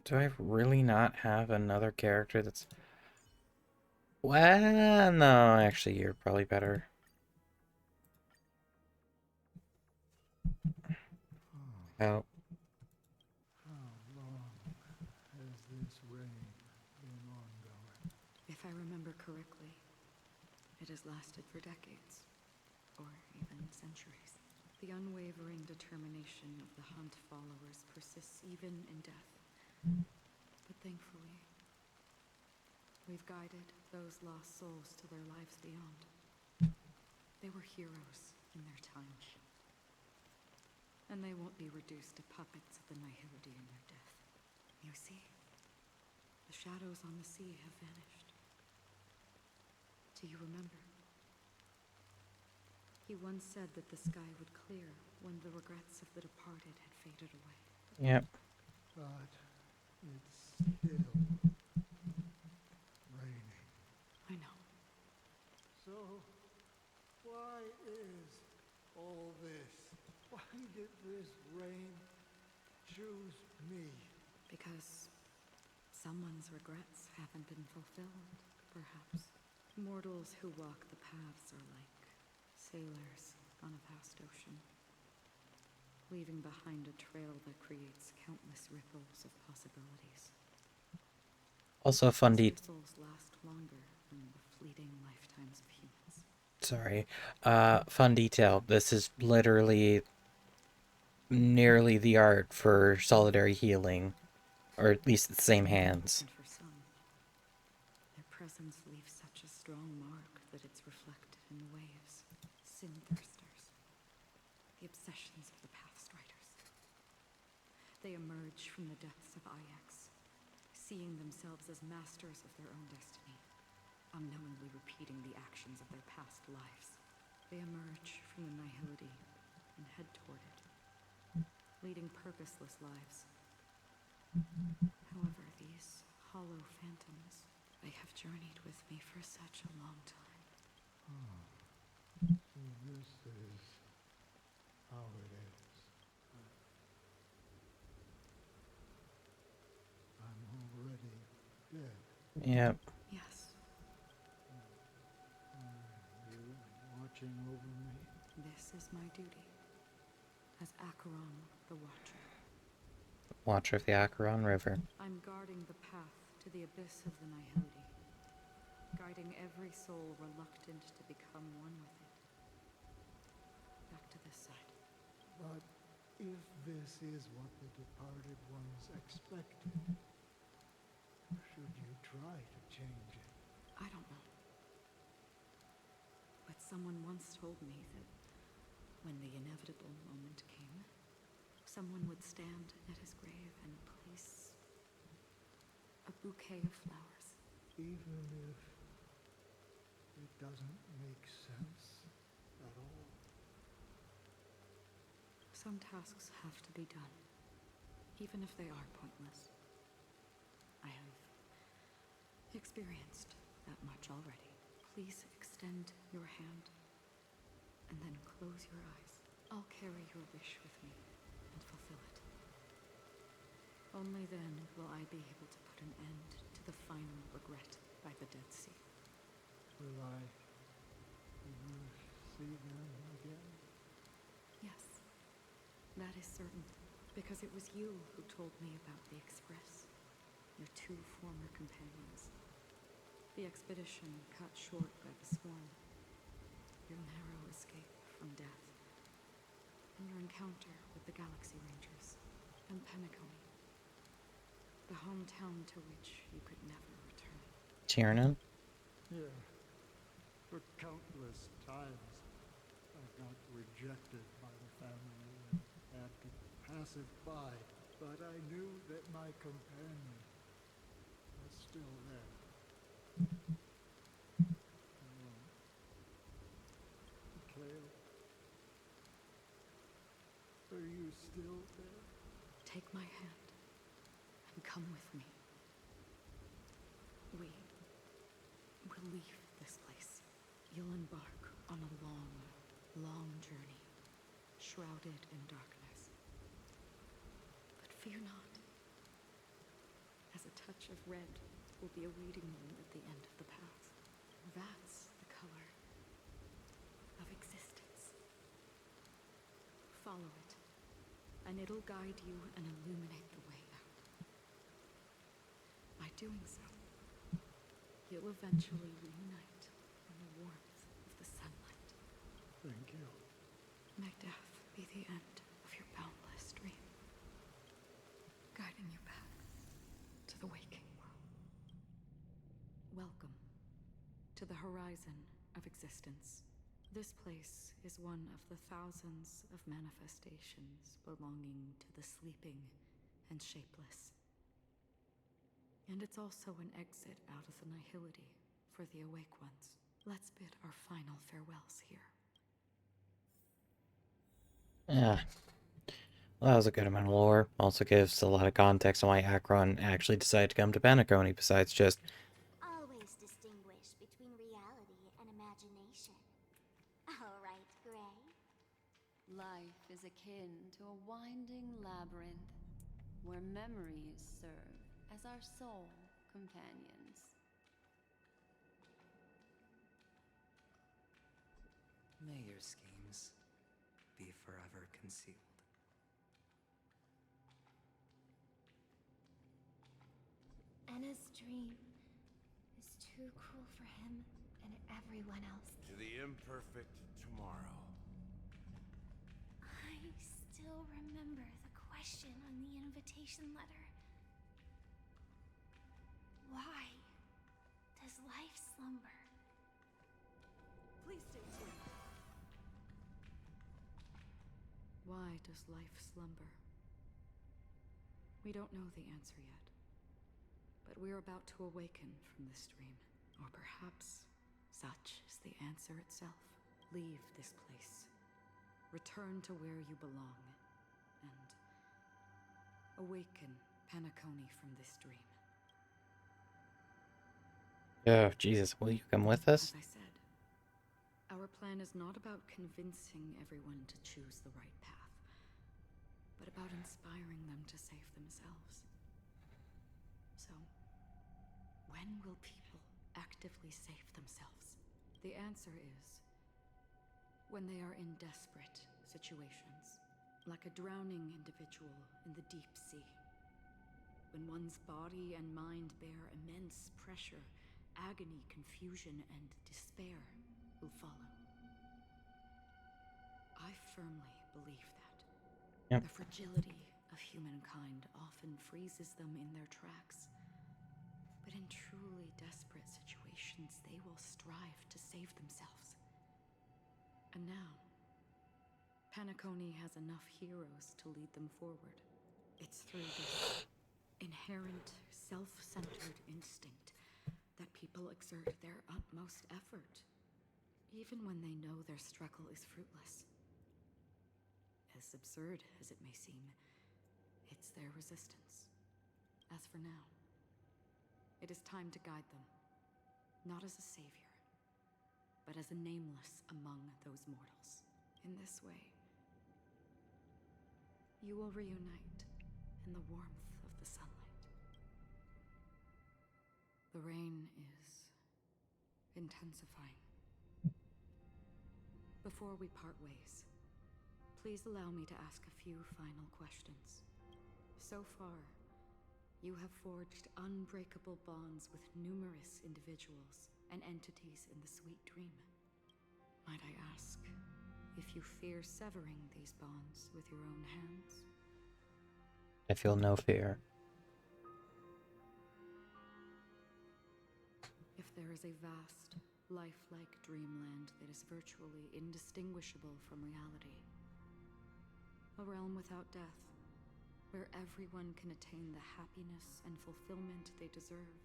Do I really not have another character that's... Well, no, actually, you're probably better. Oh. How long has this reign been ongoing? If I remember correctly, it has lasted for decades, or even centuries. The unwavering determination of the Hunt followers persists even in death. But thankfully, we've guided those lost souls to their lives beyond. They were heroes in their time. And they won't be reduced to puppets of the Nihility in their death. You see, the shadows on the sea have vanished. Do you remember? He once said that the sky would clear when the regrets of the departed had faded away. Yep. But it's still raining. I know. So, why is all this? Why did this rain choose me? Because someone's regrets haven't been fulfilled, perhaps. Mortals who walk the paths are like sailors on a vast ocean, leaving behind a trail that creates countless ripples of possibilities. Also a fun These ripples last longer than the fleeting lifetimes of humans. Sorry. Fun detail. This is literally nearly the art for solitary healing, or at least the same hands. And for some, their presence leaves such a strong mark that it's reflected in the waves. Sin thirsters, the obsessions of the Pathstriders. They emerge from the depths of Ix, seeing themselves as masters of their own destiny, unknowingly repeating the actions of their past lives. They emerge from the Nihility and head toward it, leading purposeless lives. However, these hollow phantoms, they have journeyed with me for such a long time. Oh, so this is how it is. I'm already dead. Yep. Yes. Are you watching over me? This is my duty as Acheron the Watcher. Watcher of the Acheron River. I'm guarding the path to the abyss of the Nihility, guiding every soul reluctant to become one with it. Back to this side. But if this is what the departed ones expected, should you try to change it? I don't know. But someone once told me that when the inevitable moment came, someone would stand at his grave and place a bouquet of flowers. Even if it doesn't make sense at all. Some tasks have to be done, even if they are pointless. I have experienced that much already. Please extend your hand, and then close your eyes. I'll carry your wish with me and fulfill it. Only then will I be able to put an end to the final regret by the Dead Sea. Will you see them again? Yes, that is certain, because it was you who told me about the Express, your two former companions. The expedition cut short by the swarm, your narrow escape from death, and your encounter with the Galaxy Rangers and Penacony, the hometown to which you could never return. Tiernan? Yeah. For countless times, I got rejected by the family and had to pass it by. But I knew that my companion was still there. Mikhail, are you still there? Take my hand and come with me. We will leave this place. You'll embark on a long, long journey, shrouded in darkness. But fear not, as a touch of red will be awaiting you at the end of the path. That's the color of existence. Follow it, and it'll guide you and illuminate the way out. By doing so, you'll eventually reunite in the warmth of the sunlight. Thank you. May death be the end of your boundless dream, guiding you back to the waking world. Welcome to the horizon of existence. This place is one of the thousands of manifestations belonging to the sleeping and shapeless. And it's also an exit out of the nihility for the awake ones. Let's bid our final farewells here. Yeah. Well, that was a good amount of lore. Also gives a lot of context on why Akron actually decided to come to Penacony, besides just... Always distinguish between reality and imagination. All right, Gray? Life is akin to a winding labyrinth, where memories serve as our sole companions. May your schemes be forever concealed. Anna's dream is too cruel for him and everyone else. To the imperfect tomorrow. I still remember the question on the invitation letter. Why does life slumber? Please stay tuned. Why does life slumber? We don't know the answer yet. But we're about to awaken from this dream. Or perhaps such is the answer itself. Leave this place. Return to where you belong. And awaken Penacony from this dream. Oh, Jesus, will you come with us? As I said, our plan is not about convincing everyone to choose the right path, but about inspiring them to save themselves. So, when will people actively save themselves? The answer is when they are in desperate situations, like a drowning individual in the deep sea. When one's body and mind bear immense pressure, agony, confusion, and despair will follow. I firmly believe that. Yep. The fragility of humankind often freezes them in their tracks. But in truly desperate situations, they will strive to save themselves. And now, Penacony has enough heroes to lead them forward. It's through this inherent, self-centered instinct that people exert their utmost effort, even when they know their struggle is fruitless. As absurd as it may seem, it's their resistance. As for now, it is time to guide them, not as a savior, but as a nameless among those mortals. In this way, you will reunite in the warmth of the sunlight. The rain is intensifying. Before we part ways, please allow me to ask a few final questions. So far, you have forged unbreakable bonds with numerous individuals and entities in the sweet dream. Might I ask if you fear severing these bonds with your own hands? I feel no fear. If there is a vast, lifelike dreamland that is virtually indistinguishable from reality, a realm without death, where everyone can attain the happiness and fulfillment they deserve,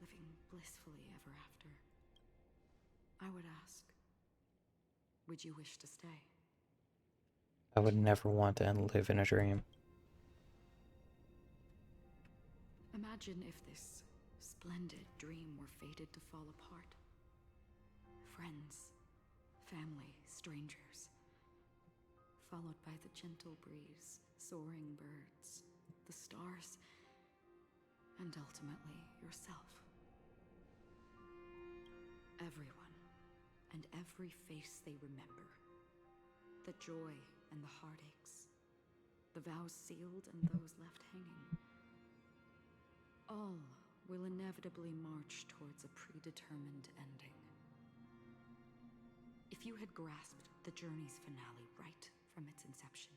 living blissfully ever after, I would ask, would you wish to stay? I would never want to live in a dream. Imagine if this splendid dream were fated to fall apart. Friends, family, strangers, followed by the gentle breeze, soaring birds, the stars, and ultimately yourself. Everyone, and every face they remember. The joy and the heartaches, the vows sealed and those left hanging. All will inevitably march towards a predetermined ending. If you had grasped the journey's finale right from its inception,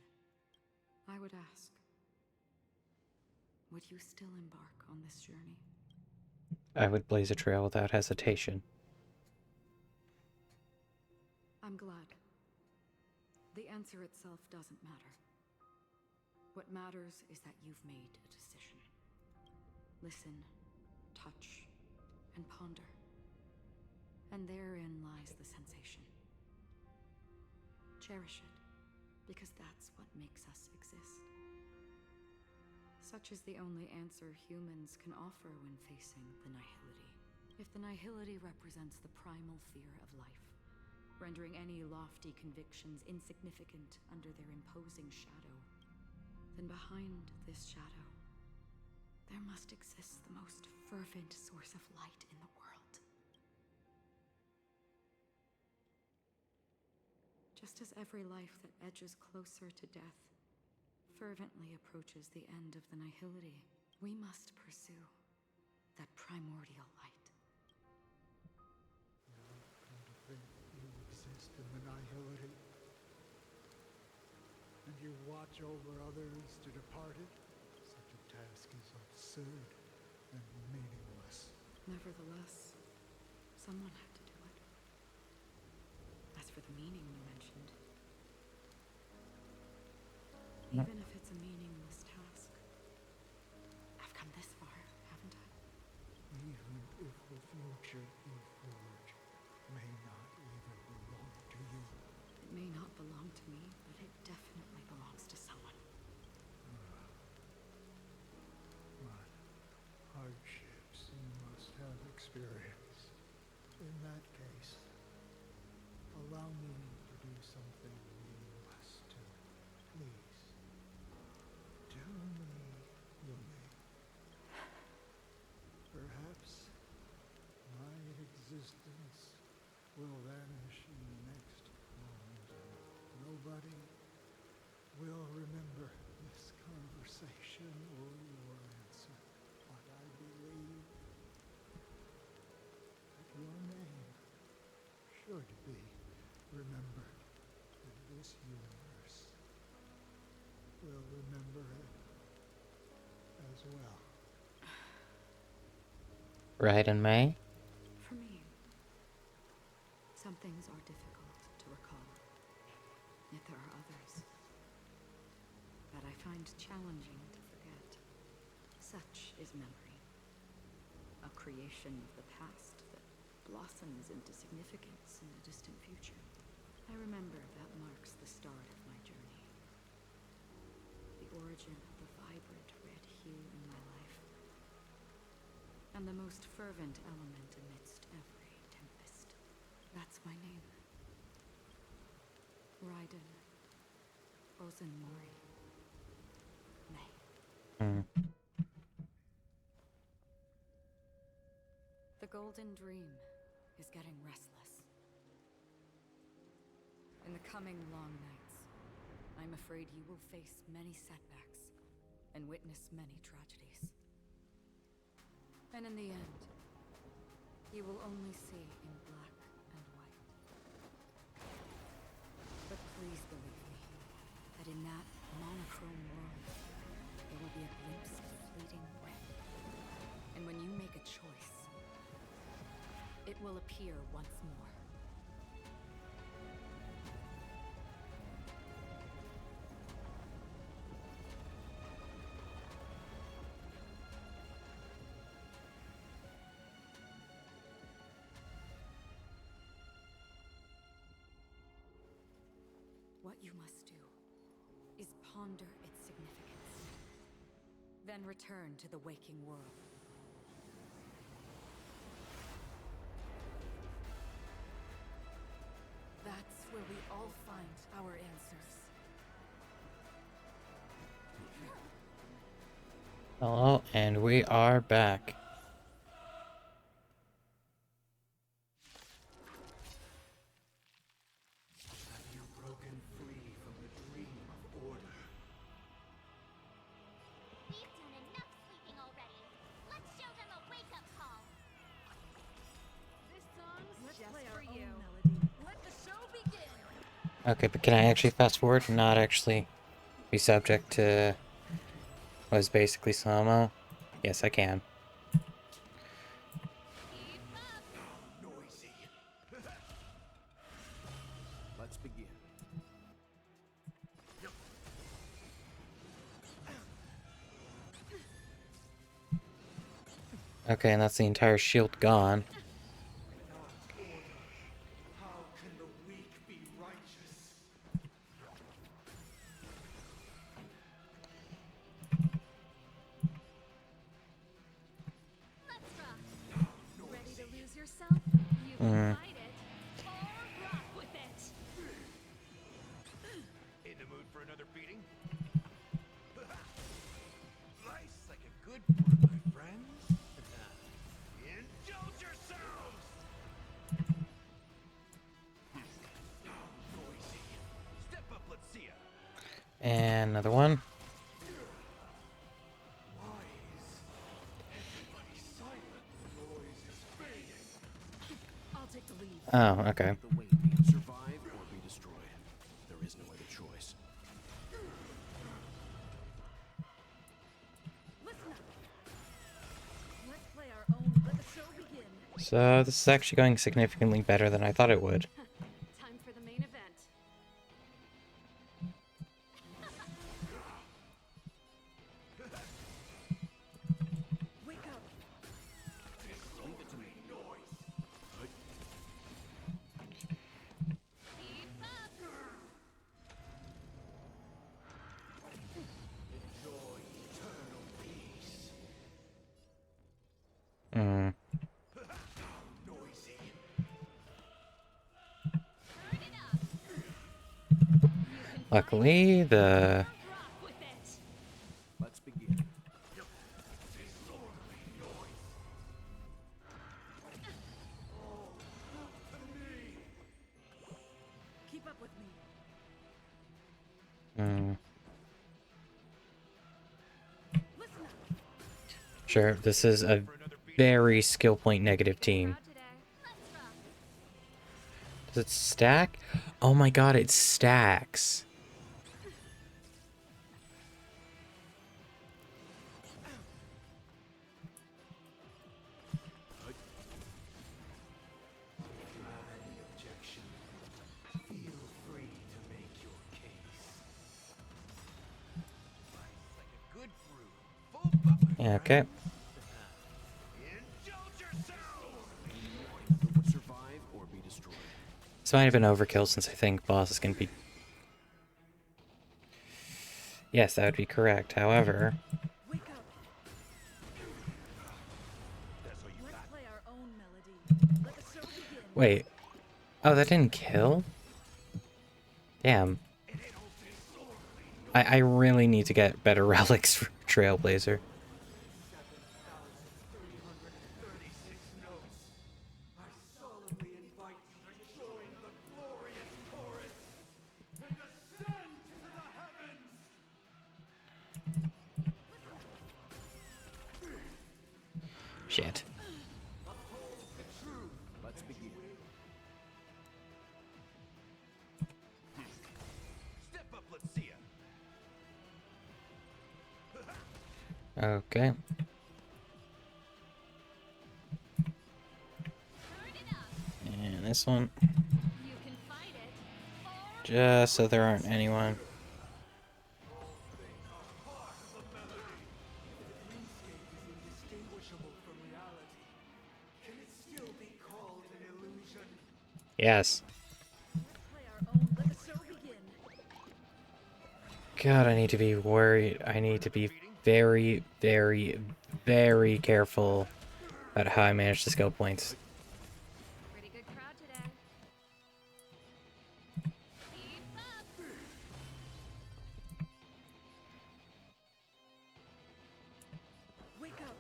I would ask, would you still embark on this journey? I would blaze a trail without hesitation. I'm glad. The answer itself doesn't matter. What matters is that you've made a decision. Listen, touch, and ponder. And therein lies the sensation. Cherish it, because that's what makes us exist. Such is the only answer humans can offer when facing the nihility. If the nihility represents the primal fear of life, rendering any lofty convictions insignificant under their imposing shadow, then behind this shadow, there must exist the most fervent source of light in the world. Just as every life that edges closer to death fervently approaches the end of the nihility, we must pursue that primordial light. Come to think you exist in the nihility, and you watch over others to depart it? Such a task is absurd and meaningless. Nevertheless, someone had to do it. As for the meaning you mentioned, even if it's a meaningless task, I've come this far, haven't I? Even if the future you forge may not even belong to you. It may not belong to me, but it definitely belongs to someone. What hardships you must have experienced. In that case, allow me to do something meaningless too. Please. Tell me your name. Perhaps my existence will vanish in the next moment. Nobody will remember this conversation or your answer. But I believe that your name should be remembered, and this universe will remember it as well. Raiden May? For me, some things are difficult to recall. Yet there are others that I find challenging to forget. Such is memory, a creation of the past that blossoms into significance in the distant future. I remember that marks the start of my journey, the origin of the vibrant red hue in my life, and the most fervent element amidst every tempest. That's my name. Raiden Ozunmori May. The Golden Dream is getting restless. In the coming long nights, I'm afraid you will face many setbacks and witness many tragedies. And in the end, you will only see in black and white. But please believe me, that in that monochrome world, there will be a glimpse of fleeting red. And when you make a choice, it will appear once more. What you must do is ponder its significance, then return to the waking world. That's where we all find our answers. Hello, and we are back. Have you broken free from the dream of order? We've done enough sleeping already. Let's show them a wake-up call. This song's just play for our you. own melody. Let the show begin. Okay, but can I actually fast forward and not actually be subject to what is basically slow-mo? Yes, I can. Okay, and that's the entire shield gone. How can the weak be righteous? Let's rock. Ready to lose yourself? You can fight it or rock with it. In the mood for another beating? Life's like a good one, my friends. Indulge yourselves! Noisy. Step up, let's see ya. And another one. I'll take the lead. Oh, okay. The way be survive or be destroyed. There is no other choice. Listen up. Let's play our own. Let the show begin. So this is actually going significantly better than I thought it would. Time for the main event. Wake up. Leave it to me. Keep up. Enjoy eternal peace. Hmm. Noisy. Turn it up. Luckily, the Rock with it. Let's begin. Disorderly noise. Oh, look to me. Keep up with me. hmm. Listen up. Sure, this is a very skill point negative team. Crowd today. Let's rock. Does it stack? Oh my god, it stacks. Any objection? Feel free to make your case. Life's like a good brew. Full bubble. Yeah, okay. Indulge yourselves! Remember what survive or be destroyed. This might have been overkill since I think boss is going to be... Yes, that would be correct. However... Wake up. That's all you Let's got. play our own melody. Let the show begin. Wait. Oh, that didn't kill? Damn. I really need to get better relics for Trailblazer. 7,336 notes. I solemnly invite you to join the glorious chorus and ascend to the heavens. Shit. Uphold the truth. Let's begin. Step up, let's see ya. Okay. And this one. You can fight it or Just so there aren't anyone. Part of the melody. The dreamscape is indistinguishable from reality. Can it still be called an illusion? Yes. play our own. Let the show begin. God, I need to be worried. I need to be very, very, very careful about how I manage the skill points. Pretty good crowd today. Keep up. Wake up.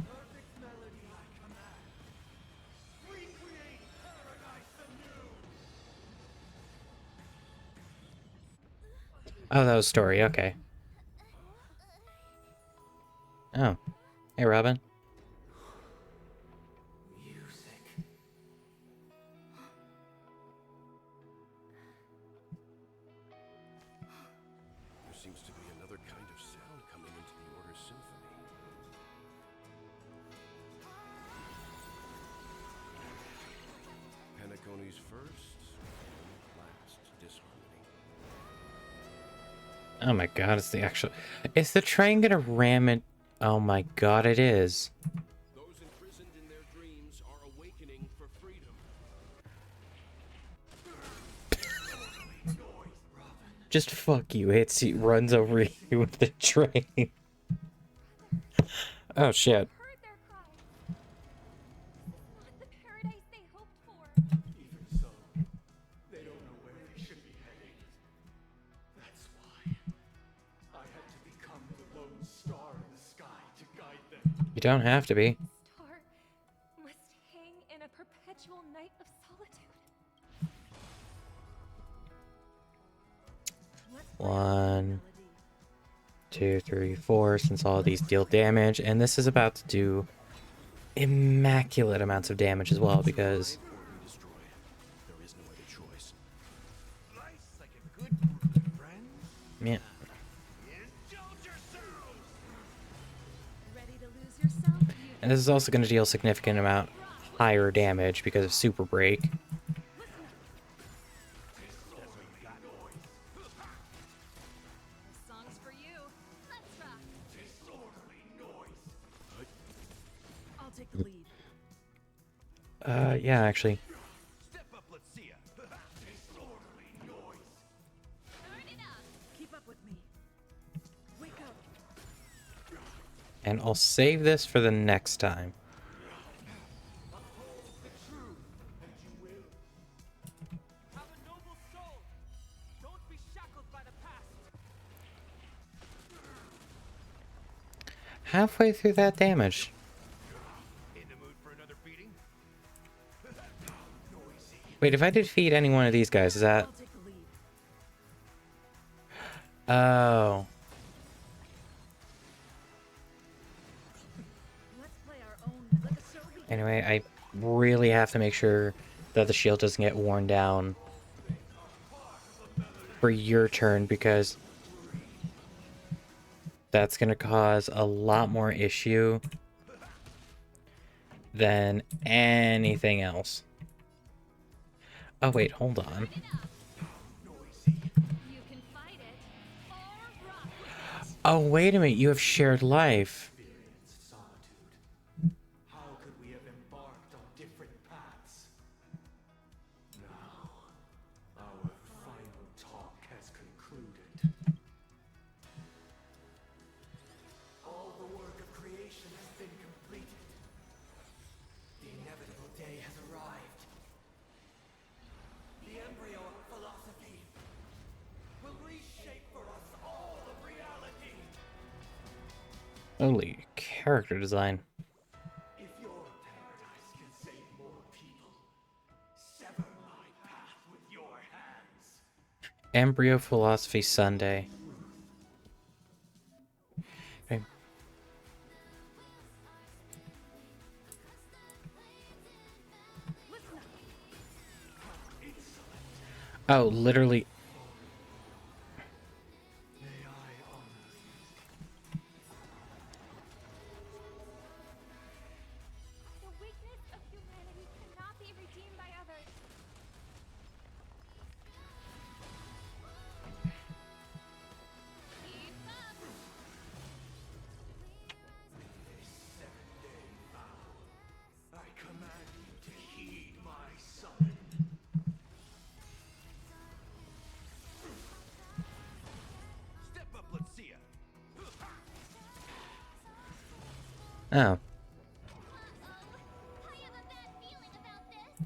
Perfect melody I command. Recreate paradise anew. Oh, that was story. Okay. Oh. Hey, Robin. Music. There seems to be another kind of sound coming into the Order's symphony. Penacony's first and last disharmony. Oh my god, it's the actual... Is the train gonna ram it Oh my god, it is. Those imprisoned in their dreams are awakening for freedom. Just fuck you, hits you, runs over you with the train. Oh shit. Heard their cries. This is not the paradise they hoped for. Even so, they don't know where they should be heading. That's why I had to become the lone star in the sky to guide them. You don't have to be. Star must hang in a perpetual night of solitude. 1, 2, 3, 4, since all of these deal damage, and this is about to do immaculate amounts of damage as well, because There is no other choice. Life's like a good book, friends. yeah. Indulge yourselves! Ready to lose yourself? And this is also going to deal a significant amount higher damage because of Super Break. This song's for you. Let's rock. Disorderly noise. I'll take the lead. Yeah, actually. Step up, let's see ya. Disorderly noise. Turn it up. Keep up with me. Wake up. And I'll save this for the next time. Uphold the truth, and you will. Have a noble soul. Don't be shackled by the past. Halfway through that damage. In the mood for another beating? Noisy. Wait, if I defeat any one of these guys, is that... I'll take the lead. Oh. Let's play our own. Let the show begin. Anyway, I really have to make sure that the shield doesn't get worn down for your turn, because that's going to cause a lot more issue than anything else. Oh, wait, hold on. You can fight it or rock with it. Oh, wait a minute, you have shared life. Solitude. How could we have embarked on different paths? Now, our final talk has concluded. All the work of creation has been completed. The inevitable day has arrived. The embryo of philosophy will reshape for us all of reality. Holy character design. If your paradise can save more people, sever my path with your hands. Embryo Philosophy Sunday. Okay. Oh, literally. May I honor The weakness of humanity cannot be redeemed by others. Keep up. this 7-day vow? I command you to heed my summon. Step up, let's see ya. Oh. I have a bad feeling about this.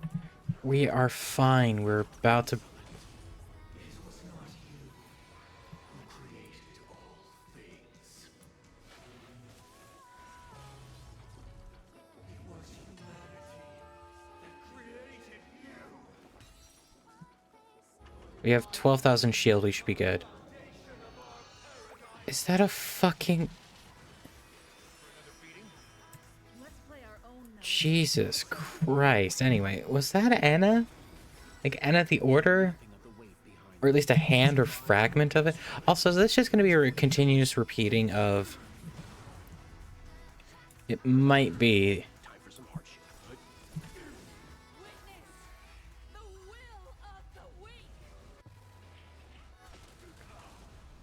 We are fine. We're about to... It was not you who created all things. It was humanity that created you. We have 12,000 shield. We should be good. Is that a fucking... Let's play our own now. Jesus Christ. Anyway, was that Anna? Like Anna the Order? Or at least a hand or fragment of it? Also, is this just going to be a continuous repeating of... It might be... Time for some hardship. Witness the will of the weak.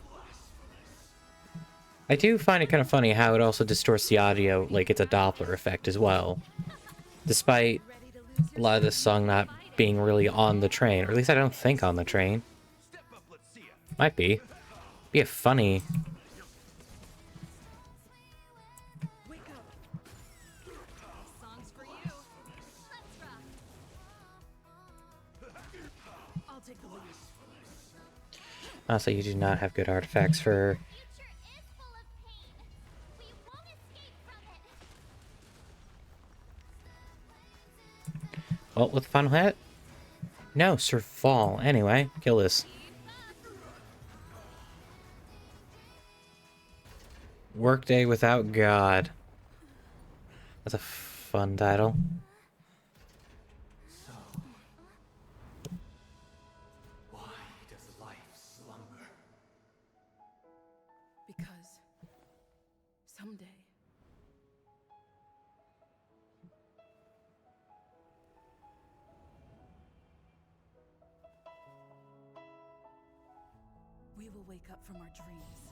Blasphemous. I do find it kind of funny how it also distorts the audio, like it's a Doppler effect as well. Despite a lot of this song not being really on the train, or at least I don't think on the train. Might be. Be a funny. Songs for you. Let's rock. I'll take the lead. Honestly, you do not have good artifacts for. Well, with the final hit? No, Sir Fall. Anyway, kill this. Workday Without God. That's a fun title. So, why does life slumber? Because someday we will wake up from our dreams.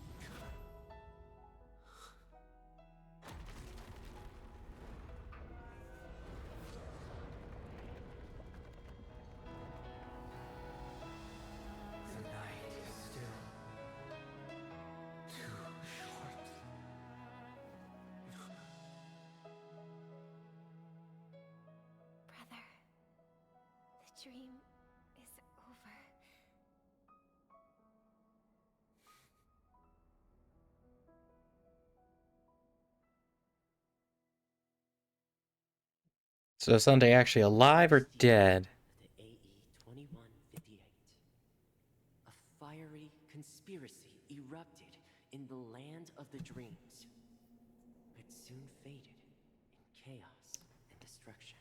The night is still too short. Brother, the dream is over. So is Sunday actually alive or dead? The AE-2158. A fiery conspiracy erupted in the land of the dreams, but soon faded in chaos and destruction.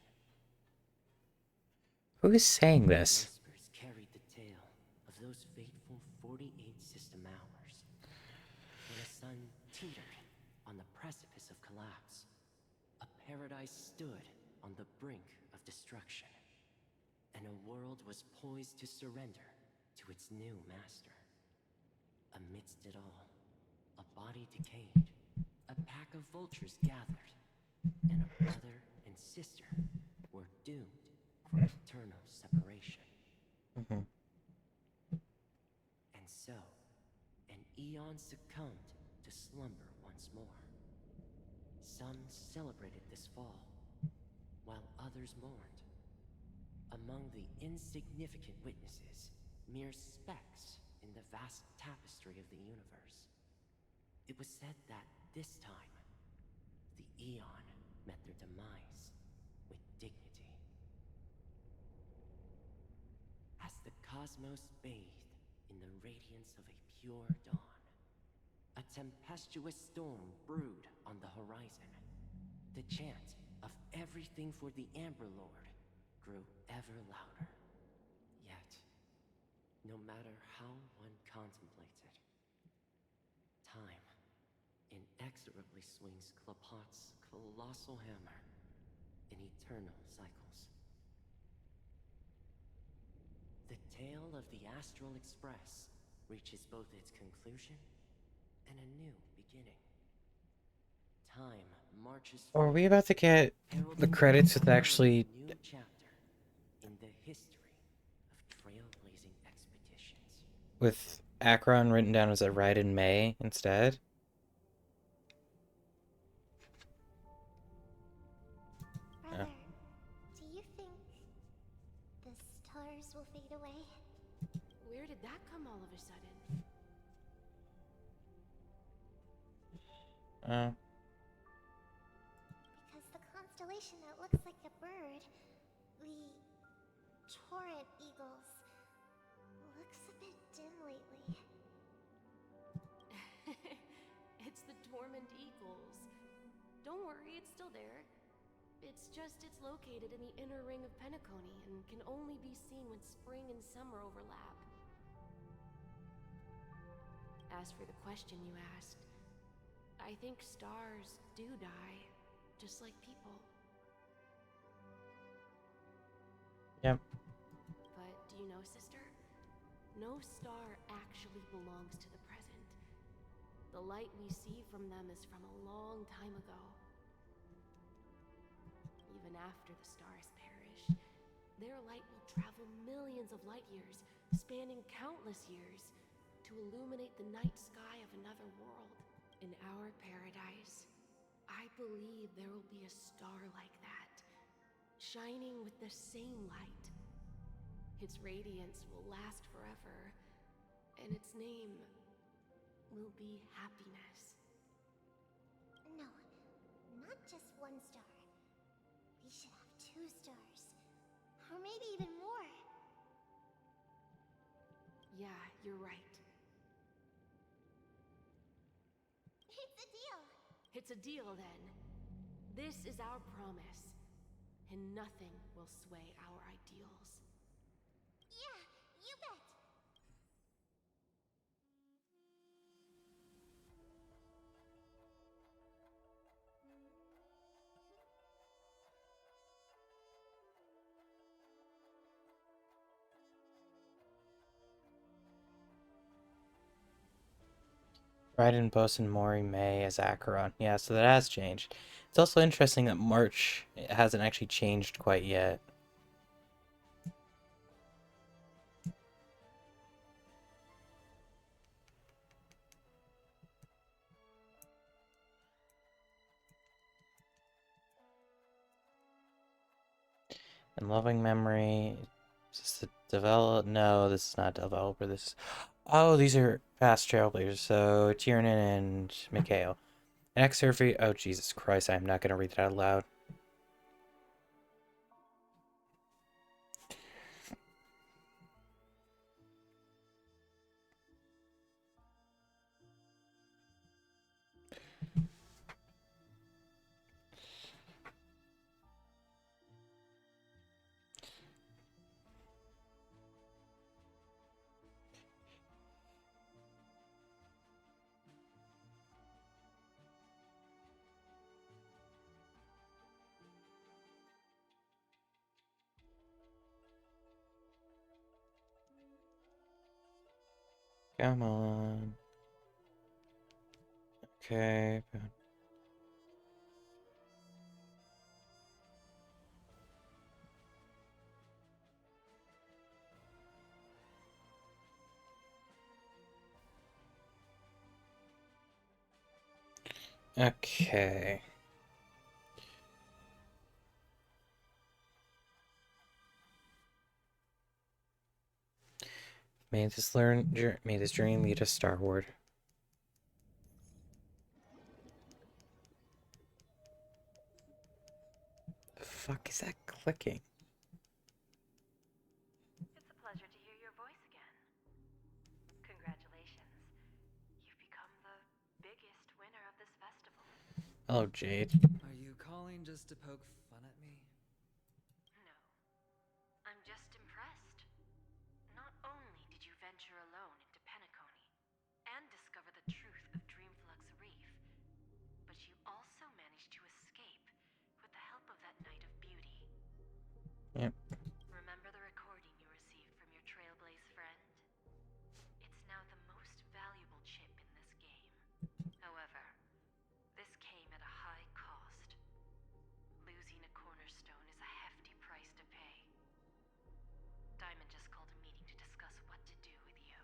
Who is saying this? Whispers carried the tale of those fateful 48 system hours, when a sun teetered on the precipice of collapse. A paradise stood on the brink of destruction, and a world was poised to surrender to its new master. Amidst it all, a body decayed, a pack of vultures gathered, and a brother and sister were doomed for eternal separation. And so, an eon succumbed to slumber once more. Some celebrated this fall, while others mourned. Among the insignificant witnesses, mere specks in the vast tapestry of the universe, it was said that this time, the Eon met their demise with dignity. As the cosmos bathed in the radiance of a pure dawn, a tempestuous storm brewed on the horizon. The chant of everything for the Amber Lord grew ever louder. Yet, no matter how one contemplated, time inexorably swings Klapot's colossal hammer in eternal cycles. The tale of the Astral Express reaches both its conclusion and a new beginning. Time marches Are we about to get the credits with actually new chapter in the history of trailblazing expeditions. with Akron written down as a ride in May instead? Brother, do you think the stars will fade away? Where did that come all of a sudden? Oh. Because the constellation that looks like a bird, the torrent eagles, looks a bit dim lately. It's the Dormant Eagles. Don't worry, it's still there. It's just it's located in the inner ring of Penacony and can only be seen when spring and summer overlap. As for the question you asked, I think stars do die, just like people. Yep. But do you know, sister? No star actually belongs to the present. The light we see from them is from a long time ago. Even after the stars perish, their light will travel millions of light years, spanning countless years, to illuminate the night sky of another world. In our paradise, I believe there will be a star like that, shining with the same light. Its radiance will last forever, and its name will be happiness. No, not just one star. We should have 2 stars. Or maybe even more. Yeah, you're right. It's a deal. It's a deal then. This is our promise, and nothing will sway our ideals. Yeah, you bet. Raiden, Bosun, Mori, May as Acheron. Yeah, so that has changed. It's also interesting that March hasn't actually changed quite yet. And Loving Memory. Is this the developer? No, this is not developer. This is... Oh, these are past Trailblazers. So, Tiernan and Mikhail. An excerpt. Oh, Jesus Christ. I'm not going to read it out loud. Come on. Okay. Okay. May this journey lead us starward. The fuck is that clicking? It's a pleasure to hear your voice again. Congratulations. You've become the biggest winner of this festival. Hello, Jade. Are you calling just to poke fun at me? No. I'm just impressed. Not only did you venture alone into Penacony and discover the truth of Dreamflux Reef, but you also managed to escape with the help of that Knight of Beauty. Yep. Remember the recording you received from your Trailblaze friend? It's now the most valuable chip in this game. However, this came at a high cost. Losing a cornerstone is a hefty price to pay. Diamond just called a meeting to discuss what to do with you.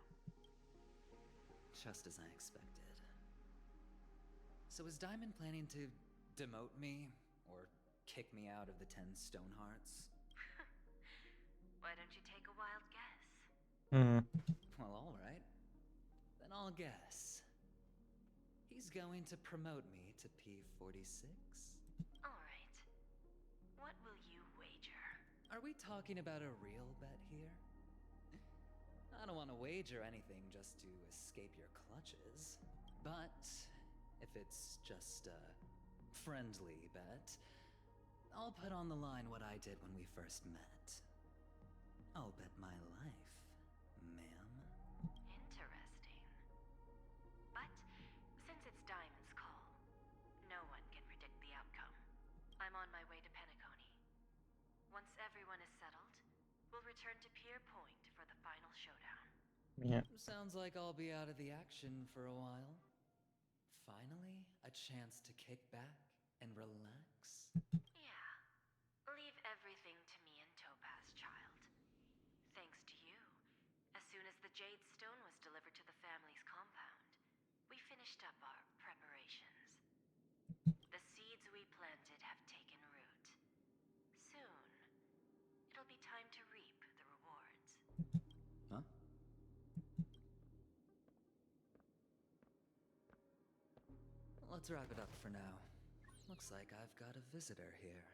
Just as I expected. So is Diamond planning to demote me? Or kick me out of the 10 Stonehearts? Why don't you take a wild guess? Well, alright. Then I'll guess. He's going to promote me to P46? Alright. What will you wager? Are we talking about a real bet here? I don't want to wager anything just to escape your clutches. But if it's just a friendly bet, I'll put on the line what I did when we first met. I'll bet my life, ma'am. Interesting. But since it's Diamond's call, no one can predict the outcome. I'm on my way to Penacony. Once everyone is settled, we'll return to Pier Point for the final showdown. Yeah. Sounds like I'll be out of the action for a while. Finally, a chance to kick back and relax. Yeah. Leave everything to me and Topaz, child. Thanks to you, as soon as the Jade Stone was delivered to the family's compound, we finished up our preparations. The seeds we planted have taken root. Soon, it'll be time to reap the rewards. Huh? Let's wrap it up for now. Looks like I've got a visitor here.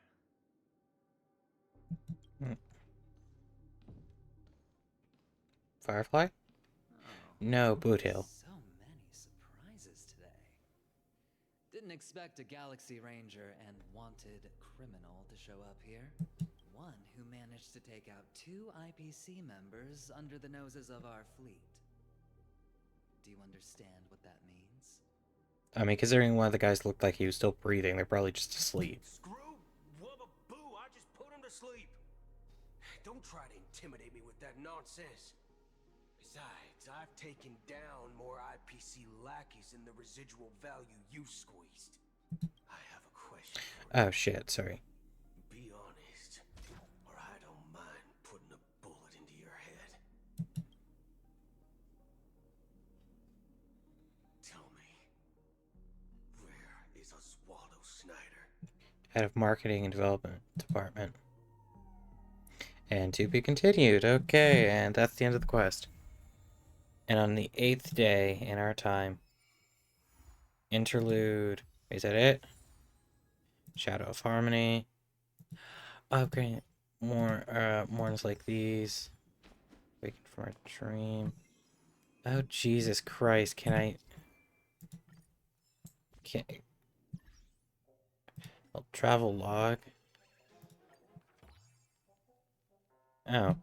Firefly? No, Boot Hill. So many surprises today. Didn't expect a Galaxy Ranger and wanted criminal to show up here. One who managed to take out 2 IPC members under the noses of our fleet. Do you understand what that means? I mean, considering one of the guys looked like he was still breathing, they're probably just asleep. Screw wubba boo, I just put him to sleep. Don't try to intimidate me with that nonsense. Besides, I've taken down more IPC lackeys than the residual value you squeezed. I have a question for you. Oh shit, sorry. Be honest, or I don't mind putting a bullet into your head. Tell me, where is Oswaldo Snyder? Head of Marketing and Development Department. And to be continued. Okay, and that's the end of the quest. And on the 8th day in our time, interlude. Is that it? Shadow of Harmony. Okay, mourns like these. Waking from a dream. Oh Jesus Christ! Can't. Well, travel log. Oh.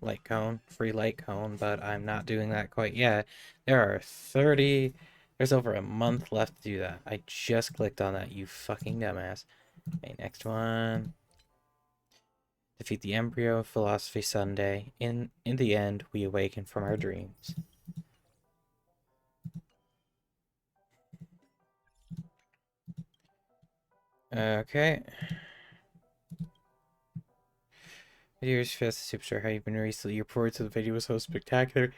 Light cone, free light cone, but I'm not doing that quite yet. There are 30, there's over a month left to do that. I just clicked on that, you fucking dumbass. Okay, next one. Defeat the embryo of Philosophy Sunday. In the end, we awaken from our dreams. Okay. Videos fast Superstar, how you been recently? Your reports of the video was so spectacular.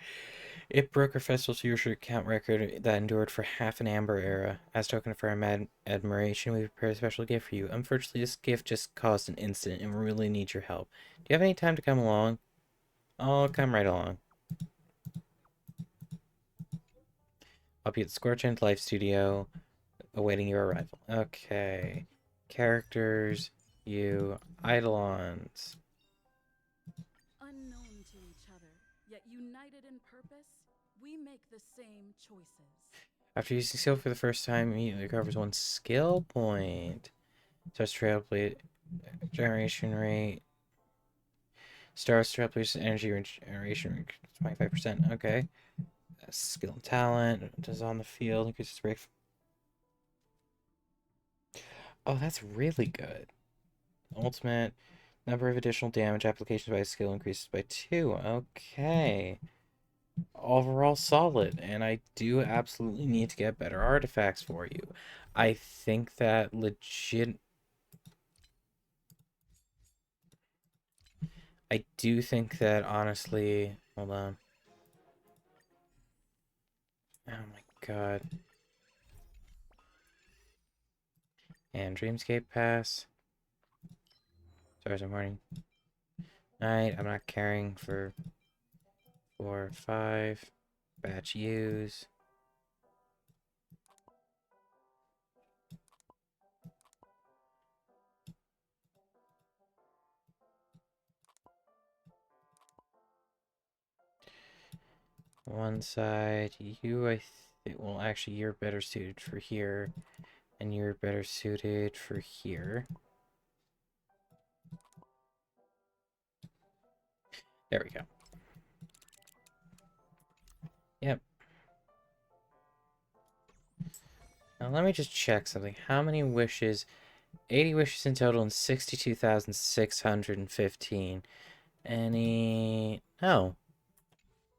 It broke our festival viewership count record that endured for half an Amber era. As token of our admiration, we prepared a special gift for you. Unfortunately, this gift just caused an incident, and we really need your help. Do you have any time to come along? I'll come right along. I'll be at the Scorch End Life Studio, awaiting your arrival. Okay. Characters, you, Eidolons. Unknown to each other, yet united in purpose, we make the same choices. After using skill for the first time, immediately recovers 1 skill point. Starts Trailblade generation rate. Starts Trailblade's energy regeneration rate 25%. Okay. Skill and talent. Does on the field. Increases break. Oh, that's really good. Ultimate. Number of additional damage applications by skill increases by 2. Okay. Overall solid, and I do absolutely need to get better artifacts for you. I think that I do think that honestly, hold on. Oh my god. And Dreamscape Pass. Stars of Morning. Night, I'm not caring for 4 or 5. Batch use. One side, you, well, actually, you're better suited for here, and you're better suited for here. There we go. Yep. Now let me just check something. How many wishes? 80 wishes in total and 62,615. Any... No.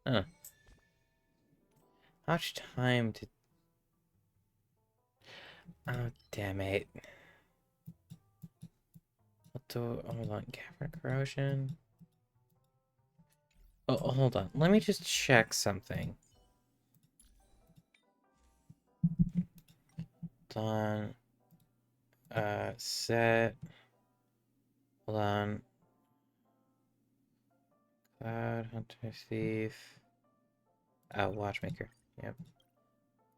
Huh. How much time did... Oh, damn it. Hold on, camera corrosion. Oh, hold on. Let me just check something. Hold on. Set. Hold on. Cloud, Hunter, Thief. Oh, Watchmaker. Yep.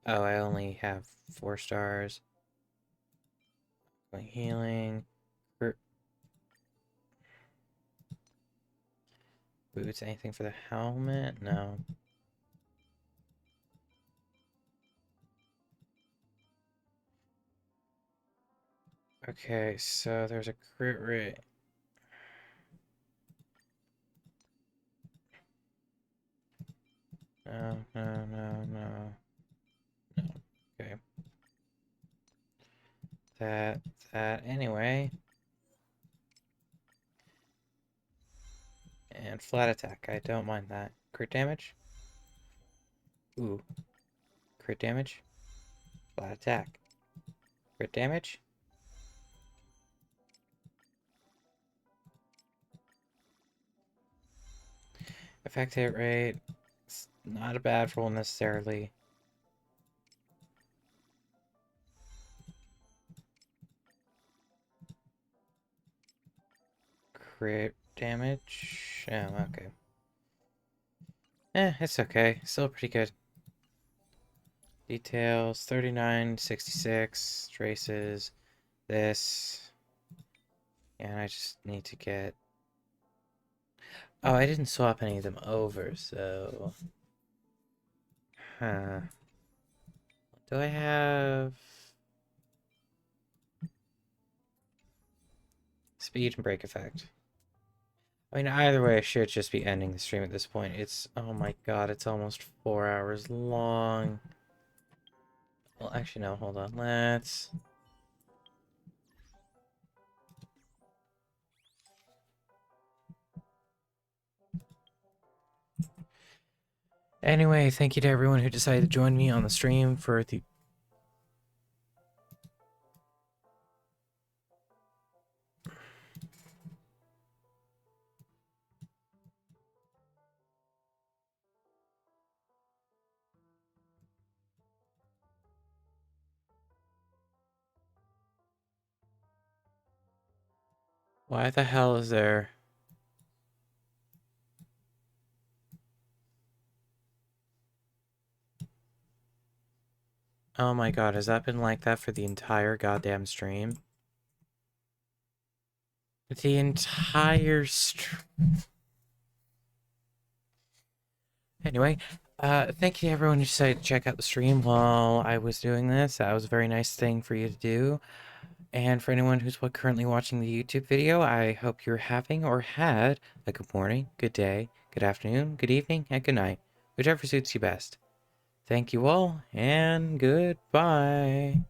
Oh, I only have 4 stars. Healing. Boots, anything for the helmet? No. Okay, so there's a crit rate. No, no, no, no. No. Okay. That, anyway. And flat attack, I don't mind that. Crit damage? Ooh. Crit damage? Flat attack. Crit damage? Effect hit rate. It's not a bad roll necessarily. Crit damage? Oh, okay. It's okay. Still pretty good. Details, 39, 66, traces, this. And I just need to get... Oh, I didn't swap any of them over, so... Huh. Do I have... Speed and break effect? I mean, either way, I should just be ending the stream at this point. It's... Oh my god, it's almost 4 hours long. Well, actually, no, hold on. Let's... Anyway, thank you to everyone who decided to join me on the stream for the... Why the hell is there... Oh my god, has that been like that for the entire goddamn stream? The entire stream. Anyway, thank you to everyone who decided to check out the stream while I was doing this. That was a very nice thing for you to do. And for anyone who's currently watching the YouTube video, I hope you're having or had a good morning, good day, good afternoon, good evening, and good night, whichever suits you best. Thank you all, and goodbye.